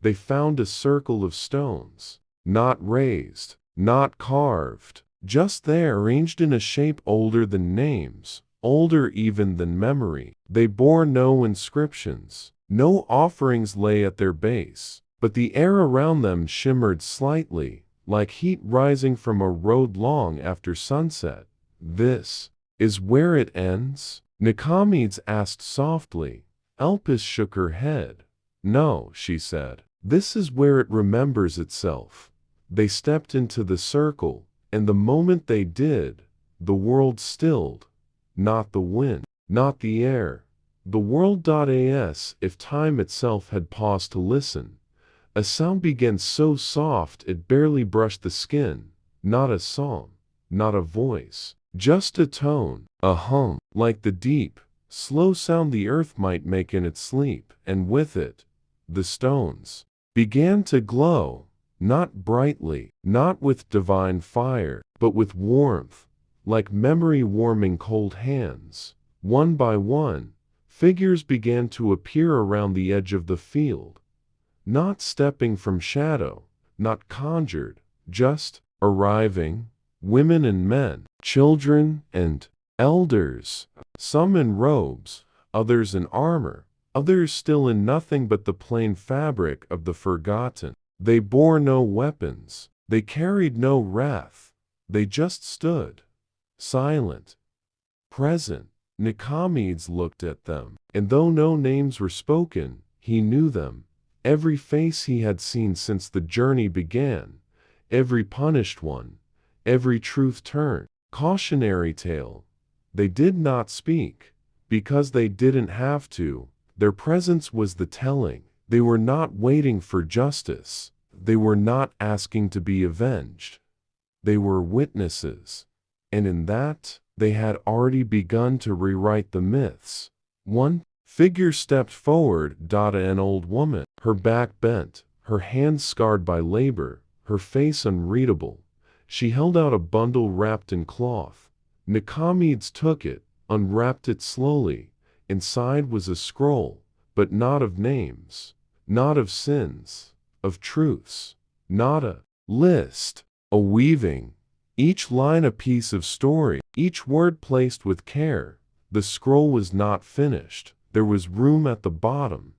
they found a circle of stones, not raised, not carved, just there, arranged in a shape older than names, older even than memory. They bore no inscriptions, no offerings lay at their base, but the air around them shimmered slightly, like heat rising from a road long after sunset. "This is where it ends?" Nikomedes asked softly. Elpis shook her head. "No," she said. "This is where it remembers itself." They stepped into the circle, and the moment they did, the world stilled. Not the wind, not the air, the world. As if time itself had paused to listen. A sound began so soft it barely brushed the skin. Not a song, not a voice, just a tone, a hum, like the deep, slow sound the earth might make in its sleep. And with it, the stones began to glow, not brightly, not with divine fire, but with warmth, like memory warming cold hands. One by one, figures began to appear around the edge of the field, not stepping from shadow, not conjured, just arriving. Women and men, children and elders, some in robes, others in armor, others still in nothing but the plain fabric of the forgotten. They bore no weapons, they carried no wrath, they just stood, silent, present. Nikomedes looked at them, and though no names were spoken, he knew them. Every face he had seen since the journey began, every punished one, every truth turned, cautionary tale. They did not speak, because they didn't have to. Their presence was the telling. They were not waiting for justice. They were not asking to be avenged. They were witnesses. And in that, they had already begun to rewrite the myths. One figure stepped forward. An old woman, her back bent, her hands scarred by labor, her face unreadable. She held out a bundle wrapped in cloth. Nikomedes took it, unwrapped it slowly. Inside was a scroll, but not of names, not of sins, of truths, not a list, a weaving, each line a piece of story, each word placed with care. The scroll was not finished. There was room at the bottom.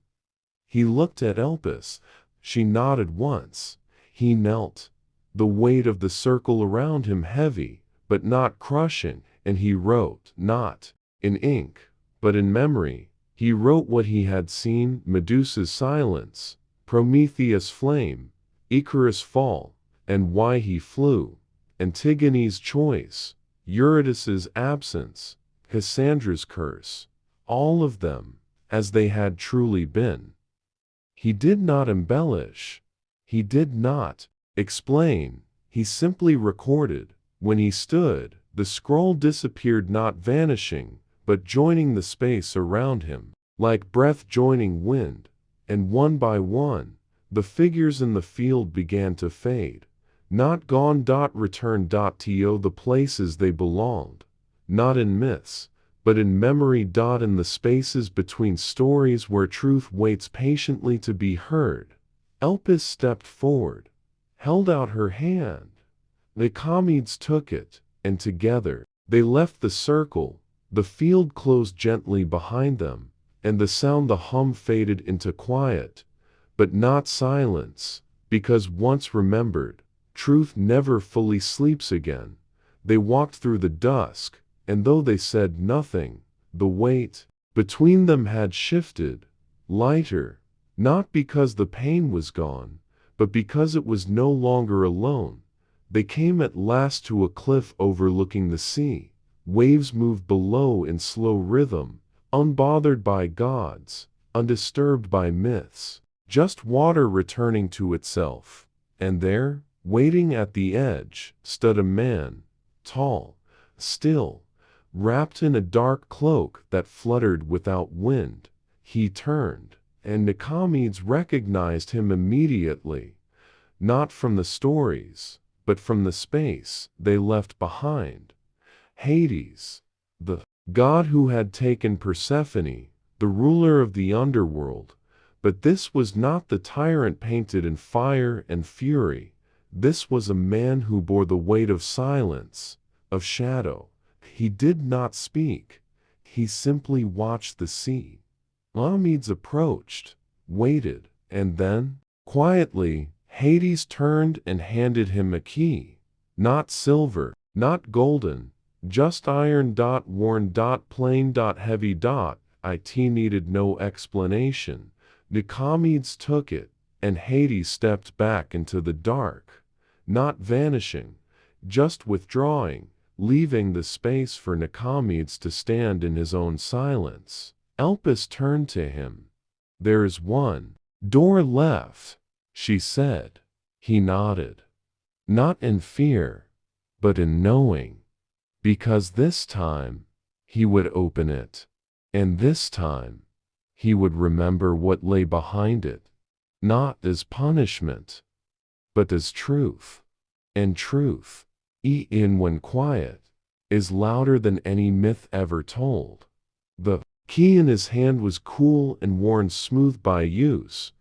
He looked at Elpis. She nodded once. He knelt, the weight of the circle around him heavy, but not crushing, and he wrote, not in ink, but in memory. He wrote what he had seen: Medusa's silence, Prometheus' flame, Icarus' fall, and why he flew, Antigone's choice, Eurydice's absence, Cassandra's curse, all of them, as they had truly been. He did not embellish. He did not explain. He simply recorded. When he stood, the scroll disappeared, not vanishing, but joining the space around him, like breath joining wind, and one by one, the figures in the field began to fade. Not gone. Return. To the places they belonged, not in myths, but in memory. In the spaces between stories where truth waits patiently to be heard. Elpis stepped forward, held out her hand. Nikomedes took it, and together, they left the circle. The field closed gently behind them, and the hum faded into quiet, but not silence, because once remembered, truth never fully sleeps again. They walked through the dusk, and though they said nothing, the weight between them had shifted, lighter, not because the pain was gone, but because it was no longer alone. They came at last to a cliff overlooking the sea. Waves moved below in slow rhythm, unbothered by gods, undisturbed by myths, just water returning to itself. And there, waiting at the edge, stood a man, tall, still, wrapped in a dark cloak that fluttered without wind. He turned, and Nikomedes recognized him immediately, not from the stories, but from the space they left behind. Hades, the god who had taken Persephone, the ruler of the underworld. But this was not the tyrant painted in fire and fury. This was a man who bore the weight of silence, of shadow. He did not speak. He simply watched the sea. Nikomedes approached, waited, and then, quietly, Hades turned and handed him a key. Not silver, not golden, just iron. Worn. Plain. Heavy. It needed no explanation. Nikomedes took it, and Hades stepped back into the dark, not vanishing, just withdrawing, leaving the space for Nikomedes to stand in his own silence. Elpis turned to him. "There is one door left," she said. He nodded. Not in fear, but in knowing. Because this time, he would open it. And this time, he would remember what lay behind it. Not as punishment, but as truth. And truth, even when quiet, is louder than any myth ever told. The key in his hand was cool and worn smooth by use,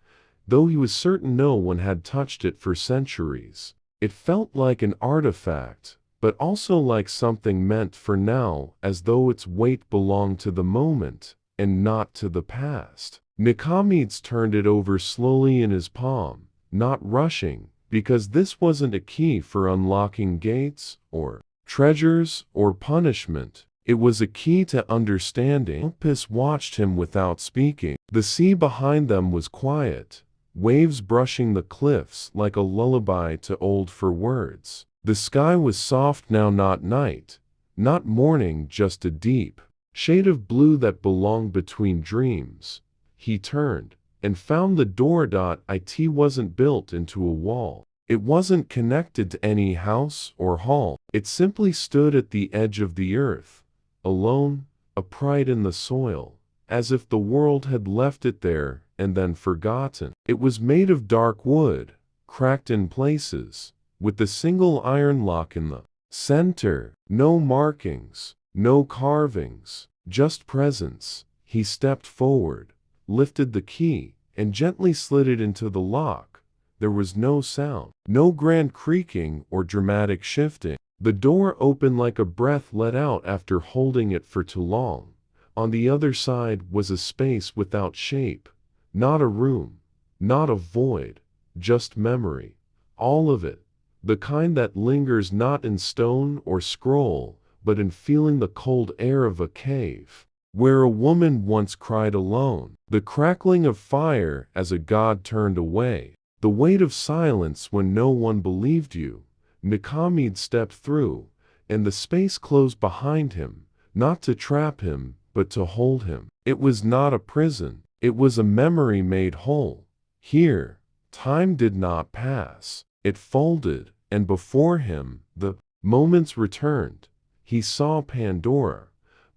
though he was certain no one had touched it for centuries. It felt like an artifact, but also like something meant for now, as though its weight belonged to the moment, and not to the past. Nikomedes turned it over slowly in his palm, not rushing, because this wasn't a key for unlocking gates, or treasures, or punishment. It was a key to understanding. Elpis watched him without speaking. The sea behind them was quiet, waves brushing the cliffs like a lullaby too old for words. The sky was soft now, not night, not morning, just a deep shade of blue that belonged between dreams. He turned, and found the door. It wasn't built into a wall. It wasn't connected to any house or hall. It simply stood at the edge of the earth, alone, upright in the soil, as if the world had left it there and then forgotten. It was made of dark wood, cracked in places, with the single iron lock in the center. No markings, no carvings, just presence. He stepped forward, lifted the key, and gently slid it into the lock. There was no sound, no grand creaking or dramatic shifting. The door opened like a breath let out after holding it for too long. On the other side was a space without shape, not a room, not a void, just memory. All of it, the kind that lingers not in stone or scroll, but in feeling the cold air of a cave, where a woman once cried alone, the crackling of fire as a god turned away, The weight of silence when no one believed you. Nikomedes stepped through, and the space closed behind him, not to trap him, but to hold him. It was not a prison, it was a memory made whole. Here, time did not pass, it folded, and before him, the moments returned. He saw Pandora,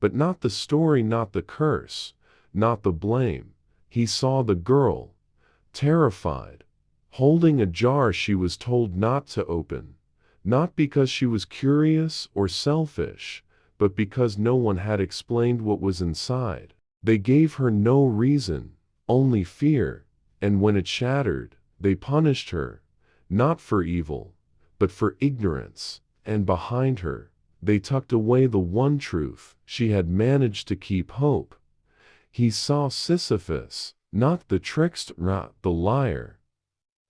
but not the story, not the curse, not the blame. He saw the girl, terrified, holding a jar she was told not to open, not because she was curious or selfish, but because no one had explained what was inside. They gave her no reason, only fear, and when it shattered, they punished her, not for evil, but for ignorance, and behind her, they tucked away the one truth she had managed to keep: hope. He saw Sisyphus, not the trickster, not the liar,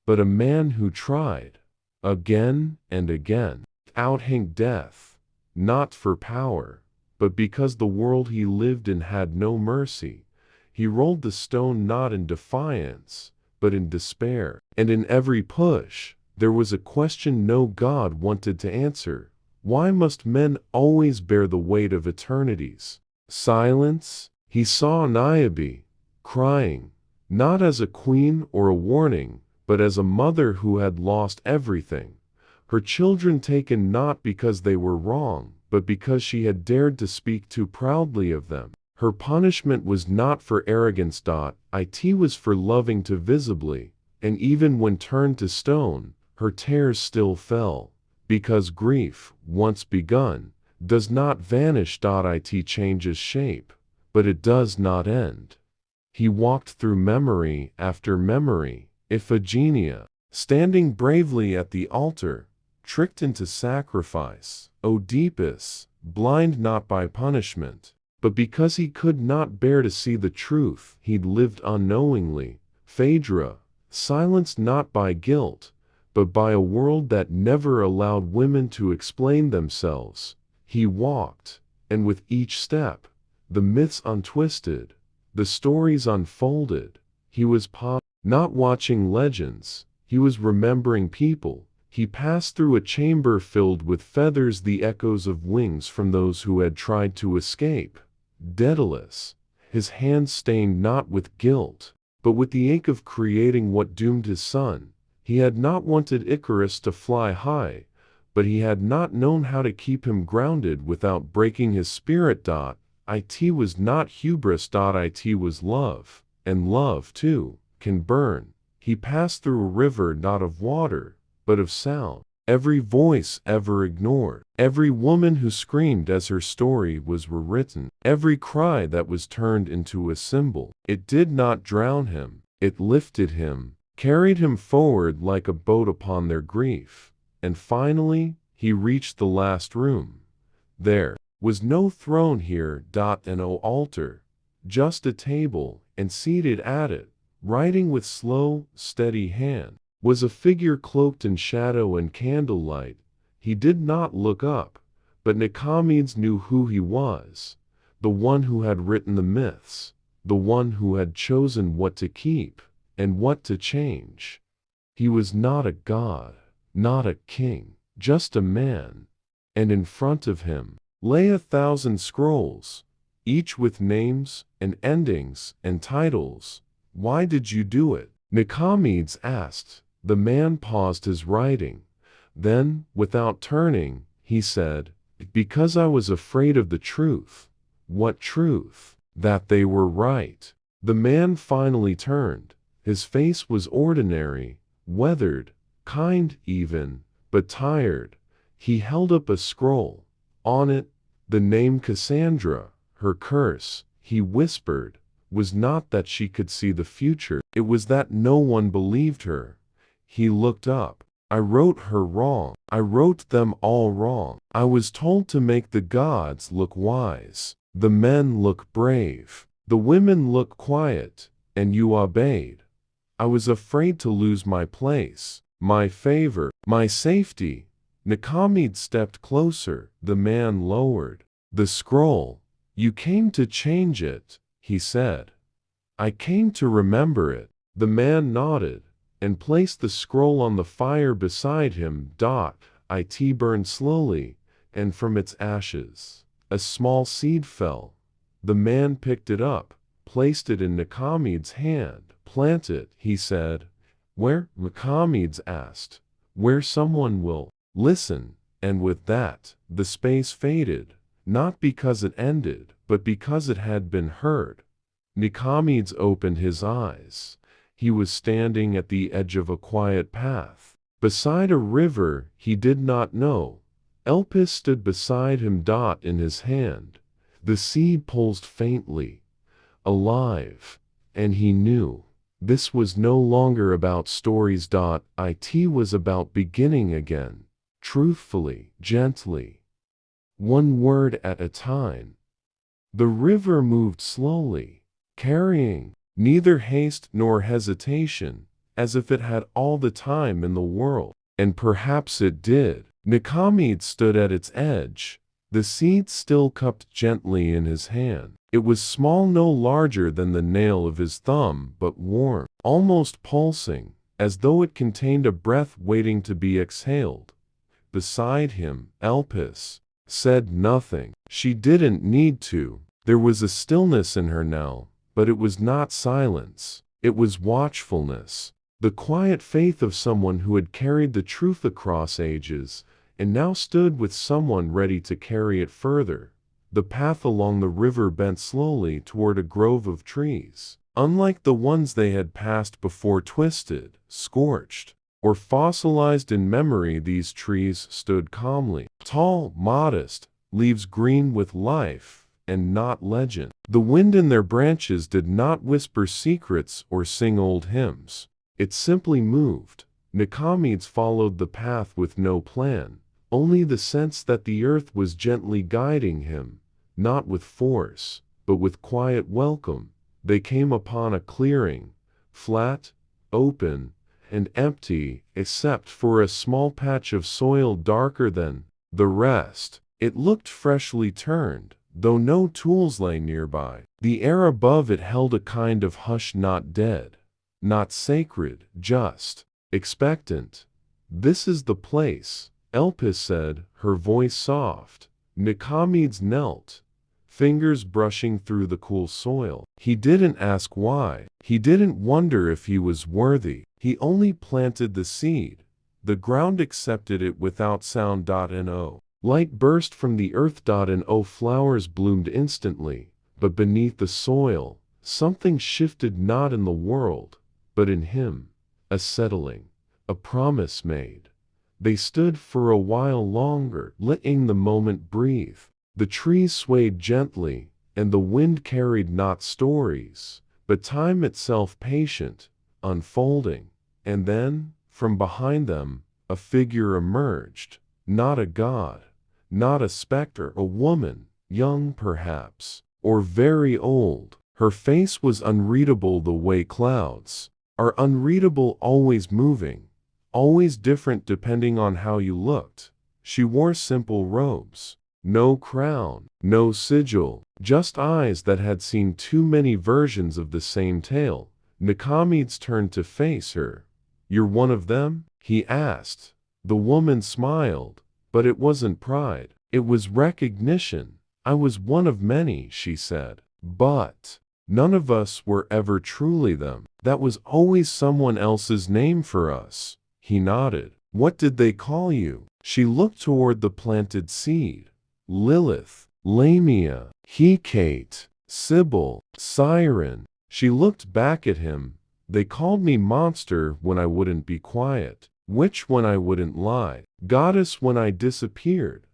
but a man who tried, again and again, outhink death, not for power, but because the world he lived in had no mercy. He rolled the stone not in defiance, but in despair. And in every push, there was a question no God wanted to answer. Why must men always bear the weight of eternities? Silence. He saw Niobe, crying, not as a queen or a warning, but as a mother who had lost everything. Her children taken not because they were wrong, but because she had dared to speak too proudly of them. Her punishment was not for arrogance. It was for loving too visibly, and even when turned to stone, her tears still fell, because grief, once begun, does not vanish. It changes shape, but it does not end. He walked through memory after memory. Iphigenia, standing bravely at the altar, tricked into sacrifice. Oedipus, blind not by punishment, but because he could not bear to see the truth he'd lived unknowingly. Phaedra, silenced not by guilt, but by a world that never allowed women to explain themselves. He walked, and with each step, the myths untwisted, the stories unfolded. He was not watching legends, he was remembering people. He passed through a chamber filled with feathers, the echoes of wings from those who had tried to escape. Daedalus, his hands stained not with guilt, but with the ache of creating what doomed his son. He had not wanted Icarus to fly high, but he had not known how to keep him grounded without breaking his spirit. It was not hubris. It was love, and love, too, can burn. He passed through a river not of water, but of sound. Every voice ever ignored, every woman who screamed as her story was rewritten, every cry that was turned into a symbol. It did not drown him, it lifted him, carried him forward like a boat upon their grief. And finally, he reached the last room. There was no throne here, and no altar, just a table, and seated at it, writing with slow, steady hand, was a figure cloaked in shadow and candlelight. He did not look up, but Nikomedes knew who he was, the one who had written the myths, the one who had chosen what to keep and what to change. He was not a god, not a king, just a man, and in front of him lay 1,000 scrolls, each with names and endings and titles. Why did you do it? Nikomedes asked. The man paused his writing. Then, without turning, he said, because I was afraid of the truth. What truth? That they were right. The man finally turned. His face was ordinary, weathered, kind even, but tired. He held up a scroll. On it, the name Cassandra. Her curse, he whispered, was not that she could see the future. It was that no one believed her. He looked up. I wrote her wrong. I wrote them all wrong. I was told to make the gods look wise, the men look brave, the women look quiet, and you obeyed. I was afraid to lose my place, my favor, my safety. Nikomedes stepped closer. The man lowered the scroll. You came to change it, he said. I came to remember it. The man nodded. and placed the scroll on the fire beside him. It burned slowly, and from its ashes, a small seed fell. The man picked it up, placed it in Nikomedes' hand. Plant it, he said. Where? Nikomedes asked. Where someone will listen. And with that, the space faded, not because it ended, but because it had been heard. Nikomedes opened his eyes. He was standing at the edge of a quiet path, beside a river he did not know. Elpis stood beside him. In his hand, the seed pulsed faintly, alive, and he knew this was no longer about stories. It was about beginning again, truthfully, gently, one word at a time. The river moved slowly, carrying neither haste nor hesitation, as if it had all the time in the world. And perhaps it did. Nikomedes stood at its edge, the seed still cupped gently in his hand. It was small, no larger than the nail of his thumb, but warm, almost pulsing, as though it contained a breath waiting to be exhaled. Beside him, Elpis said nothing. She didn't need to. There was a stillness in her now, but it was not silence. It was watchfulness, the quiet faith of someone who had carried the truth across ages, and now stood with someone ready to carry it further. The path along the river bent slowly toward a grove of trees. Unlike the ones they had passed before, twisted, scorched, or fossilized in memory, these trees stood calmly, tall, modest, leaves green with life and not legend. The wind in their branches did not whisper secrets or sing old hymns. It simply moved. Nikomedes followed the path with no plan, only the sense that the earth was gently guiding him, not with force, but with quiet welcome. They came upon a clearing, flat, open, and empty, except for a small patch of soil darker than the rest. It looked freshly turned, though no tools lay nearby. The air above it held a kind of hush, not dead, not sacred, just expectant. This is the place, Elpis said, her voice soft. Nikomedes knelt, fingers brushing through the cool soil. He didn't ask why. He didn't wonder if he was worthy. He only planted the seed. The ground accepted it without sound. No light burst from the earth. No flowers bloomed instantly. But beneath the soil, something shifted, not in the world, but in him. A settling, a promise made. They stood for a while longer, letting the moment breathe. The trees swayed gently, and the wind carried not stories, but time itself, patient, unfolding. And then, from behind them, a figure emerged. Not a god, not a specter, a woman, young perhaps, or very old. Her face was unreadable the way clouds are unreadable, always moving, always different depending on how you looked. She wore simple robes. No crown, no sigil, just eyes that had seen too many versions of the same tale. Nikomedes turned to face her. "You're one of them?" he asked. The woman smiled, but it wasn't pride. It was recognition. "I was one of many," she said. "But none of us were ever truly them. That was always someone else's name for us." He nodded. "What did they call you?" She looked toward the planted seed. "Lilith, Lamia, Hecate, Sybil, Siren." She looked back at him. "They called me monster when I wouldn't be quiet, witch when I wouldn't lie, goddess when I disappeared."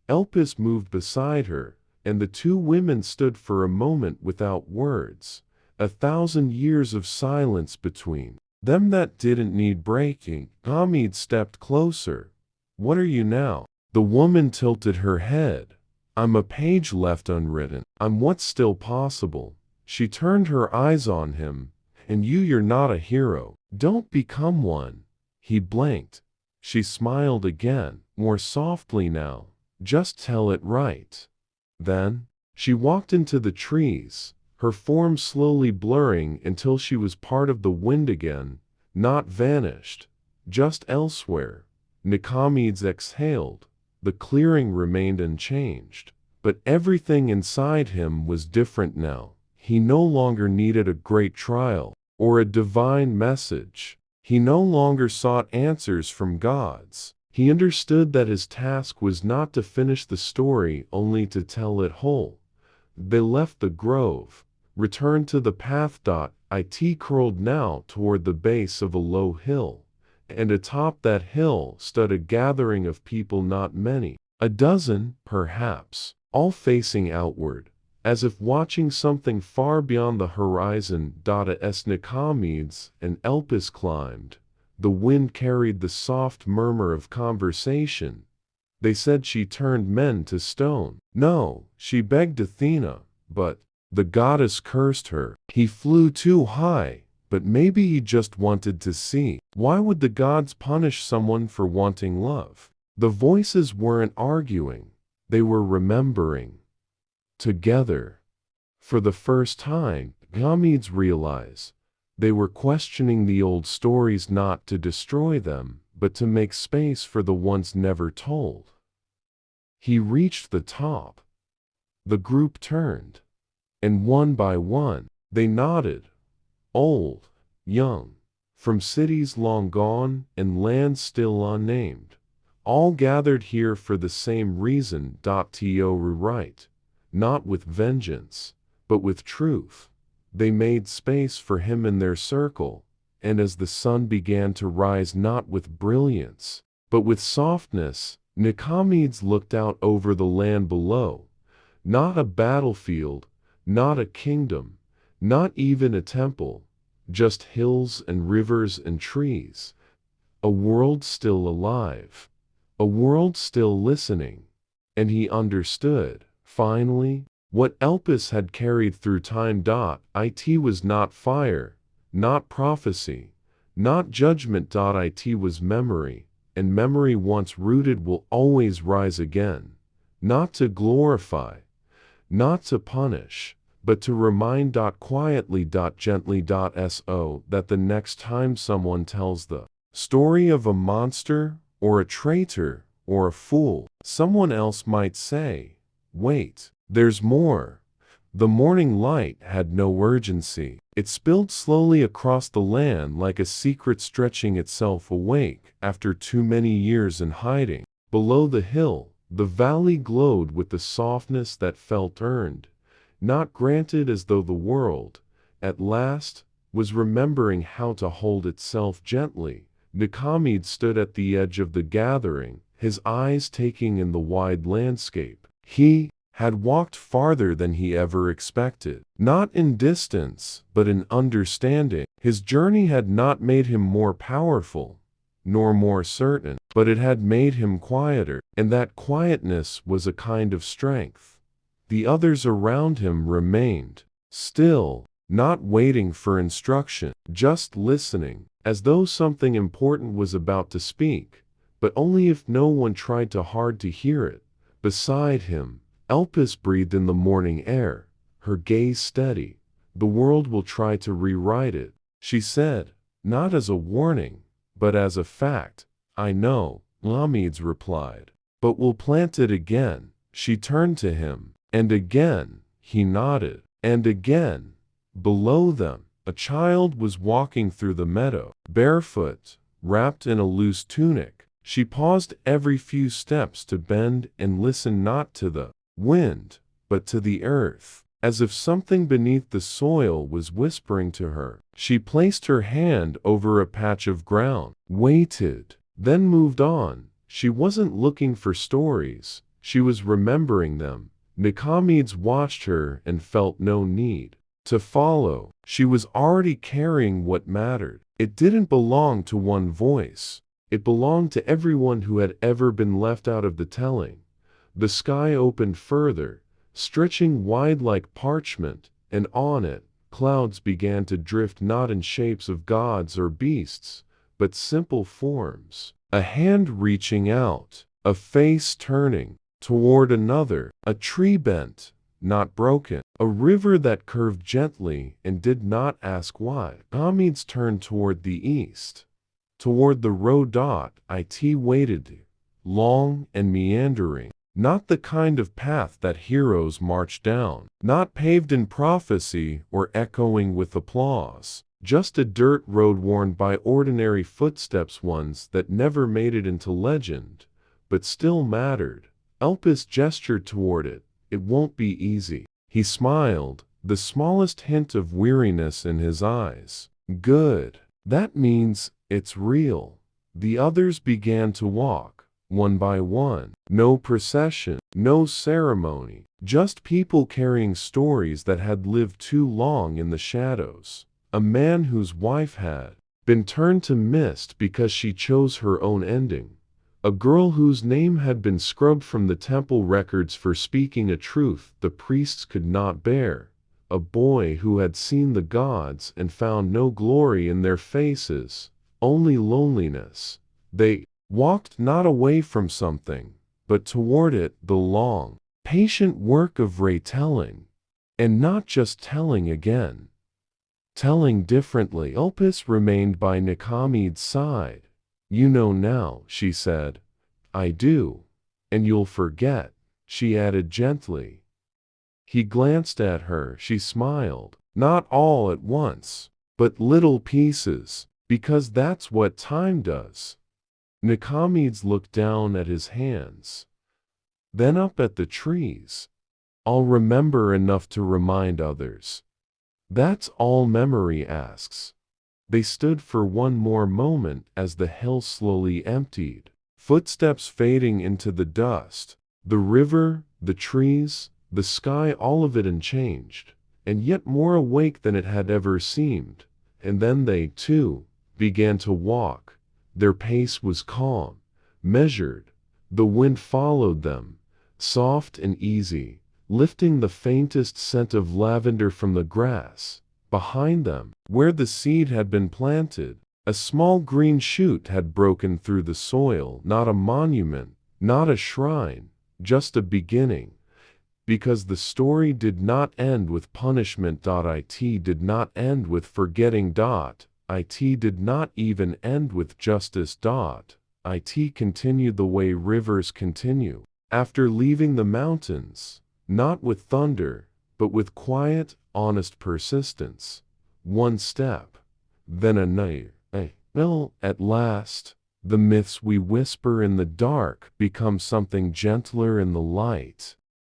Elpis moved beside her, and the two women stood for a moment without words, 1,000 years of silence between them that didn't need breaking. Nikomedes stepped closer. "What are you now?" The woman tilted her head. "I'm a page left unwritten. I'm what's still possible." She turned her eyes on him. "And you're not a hero. Don't become one." He blinked. She smiled again, more softly now. "Just tell it right." Then, she walked into the trees, her form slowly blurring until she was part of the wind again. not vanished, just elsewhere. Nikomedes exhaled. The clearing remained unchanged, but everything inside him was different now. He no longer needed a great trial or a divine message. He no longer sought answers from gods. He understood that his task was not to finish the story, only to tell it whole. They left the grove, returned to the path. It curled now toward the base of a low hill, and atop that hill stood a gathering of people, not many, a dozen, perhaps, all facing outward, as if watching something far beyond the horizon. As Nikomedes and Elpis climbed, the wind carried the soft murmur of conversation. They said she turned men to stone. No, she begged Athena, but the goddess cursed her. He flew too high, but maybe he just wanted to see. Why would the gods punish someone for wanting love? The voices weren't arguing, they were remembering. Together. For the first time, Nikomedes realized they were questioning the old stories, not to destroy them, but to make space for the ones never told. He reached the top. The group turned, and one by one, they nodded. Old, young, from cities long gone and lands still unnamed, all gathered here for the same reason. To rewrite, not with vengeance, but with truth. They made space for him in their circle, and as the sun began to rise, not with brilliance, but with softness, Nikomedes looked out over the land below. Not a battlefield, not a kingdom, not even a temple, just hills and rivers and trees. A world still alive, a world still listening. And he understood, finally, what Elpis had carried through time. It was not fire, not prophecy, not judgment. It was memory, and memory once rooted will always rise again, not to glorify, not to punish, but to remind. Quietly, gently. So that the next time someone tells the story of a monster, or a traitor, or a fool, someone else might say, wait, there's more. The morning light had no urgency. It spilled slowly across the land like a secret stretching itself awake after too many years in hiding. Below the hill, the valley glowed with the softness that felt earned, not granted, as though the world, at last, was remembering how to hold itself gently. Nikomedes stood at the edge of the gathering, his eyes taking in the wide landscape. He had walked farther than he ever expected, not in distance, but in understanding. His journey had not made him more powerful, nor more certain, but it had made him quieter, and that quietness was a kind of strength. The others around him remained still, not waiting for instruction, just listening, as though something important was about to speak, but only if no one tried too hard to hear it. Beside him, Elpis breathed in the morning air, her gaze steady. The world will try to rewrite it, she said, not as a warning, but as a fact. I know, Nikomedes replied, but we'll plant it again. She turned to him, and again, he nodded, and again. Below them, a child was walking through the meadow, barefoot, wrapped in a loose tunic. She paused every few steps to bend and listen, not to the wind, but to the earth, as if something beneath the soil was whispering to her. She placed her hand over a patch of ground, waited, then moved on. She wasn't looking for stories, she was remembering them. Nikomedes watched her and felt no need to follow. She was already carrying what mattered. It didn't belong to one voice. It belonged to everyone who had ever been left out of the telling. The sky opened further, stretching wide like parchment, and on it, clouds began to drift, not in shapes of gods or beasts, but simple forms. A hand reaching out, a face turning toward another, a tree bent, not broken. A river that curved gently and did not ask why. Nikomedes turned toward the east. Toward the road. It waited, long and meandering. Not the kind of path that heroes march down. Not paved in prophecy or echoing with applause. Just a dirt road worn by ordinary footsteps, ones that never made it into legend, but still mattered. Elpis gestured toward it. It won't be easy. He smiled, the smallest hint of weariness in his eyes. Good. That means it's real. The others began to walk, one by one. No procession, no ceremony, just people carrying stories that had lived too long in the shadows. A man whose wife had been turned to mist because she chose her own ending. A girl whose name had been scrubbed from the temple records for speaking a truth the priests could not bear. A boy who had seen the gods and found no glory in their faces, only loneliness. They walked not away from something, but toward it, the long, patient work of retelling. And not just telling again. Telling differently. Elpis remained by Nikomedes' side. You know now, she said. I do. And you'll forget, she added gently. He glanced at her. She smiled. Not all at once, but little pieces, because that's what time does. Nikomedes looked down at his hands, then up at the trees. I'll remember enough to remind others. That's all memory asks. They stood for one more moment as the hill slowly emptied, footsteps fading into the dust. The river, the trees, the sky, all of it unchanged, and yet more awake than it had ever seemed. And then they, too, began to walk. Their pace was calm, measured. The wind followed them, soft and easy, lifting the faintest scent of lavender from the grass. Behind them, where the seed had been planted, a small green shoot had broken through the soil. Not a monument, not a shrine, just a beginning. Because the story did not end with punishment. It did not end with forgetting. It did not even end with justice. It continued the way rivers continue. After leaving the mountains, not with thunder, but with quiet, honest persistence. One step, then another. Well, at last, the myths we whisper in the dark become something gentler in the light.